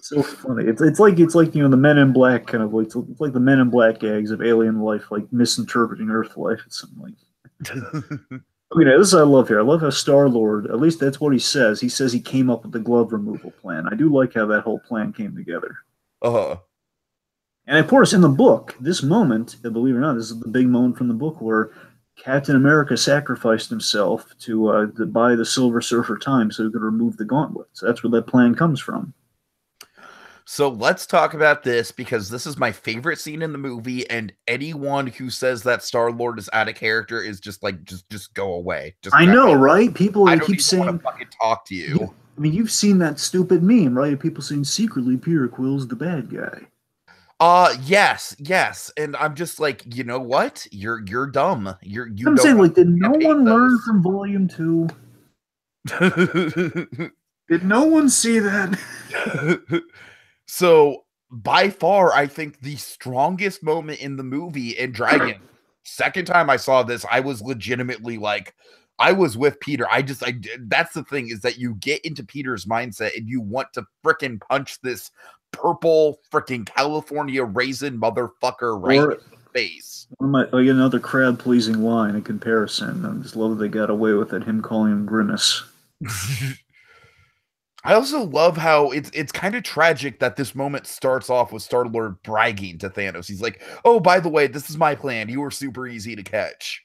So funny. It's like the Men in Black kind of like it's like the Men in Black gags of alien life, like misinterpreting Earth life. It's something like. Okay, this I love here. I love how Star Lord, at least that's what he says. He says he came up with the glove removal plan. I do like how that whole plan came together. And of course, in the book, this moment, believe it or not, this is the big moment from the book where Captain America sacrificed himself to buy the Silver Surfer time so he could remove the gauntlet. So that's where that plan comes from. So let's talk about this because this is my favorite scene in the movie, and anyone who says that Star-Lord is out of character is just like, just go away. I know, right? People they keep saying, want to fucking talk to you. I mean, you've seen that stupid meme, right? People saying secretly Peter Quill's the bad guy. Yes, and I'm just like, you know what? You're dumb. I'm saying, like, did no one learn from Volume 2? Did no one see that? So, by far, I think the strongest moment in the movie in Dragon, second time I saw this, I was legitimately like, I was with Peter. That's the thing, is that you get into Peter's mindset and you want to fricking punch this purple fricking California raisin motherfucker right in the face. Another crowd pleasing line in comparison. I just love that they got away with it, him calling him Grimace. I also love how it's kind of tragic that this moment starts off with Star-Lord bragging to Thanos. He's like, oh, by the way, this is my plan. You were super easy to catch.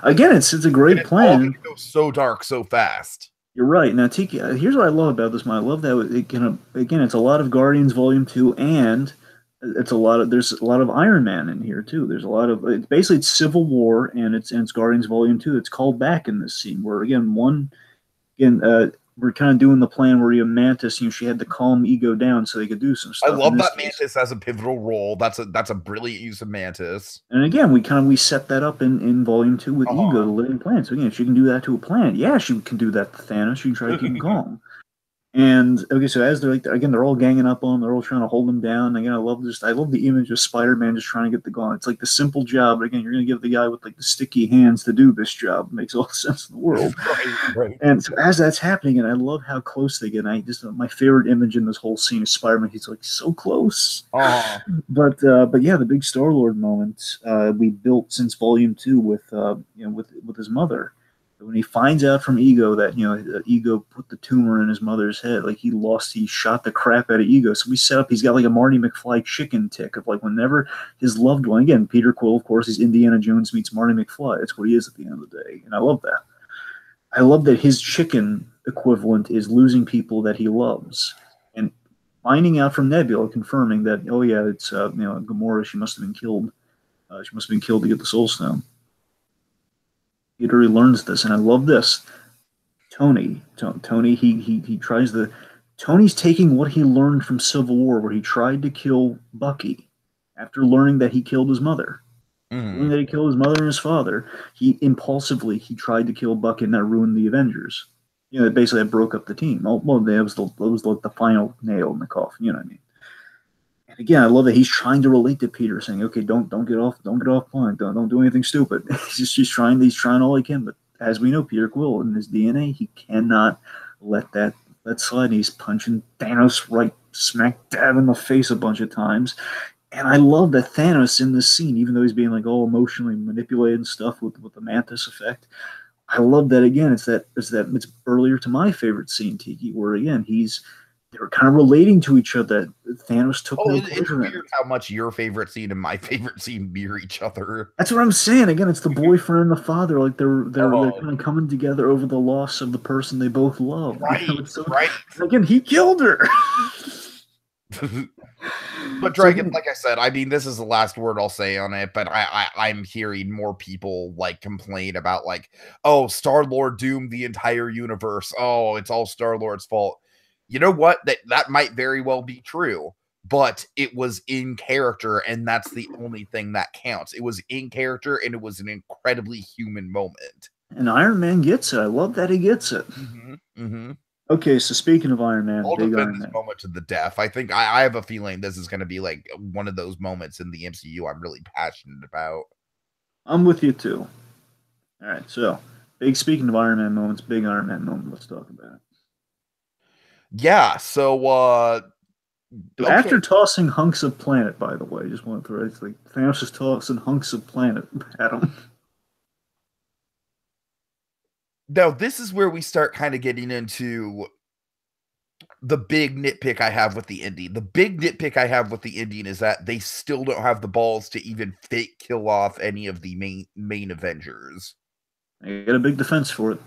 Again, it's a great plan. It goes so dark so fast. You're right. Now, Tiki, here's what I love about this. I love that it's a lot of Guardians Volume 2, and there's a lot of Iron Man in here too. There's a lot of it's Civil War and it's Guardians Volume 2. It's called back in this scene where we're kind of doing the plan where Mantis, she had to calm Ego down so they could do some stuff. I love that Mantis has a pivotal role. That's a brilliant use of Mantis. And again, we set that up in Volume 2 with Ego, the living planet. So again, if she can do that to a planet, yeah, she can do that to Thanos. She can try to keep him calm. And okay, so as they're all ganging up on him, they're all trying to hold him down. Again, I love the image of Spider-Man just trying to get the gauntlet. It's like the simple job, but again, you're going to give the guy with like the sticky hands to do this job. It makes all the sense in the world. Right. And so as that's happening, and I love how close they get. My favorite image in this whole scene is Spider-Man. He's like so close. But yeah, the big Star-Lord moment we built since Volume 2 with his mother. When he finds out from Ego that Ego put the tumor in his mother's head, like he shot the crap out of Ego. So we set up. He's got like a Marty McFly chicken tick of like whenever his loved one, again Peter Quill, of course, he's Indiana Jones meets Marty McFly. That's what he is at the end of the day, and I love that. I love that his chicken equivalent is losing people that he loves, and finding out from Nebula, confirming that it's Gamora. She must have been killed. She must have been killed to get the Soul Stone. Peter learns this, and I love this. Tony, he tries Tony's taking what he learned from Civil War, where he tried to kill Bucky after learning that he killed his mother. Learning that he killed his mother and his father, he tried to kill Bucky, and that ruined the Avengers. Basically that broke up the team. Well, that was like the final nail in the coffin. You know what I mean? And again, I love that he's trying to relate to Peter, saying, "Okay, don't get off point. Don't do anything stupid." he's trying all he can. But as we know, Peter Quill in his DNA, he cannot let that slide. He's punching Thanos right smack dab in the face a bunch of times. And I love that Thanos in this scene, even though he's being like all emotionally manipulated and stuff with the Mantis effect. I love that again. It's earlier to my favorite scene, Tiki, where again they were kind of relating to each other. Thanos took no pleasure. It's weird how much your favorite scene and my favorite scene mirror each other. That's what I'm saying. Again, it's the boyfriend and the father. Like they're kind of coming together over the loss of the person they both love. Right. Right. Again, he killed her. But Dragon, like I said, I mean, this is the last word I'll say on it, but I'm hearing more people like complain about like, oh, Star-Lord doomed the entire universe. Oh, it's all Star-Lord's fault. You know what? That might very well be true, but it was in character, and that's the only thing that counts. It was in character, and it was an incredibly human moment. And Iron Man gets it. I love that he gets it. Okay, so speaking of Iron Man, I'll big defend Iron this Man. moment to the death. I think I have a feeling this is going to be like one of those moments in the MCU I'm really passionate about. I'm with you too. All right, so big. Speaking of Iron Man moments, big Iron Man moment. Let's talk about it. Yeah, so So okay. after tossing hunks of planet, by the way, just want to throw it's like Thanos is tossing hunks of planet at him. Now this is where we start kind of getting into the big nitpick I have with the ending. The big nitpick I have with the ending is that they still don't have the balls to even fake kill off any of the main Avengers. I got a big defense for it.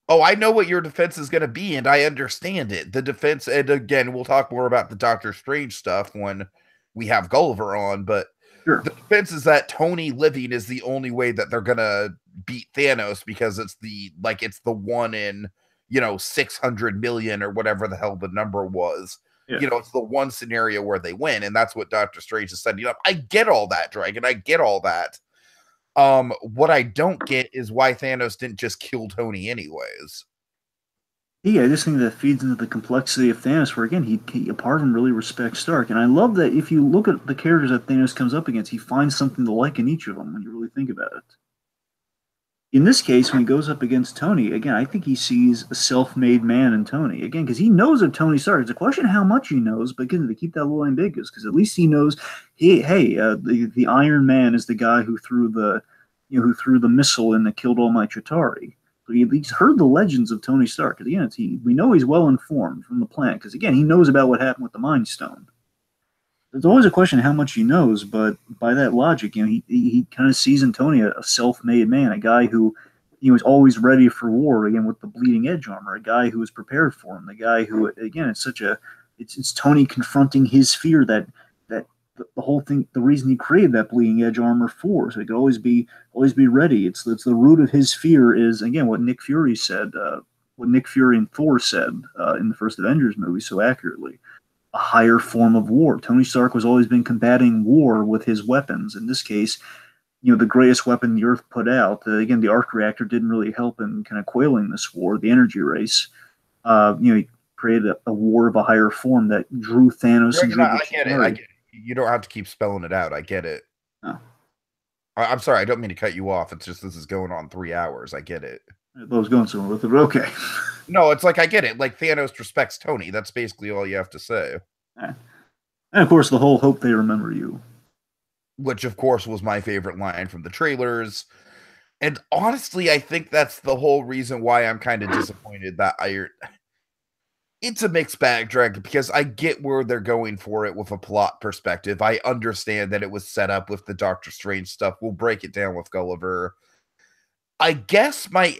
Oh, I know what your defense is going to be, and I understand it. The defense, and again, we'll talk more about the Doctor Strange stuff when we have Gulliver on, but Sure. the defense is that Tony living is the only way that they're going to beat Thanos because it's the one in, 600 million or whatever the hell the number was. Yeah. It's the one scenario where they win, and that's what Doctor Strange is setting up. I get all that, Dragon. I get all that. What I don't get is why Thanos didn't just kill Tony anyways. Yeah, I just think that feeds into the complexity of Thanos, where again, a part of him really respects Stark, and I love that if you look at the characters that Thanos comes up against, he finds something to like in each of them when you really think about it. In this case, when he goes up against Tony, again, I think he sees a self-made man in Tony. Again, because he knows of Tony Stark. It's a question of how much he knows, but again, to keep that a little ambiguous, because at least he knows, the Iron Man is the guy who threw the missile and that killed all my Chitauri. So he's heard the legends of Tony Stark. Again, we know he's well informed from the planet, because again, he knows about what happened with the Mind Stone. There's always a question of how much he knows, but by that logic, he kind of sees in Tony a self-made man, a guy who is always ready for war, again with the bleeding edge armor, a guy who is prepared for him, the guy who again it's Tony confronting his fear that the whole thing, the reason he created that bleeding edge armor for, so he could always be ready. It's the root of his fear is again what Nick Fury said, what Nick Fury and Thor said in the first Avengers movie so accurately. A higher form of war. Tony Stark has always been combating war with his weapons. In this case, the greatest weapon the Earth put out. Again, the arc reactor didn't really help in kind of quelling this war, the energy race. He created a war of a higher form that drew Thanos and drew the I get it. I get it. You don't have to keep spelling it out. I get it. Oh. I'm sorry. I don't mean to cut you off. It's just this is going on 3 hours. I get it. I was going somewhere with it, but okay. No, it's like I get it. Like Thanos respects Tony. That's basically all you have to say. And of course, the whole hope they remember you. Which, of course, was my favorite line from the trailers. And honestly, I think that's the whole reason why I'm kind of disappointed that it's a mixed bag, Dragon, because I get where they're going for it with a plot perspective. I understand that it was set up with the Doctor Strange stuff. We'll break it down with Gulliver. I guess my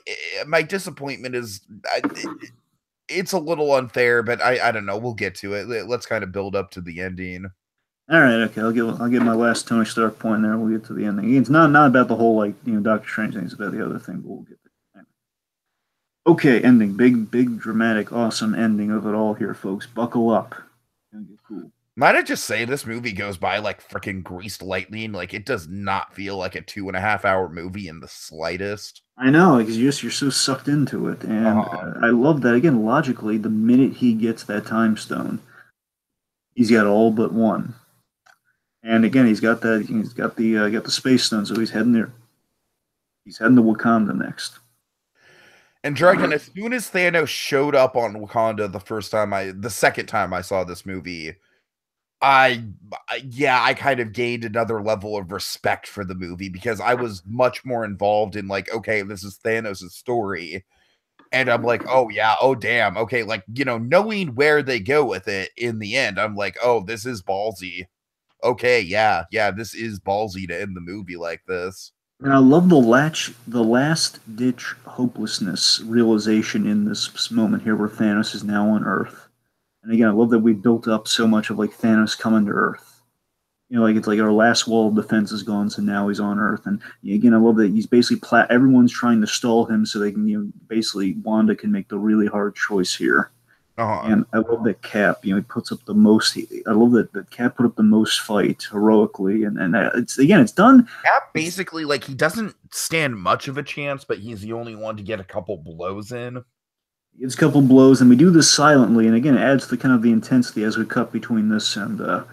disappointment is it's a little unfair, but I don't know. We'll get to it. Let's kind of build up to the ending. All right, okay. I'll get my last Tony Stark point there. We'll get to the ending. It's not about the whole Doctor Strange thing. It's about the other thing. But we'll get there. Okay, ending. Big, dramatic, awesome ending of it all here, folks. Buckle up. It's gonna get cool. Might I just say this movie goes by like freaking greased lightning? Like it does not feel like a 2.5 hour movie in the slightest. I know, because you're so sucked into it, and I love that. Again, logically, the minute he gets that time stone, he's got all but one. And again, he's got the space stone, so he's heading there. He's heading to Wakanda next. And Dragon, as soon as Thanos showed up on Wakanda the second time I saw this movie, I kind of gained another level of respect for the movie because I was much more involved in like, okay, this is Thanos' story. And I'm like, oh yeah, oh damn. Okay, like, knowing where they go with it in the end, I'm like, oh, this is ballsy. Okay, yeah, this is ballsy to end the movie like this. And I love the last ditch hopelessness realization in this moment here where Thanos is now on Earth. And again, I love that we built up so much of like Thanos coming to Earth. Like it's like our last wall of defense is gone, so now he's on Earth. And again, I love that he's basically everyone's trying to stall him so they can, basically Wanda can make the really hard choice here. And I love that Cap, he puts up the most. I love that Cap put up the most fight heroically, and it's done. Cap basically like he doesn't stand much of a chance, but he's the only one to get a couple blows in. He gives a couple blows, and we do this silently, and again, it adds to kind of the intensity as we cut between this and the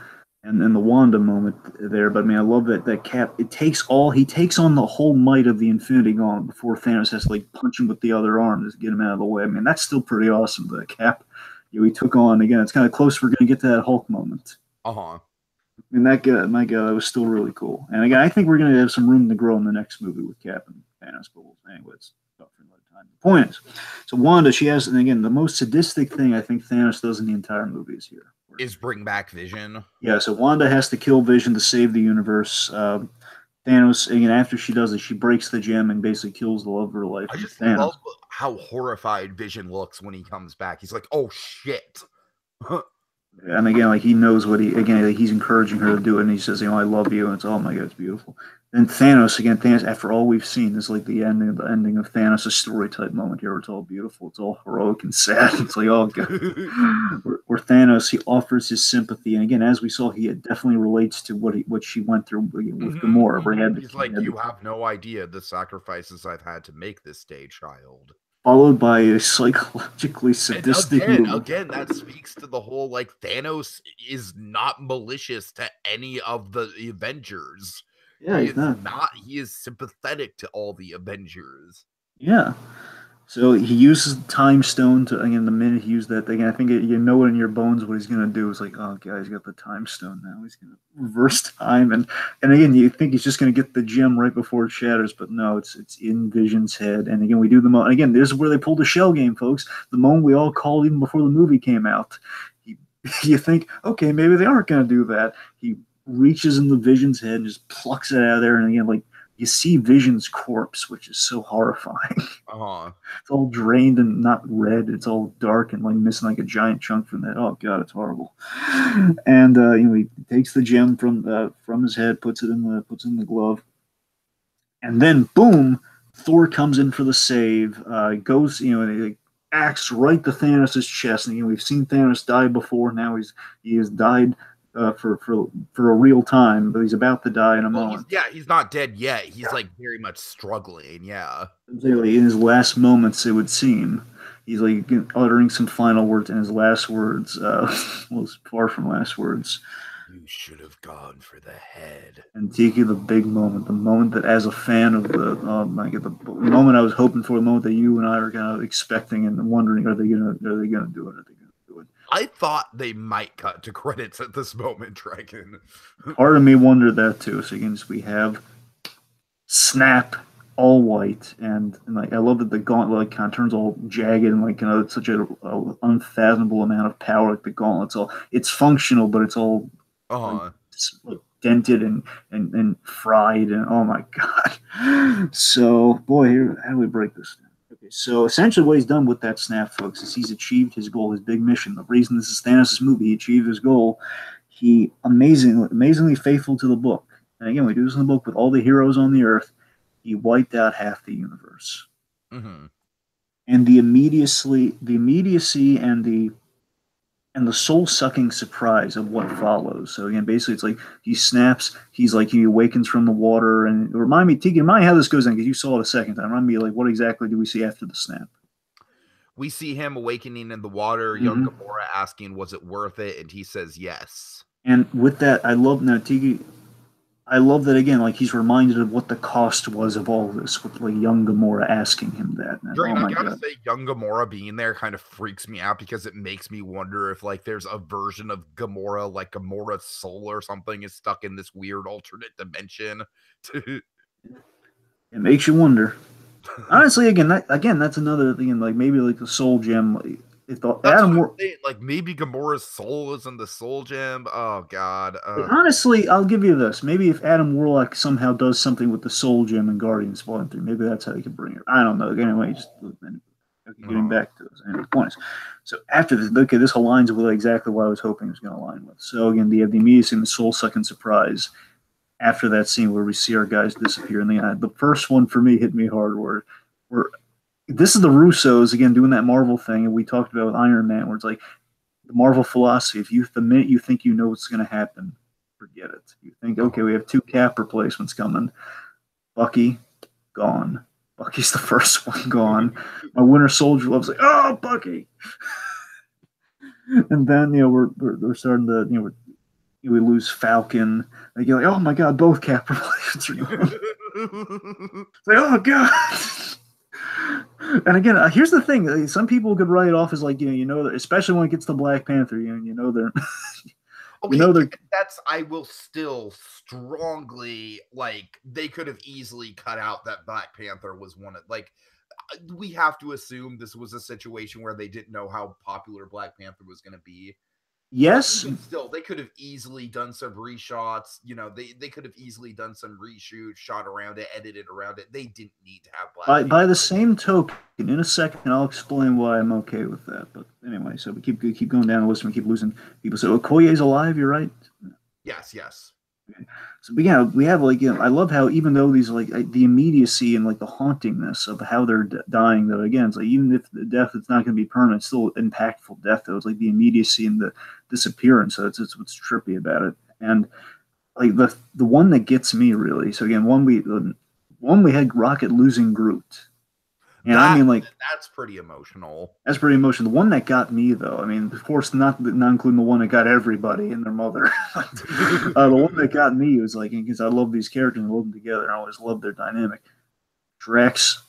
Wanda moment there. But I mean, I love that Cap. He takes on the whole might of the Infinity Gauntlet before Thanos has to like punch him with the other arm to get him out of the way. I mean, that's still pretty awesome. The Cap, he took on again. It's kind of close. We're going to get to that Hulk moment. And that guy, my God, that was still really cool. And again, I think we're going to have some room to grow in the next movie with Cap and Thanos. But anyway, it's not for another time. The point is, so Wanda, she has, and again, the most sadistic thing I think Thanos does in the entire movie is here. Is bring back Vision. Yeah, so Wanda has to kill Vision to save the universe. Thanos, again, after she does it, she breaks the gem and basically kills the love of her life. I just Thanos. love how horrified Vision looks when he comes back. He's like, "Oh shit!" And again, like he knows what he's encouraging her to do it, and he says, "I love you," and it's, oh my God, it's beautiful. Then Thanos, after all we've seen, is like the ending of Thanos' story type moment here. Where it's all beautiful, it's all heroic and sad. It's like, oh God. Where Thanos, he offers his sympathy, and again, as we saw, he definitely relates to what she went through with Gamora. He's like, you have no idea the sacrifices I've had to make this day, child. Followed by a psychologically sadistic again, that speaks to the whole, like, Thanos is not malicious to any of the Avengers. Yeah, he is sympathetic to all the Avengers. Yeah. So he uses the time stone to, again, the minute he used that thing, I think you know it in your bones what he's going to do. It's like, oh, God, he's got the time stone now. He's going to reverse time. And again, you think he's just going to get the gem right before it shatters, but no, it's in Vision's head. And again, we do the moment. And again, this is where they pulled the shell game, folks. The moment we all called even before the movie came out. You think, okay, maybe they aren't going to do that. He reaches in the Vision's head and just plucks it out of there. And again, like, you see Vision's corpse, which is so horrifying. It's all drained and not red. It's all dark and like missing like a giant chunk from that. Oh God, it's horrible. And he takes the gem from his head, puts it in the glove, and then boom, Thor comes in for the save. Goes, and he acts right to Thanos' chest. And we've seen Thanos die before. Now he has died. For a real time, but he's about to die in a moment. He's not dead yet. He's like very much struggling. Yeah, in his last moments, it would seem he's like uttering some final words, and his last words was far from last words. You should have gone for the head. And Tiki, the big moment, the moment that, as a fan of the moment I was hoping for, the moment that you and I were kind of expecting and wondering, are they gonna do it? I thought they might cut to credits at this moment, Dragon. Part of me wondered that too. So again, we have Snap, all white, and like I love that the gauntlet like kind of turns all jagged and like it's such a unfathomable amount of power. Like the gauntlet's it's functional, but it's all like dented and fried, and oh my God. So boy, how do we break this down? So essentially what he's done with that snap, folks, is he's achieved his goal, his big mission. The reason this is Thanos' movie, he achieved his goal. He amazingly faithful to the book. And again, we do this in the book with all the heroes on the earth. He wiped out half the universe. Mm-hmm. And the immediacy and the soul-sucking surprise of what follows. So again, basically it's like he snaps, he awakens from the water, and remind me how this goes on, because you saw it a second time. Remind me, like, what exactly do we see after the snap? We see him awakening in the water, young Gamora asking, was it worth it? And he says yes. And with that, I love that, again, like he's reminded of what the cost was of all this, with like young Gamora asking him that. I gotta say, young Gamora being there kind of freaks me out, because it makes me wonder if like there's a version of Gamora, like Gamora's soul or something, is stuck in this weird alternate dimension. It makes you wonder. Honestly, again, that's another thing. Like maybe like the soul gem. Like maybe Gamora's soul is in the soul gem. Oh God. Honestly, I'll give you this. Maybe if Adam Warlock somehow does something with the soul gem in Guardians Volume 3, maybe that's how he can bring it. I don't know. Anyway, just getting back to this. Anyway, point is, so after this, okay, this aligns with exactly what I was hoping it was going to align with. So again, you have the immediacy and the soul-sucking surprise after that scene where we see our guys disappear. And the first one for me hit me hard, where this is the Russos again doing that Marvel thing, and we talked about with Iron Man, where it's like the Marvel philosophy: if the minute you think you know what's going to happen, forget it. You think, okay, we have 2 Cap replacements coming. Bucky gone. Bucky's the first one gone. My Winter Soldier love's like, oh, Bucky. And then we're starting to we lose Falcon. They get like, oh my god, both Cap relations are gone. It's like, oh god. And again, here's the thing: some people could write it off as like especially when it gets to Black Panther, they're. Okay, that's I will still strongly they could have easily cut out that Black Panther was one of we have to assume this was a situation where they didn't know how popular Black Panther was going to be. Yes. Still, they could have easily done some reshots. They could have easily done some reshoots, shot around it, edited around it. They didn't need to have Black Panther. By the same token, in a second, I'll explain why I'm okay with that. But anyway, so we keep going down the list and we keep losing people. So Okoye's alive, you're right? Yes. Okay. So we have I love how even though these the immediacy and the hauntingness of how they're dying, though again it's even if the death it's not going to be permanent, it's still impactful death. Though it's the immediacy and the disappearance. So it's what's trippy about it. And the one that gets me really. So again, one we had Rocket losing Groot. And that's pretty emotional. That's pretty emotional. The one that got me, though, of course, not including the one that got everybody and their mother. The one that got me was because I love these characters and I love them together. I always love their dynamic. Drax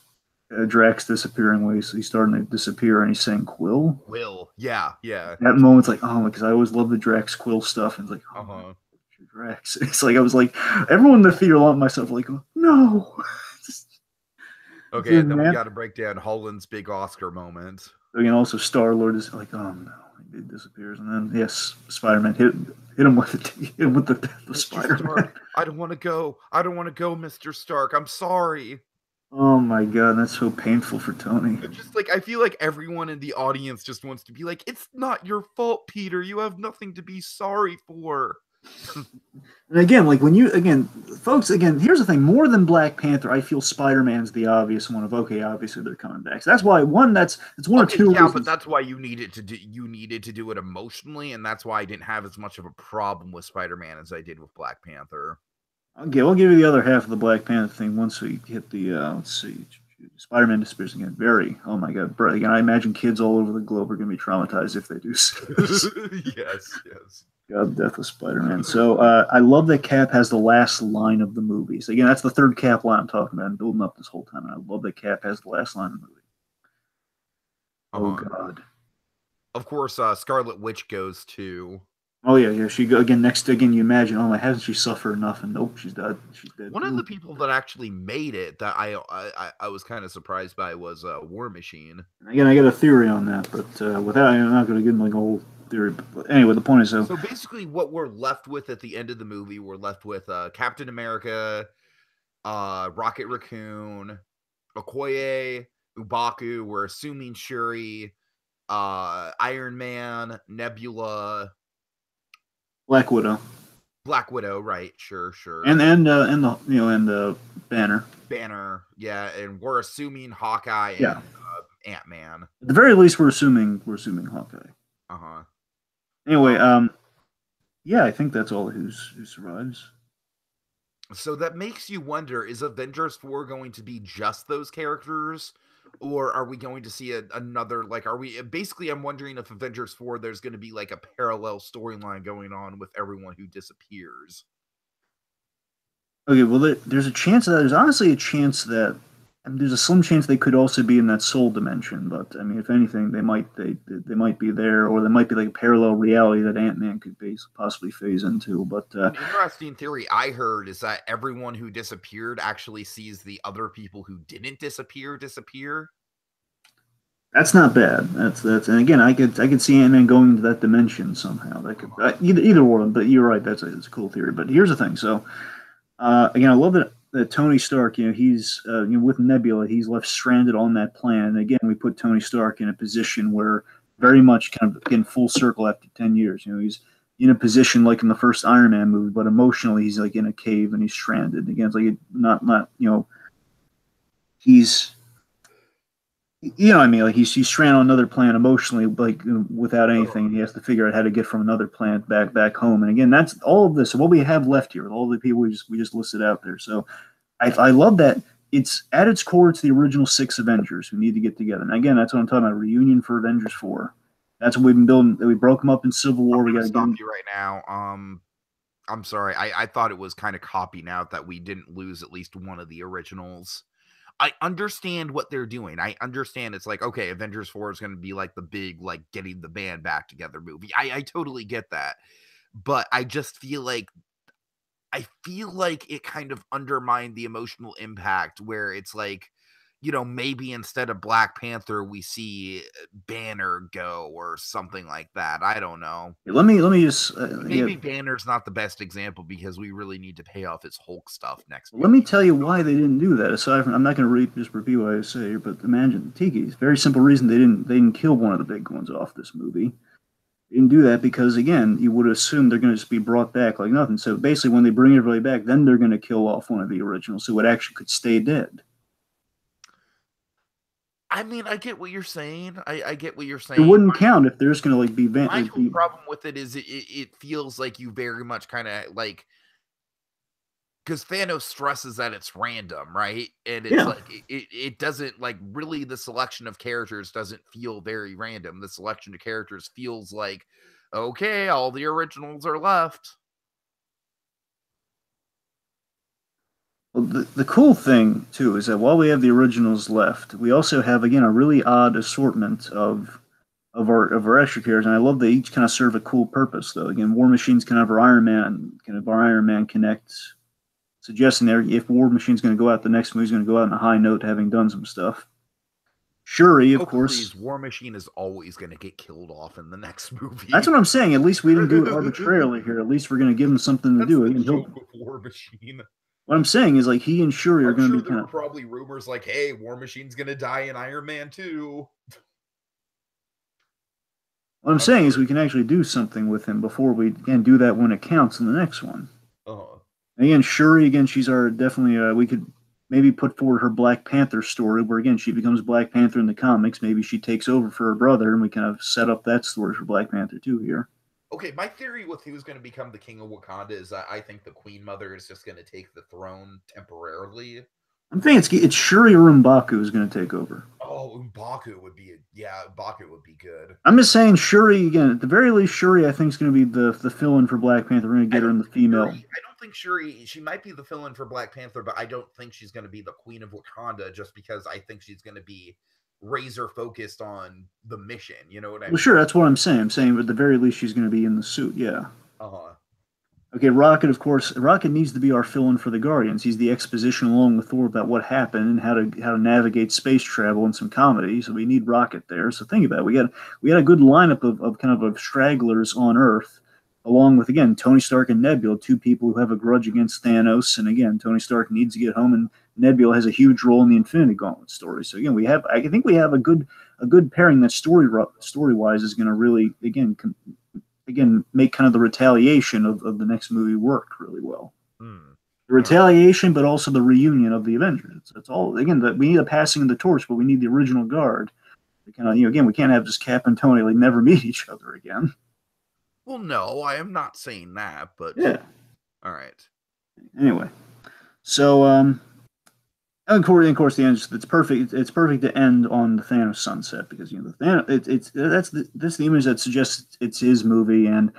disappearing ways. So he's starting to disappear and he's saying Quill. Quill, yeah. That moment's because I always love the Drax Quill stuff. And it's Drax. It's I was everyone in the theater, along myself, no. Okay, and then we got to break down Holland's big Oscar moment. Again, also Star-Lord is oh no, he disappears, and then yes, Spider-Man hit him with the Spider-Man. I don't want to go, Mr. Stark. I'm sorry. Oh my god, that's so painful for Tony. It's just I feel like everyone in the audience just wants to be it's not your fault, Peter. You have nothing to be sorry for. And again, folks, here's the thing. More than Black Panther, I feel Spider-Man's the obvious one of, obviously they're coming back. So that's why it's one or two. Yeah, but that's why you needed to do it emotionally, and that's why I didn't have as much of a problem with Spider-Man as I did with Black Panther. Okay, we'll give you the other half of the Black Panther thing once we hit the, let's see, Spider-Man disappears again. Oh my god. Again, I imagine kids all over the globe are going to be traumatized if they do see this. Yes. God, death of Spider-Man. So I love that Cap has the last line of the movie. So again, that's the third Cap line I'm talking about. I'm building up this whole time. And I love that Cap has the last line of the movie. Oh, God. Of course, Scarlet Witch goes to... Oh, yeah. She go again. You imagine, hasn't she suffered enough? And nope, she's dead. One of the people that actually made it that I was kind of surprised by was War Machine. Again, I got a theory on that, but without, I'm not going to give him a whole theory. But anyway, the point is... So basically what we're left with at the end of the movie, we're left with Captain America, Rocket Raccoon, Okoye, M'Baku, we're assuming Shuri, Iron Man, Nebula... Black Widow, right? Sure. And the Banner. Yeah, and we're assuming Hawkeye and Ant-Man. At the very least, we're assuming Hawkeye. Anyway, I think that's all who survives. So that makes you wonder: is Avengers 4 going to be just those characters? Or are we going to see another, I'm wondering if Avengers 4, there's going to be a parallel storyline going on with everyone who disappears. Okay, well, there's honestly a chance that, there's a slim chance they could also be in that soul dimension, but, if anything, they might be there, or there might be a parallel reality that Ant-Man could possibly phase into, but... An interesting theory I heard is that everyone who disappeared actually sees the other people who didn't disappear. That's not bad. That's and again, I could see Ant-Man going into that dimension somehow. That could either one, but you're right. That's a cool theory. But here's the thing. So, again, I love that Tony Stark, he's with Nebula, he's left stranded on that planet. And again, we put Tony Stark in a position where very much kind of in full circle after 10 years. He's in a position like in the first Iron Man movie, but emotionally he's in a cave and he's stranded. Again, it's not he's he's stranded on another planet emotionally, without anything. He has to figure out how to get from another planet back home. And again, that's all of this. So what we have left here, with all the people we just listed out there. So I love that it's at its core, it's the original 6 Avengers who need to get together. And again, that's what I'm talking about. Reunion for Avengers 4. That's what we've been building. We broke them up in Civil War. We got to stop you right now. I'm sorry. I thought it was kind of copying out that we didn't lose at least one of the originals. I understand what they're doing. I understand it's like, okay, Avengers 4 is going to be like the big, like, getting the band back together movie. I totally get that. But I just feel like it kind of undermined the emotional impact where it's like, you know, maybe instead of Black Panther, we see Banner go or something like that. I don't know. Let me just maybe Banner's not the best example because we really need to pay off his Hulk stuff next. Let me tell you why they didn't do that. Aside from, I'm not going to just repeat what I say here, but imagine Tiki's very simple reason they didn't kill one of the big ones off this movie. They didn't do that because, again, you would assume they're going to just be brought back like nothing. So basically, when they bring everybody back, then they're going to kill off one of the originals, so it actually could stay dead. I mean, I get what you're saying. I get what you're saying. It wouldn't count if there's going to like be. My whole problem with it is it feels like you very much kind of like, because Thanos stresses that it's random, right? And it's like it doesn't, like, really, the selection of characters doesn't feel very random. The selection of characters feels like, okay, all the originals are left. Well, the cool thing too is that while we have the originals left, we also have, again, a really odd assortment of our extra characters, and I love they each kind of serve a cool purpose. Though, again, War Machine's kind of our Iron Man Connect, suggesting that if War Machine's going to go out, the next movie's going to go out on a high note, having done some stuff. Shuri, of course. Please, War Machine is always going to get killed off in the next movie. That's what I'm saying. At least we didn't do it arbitrarily here. At least we're going to give him something to do. The joke with War Machine. What I'm saying is, like, he and Shuri are going to be there were probably rumors like, hey, War Machine's going to die in Iron Man 2. What I'm saying is we can actually do something with him before we can do that when it counts in the next one. Again, Shuri, again, she's our definitely, we could maybe put forward her Black Panther story where, again, she becomes Black Panther in the comics. Maybe she takes over for her brother, and we kind of set up that story for Black Panther 2 here. Okay, my theory with who's going to become the king of Wakanda is that I think the Queen Mother is just going to take the throne temporarily. I'm thinking it's Shuri or M'Baku is going to take over. Oh, M'Baku would be good. I'm just saying Shuri, again, at the very least, Shuri I think is going to be the fill-in for Black Panther. We're going to get her in the female. I don't think Shuri, she might be the fill-in for Black Panther, but I don't think she's going to be the Queen of Wakanda just because I think she's going to be razor focused on the mission. You know what I mean? Well, sure, that's what I'm saying. I'm saying at the very least she's going to be in the suit, yeah. Okay, Rocket, of course. Rocket needs to be our fill-in for the Guardians. He's the exposition along with Thor about what happened and how to navigate space travel and some comedy. So we need Rocket there. So think about it. We got a good lineup of kind of stragglers on Earth, along with, again, Tony Stark and Nebula, two people who have a grudge against Thanos. And again, Tony Stark needs to get home, and Nebula has a huge role in the Infinity Gauntlet story. So again, I think we have a good pairing that story-wise is going to really again make kind of the retaliation of the next movie work really well. The retaliation, but also the reunion of the Avengers. That's all. Again, we need a passing of the torch, but we need the original guard. Kind of, again, we can't have just Cap and Tony like never meet each other again. Well, no, I am not saying that, but yeah. All right. Anyway, so of course, the end. It's perfect. It's perfect to end on the Thanos sunset because the Thanos. That's the image that suggests it's his movie, and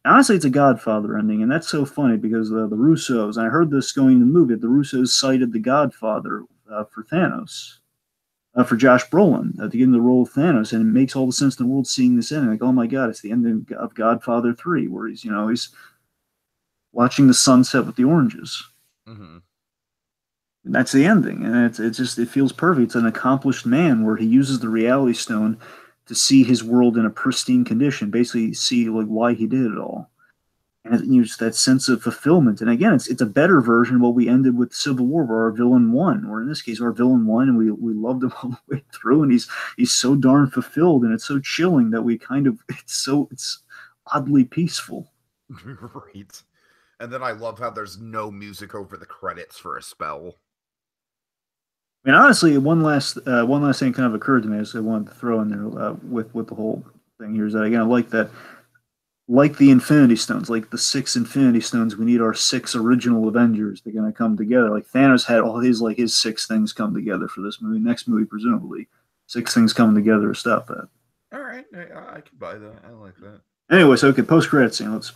honestly, it's a Godfather ending, and that's so funny because the Russos. And I heard this going in the movie. The Russos cited the Godfather for Thanos. For Josh Brolin to get in the role of Thanos, and it makes all the sense in the world seeing this ending. Like, oh my God, it's the ending of Godfather 3, where he's watching the sunset with the oranges. And that's the ending, and it feels perfect. It's an accomplished man where he uses the Reality Stone to see his world in a pristine condition, basically see like why he did it all. And just that sense of fulfillment. And again, it's a better version of what we ended with Civil War, where our villain won, or in this case, our villain won, and we loved him all the way through. And he's so darn fulfilled, and it's so chilling that it's oddly peaceful. Right. And then I love how there's no music over the credits for a spell. I mean, honestly, one last thing kind of occurred to me as I wanted to throw in there with the whole thing here is that, again, I like that like the Infinity Stones, like the 6 Infinity Stones, we need our 6 original Avengers. They're gonna come together. Like Thanos had all his 6 things come together for this movie. Next movie, presumably, 6 things coming together to stop that. All right, I can buy that. I like that. Anyways, okay, post-credit scene. Let's.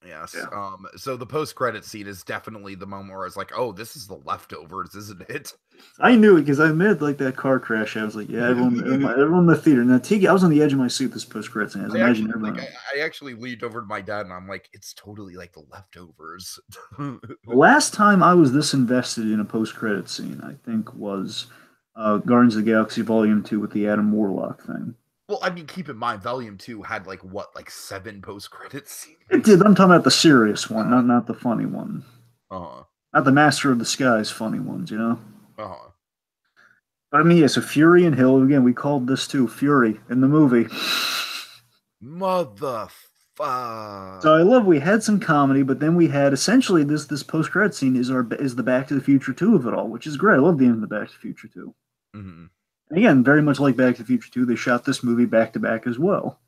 Yes. Yeah. So the post-credit scene is definitely the moment where I was like, "Oh, this is the leftovers, isn't it?" I knew it because I admitted like that car crash. I was like, yeah, everyone in the theater. Now, Tiki, I was on the edge of my seat this post-credit scene. I actually leaned over to my dad and I'm like, it's totally like the leftovers. The last time I was this invested in a post-credit scene, I think, was Guardians of the Galaxy Volume 2 with the Adam Warlock thing. Well, I mean, keep in mind, Volume 2 had like 7 post-credit scenes? It did. I'm talking about the serious one, not the funny one. Not the Master of the Skies funny ones, you know? But I mean, yeah, so Fury and Hill, again, we called this too Fury in the movie. Motherfucker. So I love we had some comedy, but then we had essentially this post-credit scene is the Back to the Future 2 of it all, which is great. I love the end of the Back to the Future 2. Mm-hmm. Again, very much like Back to the Future 2, they shot this movie back to back as well.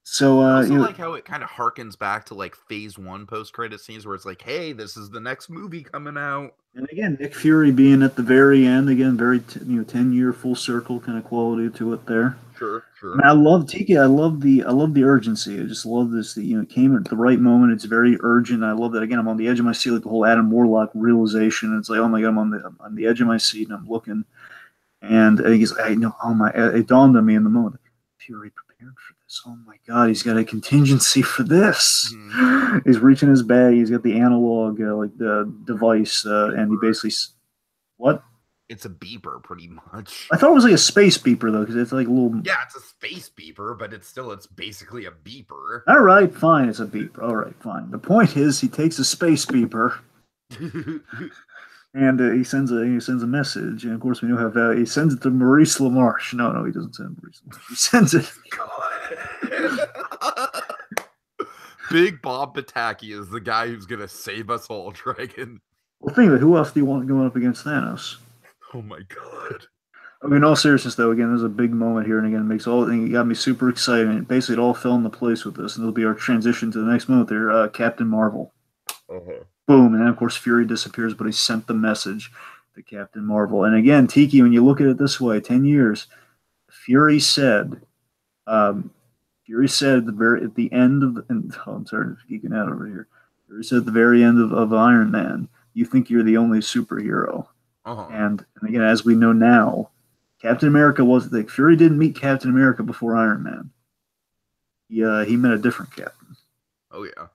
So I also like how it kind of harkens back to like Phase 1 post-credit scenes where it's like, hey, this is the next movie coming out. And again, Nick Fury being at the very end, again, very 10-year full circle kind of quality to it there. Sure. And I love Tiki. I love the urgency. I just love this. It came at the right moment. It's very urgent. I love that. Again, I'm on the edge of my seat, like the whole Adam Warlock realization. It's like, oh my god, I'm on the edge of my seat, and I'm looking. And it dawned on me in the moment. Fury prepared for this. Oh my god, he's got a contingency for this. Mm-hmm. He's reaching his bag. He's got the analog the device, and he basically what? It's a beeper, pretty much. I thought it was like a space beeper though, because it's like a little. Yeah, it's a space beeper, but it's basically a beeper. All right, fine, it's a beeper. All right, fine. The point is, he takes a space beeper. And he sends a message, and of course we know how he sends it to Maurice LaMarche. No, he doesn't send Maurice LaMarche. He sends it. Big Bob Pataki is the guy who's gonna save us all, Dragon. Well, think of it. Who else do you want going up against Thanos? Oh my god. I mean, in all seriousness, though, again, there's a big moment here, and again, it got me super excited. And basically, it all fell into place with this, and it'll be our transition to the next moment there, Captain Marvel. Boom, and then of course Fury disappears, but he sent the message to Captain Marvel. And again, Tiki, when you look at it this way, 10 years, Fury said at the end of I'm sorry, I'm geeking out over here. Fury said at the very end of Iron Man, you think you're the only superhero. And again, as we know now, Captain America wasn't Fury didn't meet Captain America before Iron Man. He met a different Captain. Oh yeah.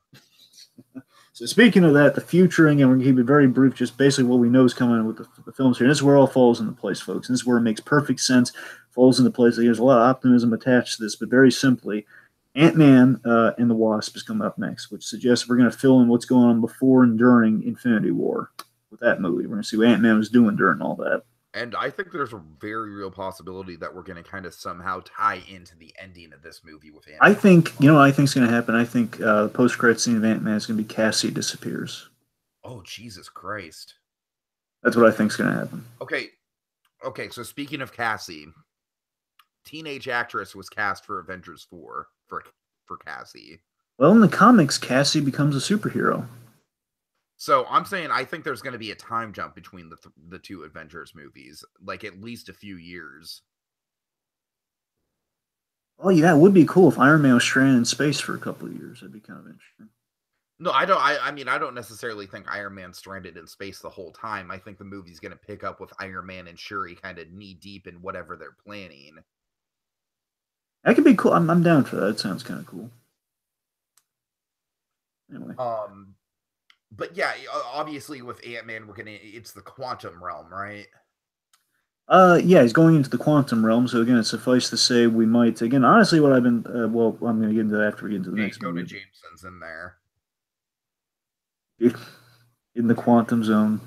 So speaking of that, the future, again, we're going to keep it very brief, just basically what we know is coming with the films here. And this is where it all falls into place, folks. And this is where it makes perfect sense, falls into place. There's a lot of optimism attached to this, but very simply, Ant-Man and the Wasp is coming up next, which suggests we're going to fill in what's going on before and during Infinity War with that movie. We're going to see what Ant-Man was doing during all that. And I think there's a very real possibility that we're going to kind of somehow tie into the ending of this movie with Ant-Man. I think, what I think is going to happen? I think the post-credit scene of Ant-Man is going to be Cassie disappears. Oh, Jesus Christ. That's what I think is going to happen. Okay, so speaking of Cassie, teenage actress was cast for Avengers 4 for Cassie. Well, in the comics, Cassie becomes a superhero. So I'm saying I think there's going to be a time jump between the two Avengers movies, like at least a few years. Oh yeah, it would be cool if Iron Man was stranded in space for a couple of years. That'd be kind of interesting. No, I don't. I mean, I don't necessarily think Iron Man's stranded in space the whole time. I think the movie's going to pick up with Iron Man and Shuri kind of knee deep in whatever they're planning. That could be cool. I'm down for that. It sounds kind of cool. Anyway. But yeah, obviously with Ant-Man, it's the quantum realm, right? Yeah, he's going into the quantum realm. So again, it's suffice to say we might, again, honestly, what I've been, I'm going to get into that after we get into the next movie. Jonah Jameson's in there. In the quantum zone.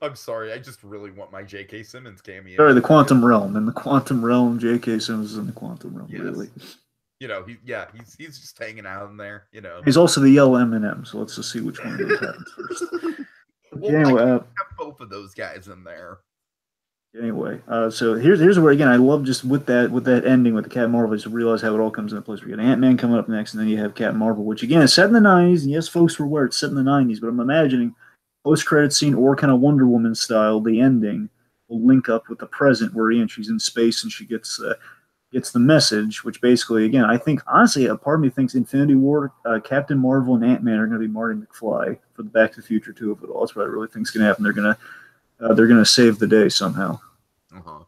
I'm sorry, I just really want my J.K. Simmons cameo. Sorry, the quantum realm. In the quantum realm, J.K. Simmons is in the quantum realm, yes. Really. He's just hanging out in there, He's also the yellow M&M, so let's just see which one of those happens first. Well, anyway, I have both of those guys in there. Anyway, so here's where again I love just with that ending with the Captain Marvel, just realize how it all comes into place. We got Ant-Man coming up next, and then you have Captain Marvel, which again is set in the '90s. And yes, folks were aware it's set in the '90s, but I'm imagining post-credit scene or kind of Wonder Woman style, the ending will link up with the present where she's in space and she gets the message, which basically again I think honestly a part of me thinks Infinity War, Captain Marvel, and Ant-Man are going to be Marty McFly for the Back to the Future 2 of it all. That's what I really think is going to happen. They're gonna save the day somehow. Uh-huh.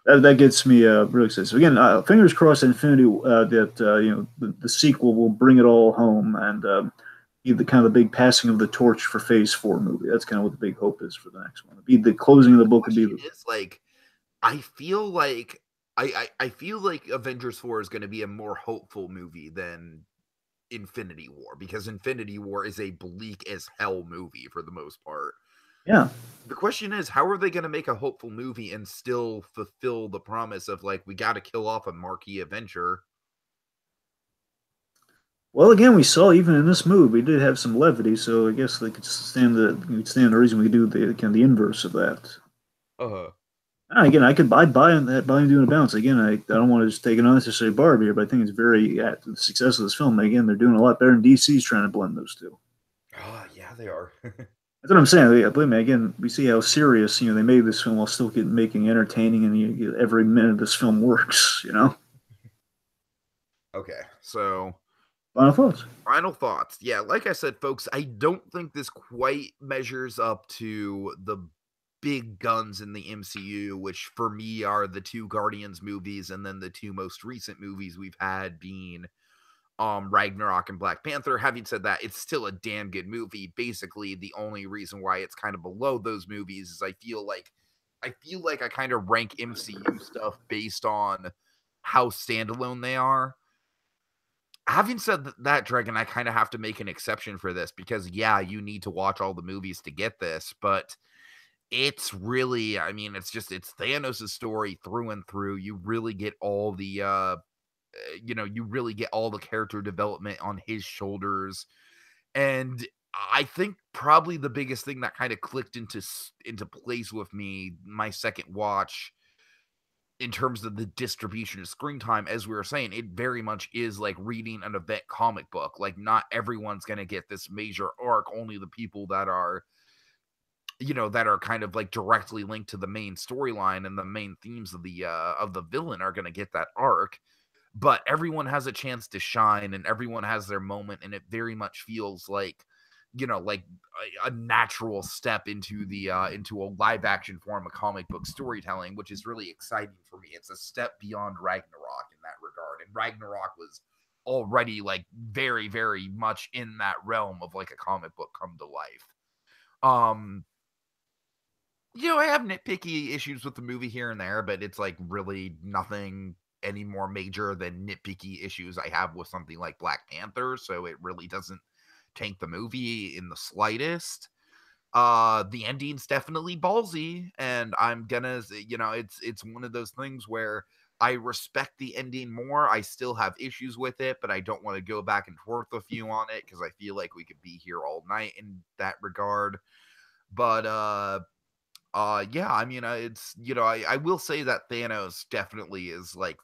That gets me really excited. So again, fingers crossed, Infinity that the sequel will bring it all home and be the kind of the big passing of the torch for Phase 4 movie. That's kind of what the big hope is for the next one. Be the closing of the book. Would be is like, I feel like I feel like Avengers 4 is going to be a more hopeful movie than Infinity War, because Infinity War is a bleak as hell movie for the most part. Yeah. The question is, how are they going to make a hopeful movie and still fulfill the promise of like, we got to kill off a marquee Avenger? Well, again, we saw even in this movie we did have some levity, so I guess they could stand the reason we do the kind of the inverse of that. Again, I'd buy that by doing a balance. Again, I don't want to just take an unnecessary barb here, but I think it's very the success of this film. Again, they're doing a lot better, and DC's trying to blend those two. Oh yeah, they are. That's what I'm saying. Yeah, believe me. Again, we see how serious they made this film while still making entertaining, and every minute of this film works. Okay, so final thoughts. Final thoughts. Yeah, like I said, folks, I don't think this quite measures up to the big guns in the MCU, which for me are the 2 Guardians movies and then the 2 most recent movies we've had being Ragnarok and Black Panther. Having said that, it's still a damn good movie. Basically, the only reason why it's kind of below those movies is I feel like I kind of rank MCU stuff based on how standalone they are. Having said that, Dragon, I kind of have to make an exception for this because, yeah, you need to watch all the movies to get this, but it's really, I mean, it's Thanos' story through and through. You really get all the, you really get all the character development on his shoulders. And I think probably the biggest thing that kind of clicked into place with me, my second watch, in terms of the distribution of screen time, as we were saying, it very much is like reading an event comic book. Like, not everyone's going to get this major arc. Only the people that are, that are kind of like directly linked to the main storyline and the main themes of the villain are going to get that arc. But everyone has a chance to shine and everyone has their moment. And it very much feels like, like a natural step into into a live action form of comic book storytelling, which is really exciting for me. It's a step beyond Ragnarok in that regard. And Ragnarok was already like very, very much in that realm of like a comic book come to life. I have nitpicky issues with the movie here and there, but it's like really nothing any more major than nitpicky issues I have with something like Black Panther. So it really doesn't tank the movie in the slightest. The ending's definitely ballsy, and I'm gonna, it's one of those things where I respect the ending more. I still have issues with it, but I don't want to go back and forth with you on it because I feel like we could be here all night in that regard. But yeah, I mean, it's, I will say that Thanos definitely is like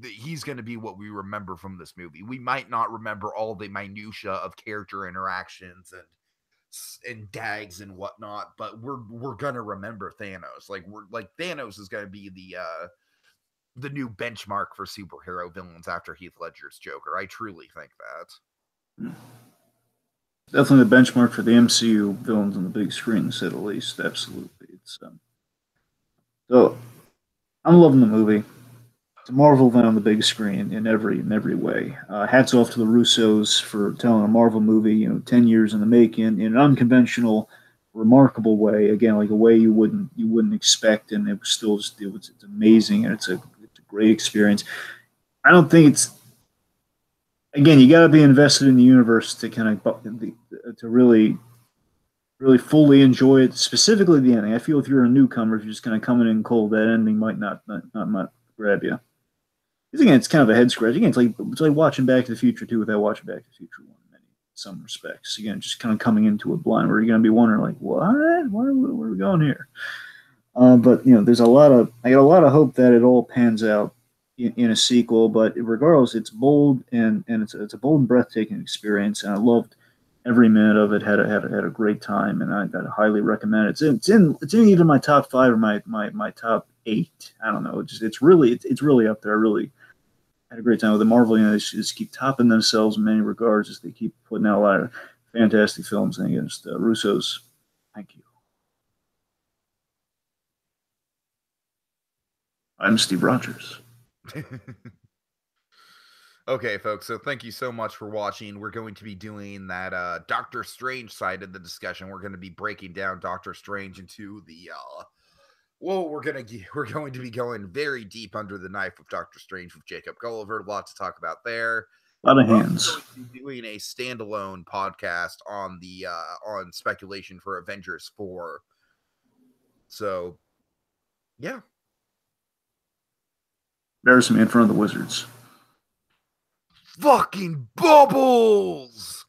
he's going to be what we remember from this movie. We might not remember all the minutia of character interactions and dags and whatnot, but we're gonna remember Thanos. Like, Thanos is gonna be the new benchmark for superhero villains after Heath Ledger's Joker. I truly think that. Definitely the benchmark for the MCU villains on the big screen, to say the least. Absolutely, it's so I'm loving the movie. It's a Marvel event on the big screen in every way. Hats off to the Russos for telling a Marvel movie, 10 years in the making, in an unconventional, remarkable way. Again, like a way you wouldn't expect, and it was still it's amazing, and it's a great experience. I don't think it's, again, you got to be invested in the universe to kind of to really fully enjoy it. Specifically, the ending. I feel if you're a newcomer, if you're just kind of coming in cold, that ending might not grab you. Because again, it's kind of a head scratch. Again, it's like watching Back to the Future 2 without watching Back to the Future 1 in some respects. Again, just kind of coming into it blind, where you're going to be wondering, like, what? Where are we going here? But there's I got a lot of hope that it all pans out in a sequel. But regardless, it's bold and it's a bold and breathtaking experience, and I loved every minute of it. Had a great time, and I'd highly recommend it. It's in either my top five or my top eight. I don't know. It's really up there. I really had a great time with it. Marvel, they just keep topping themselves in many regards as they keep putting out a lot of fantastic films. And against Russo's, thank you. I'm Steve Rogers. Okay, folks, so thank you so much for watching. We're going to be doing that Doctor Strange side of the discussion. We're going to be breaking down Doctor Strange into the we're going to be going very deep under the knife of Doctor Strange with Jacob Gulliver. A lot to talk about there. A lot of hands. We're going to be doing a standalone podcast on the on speculation for Avengers 4. So, yeah. Embarrass me in front of the Wizards. Fucking bubbles!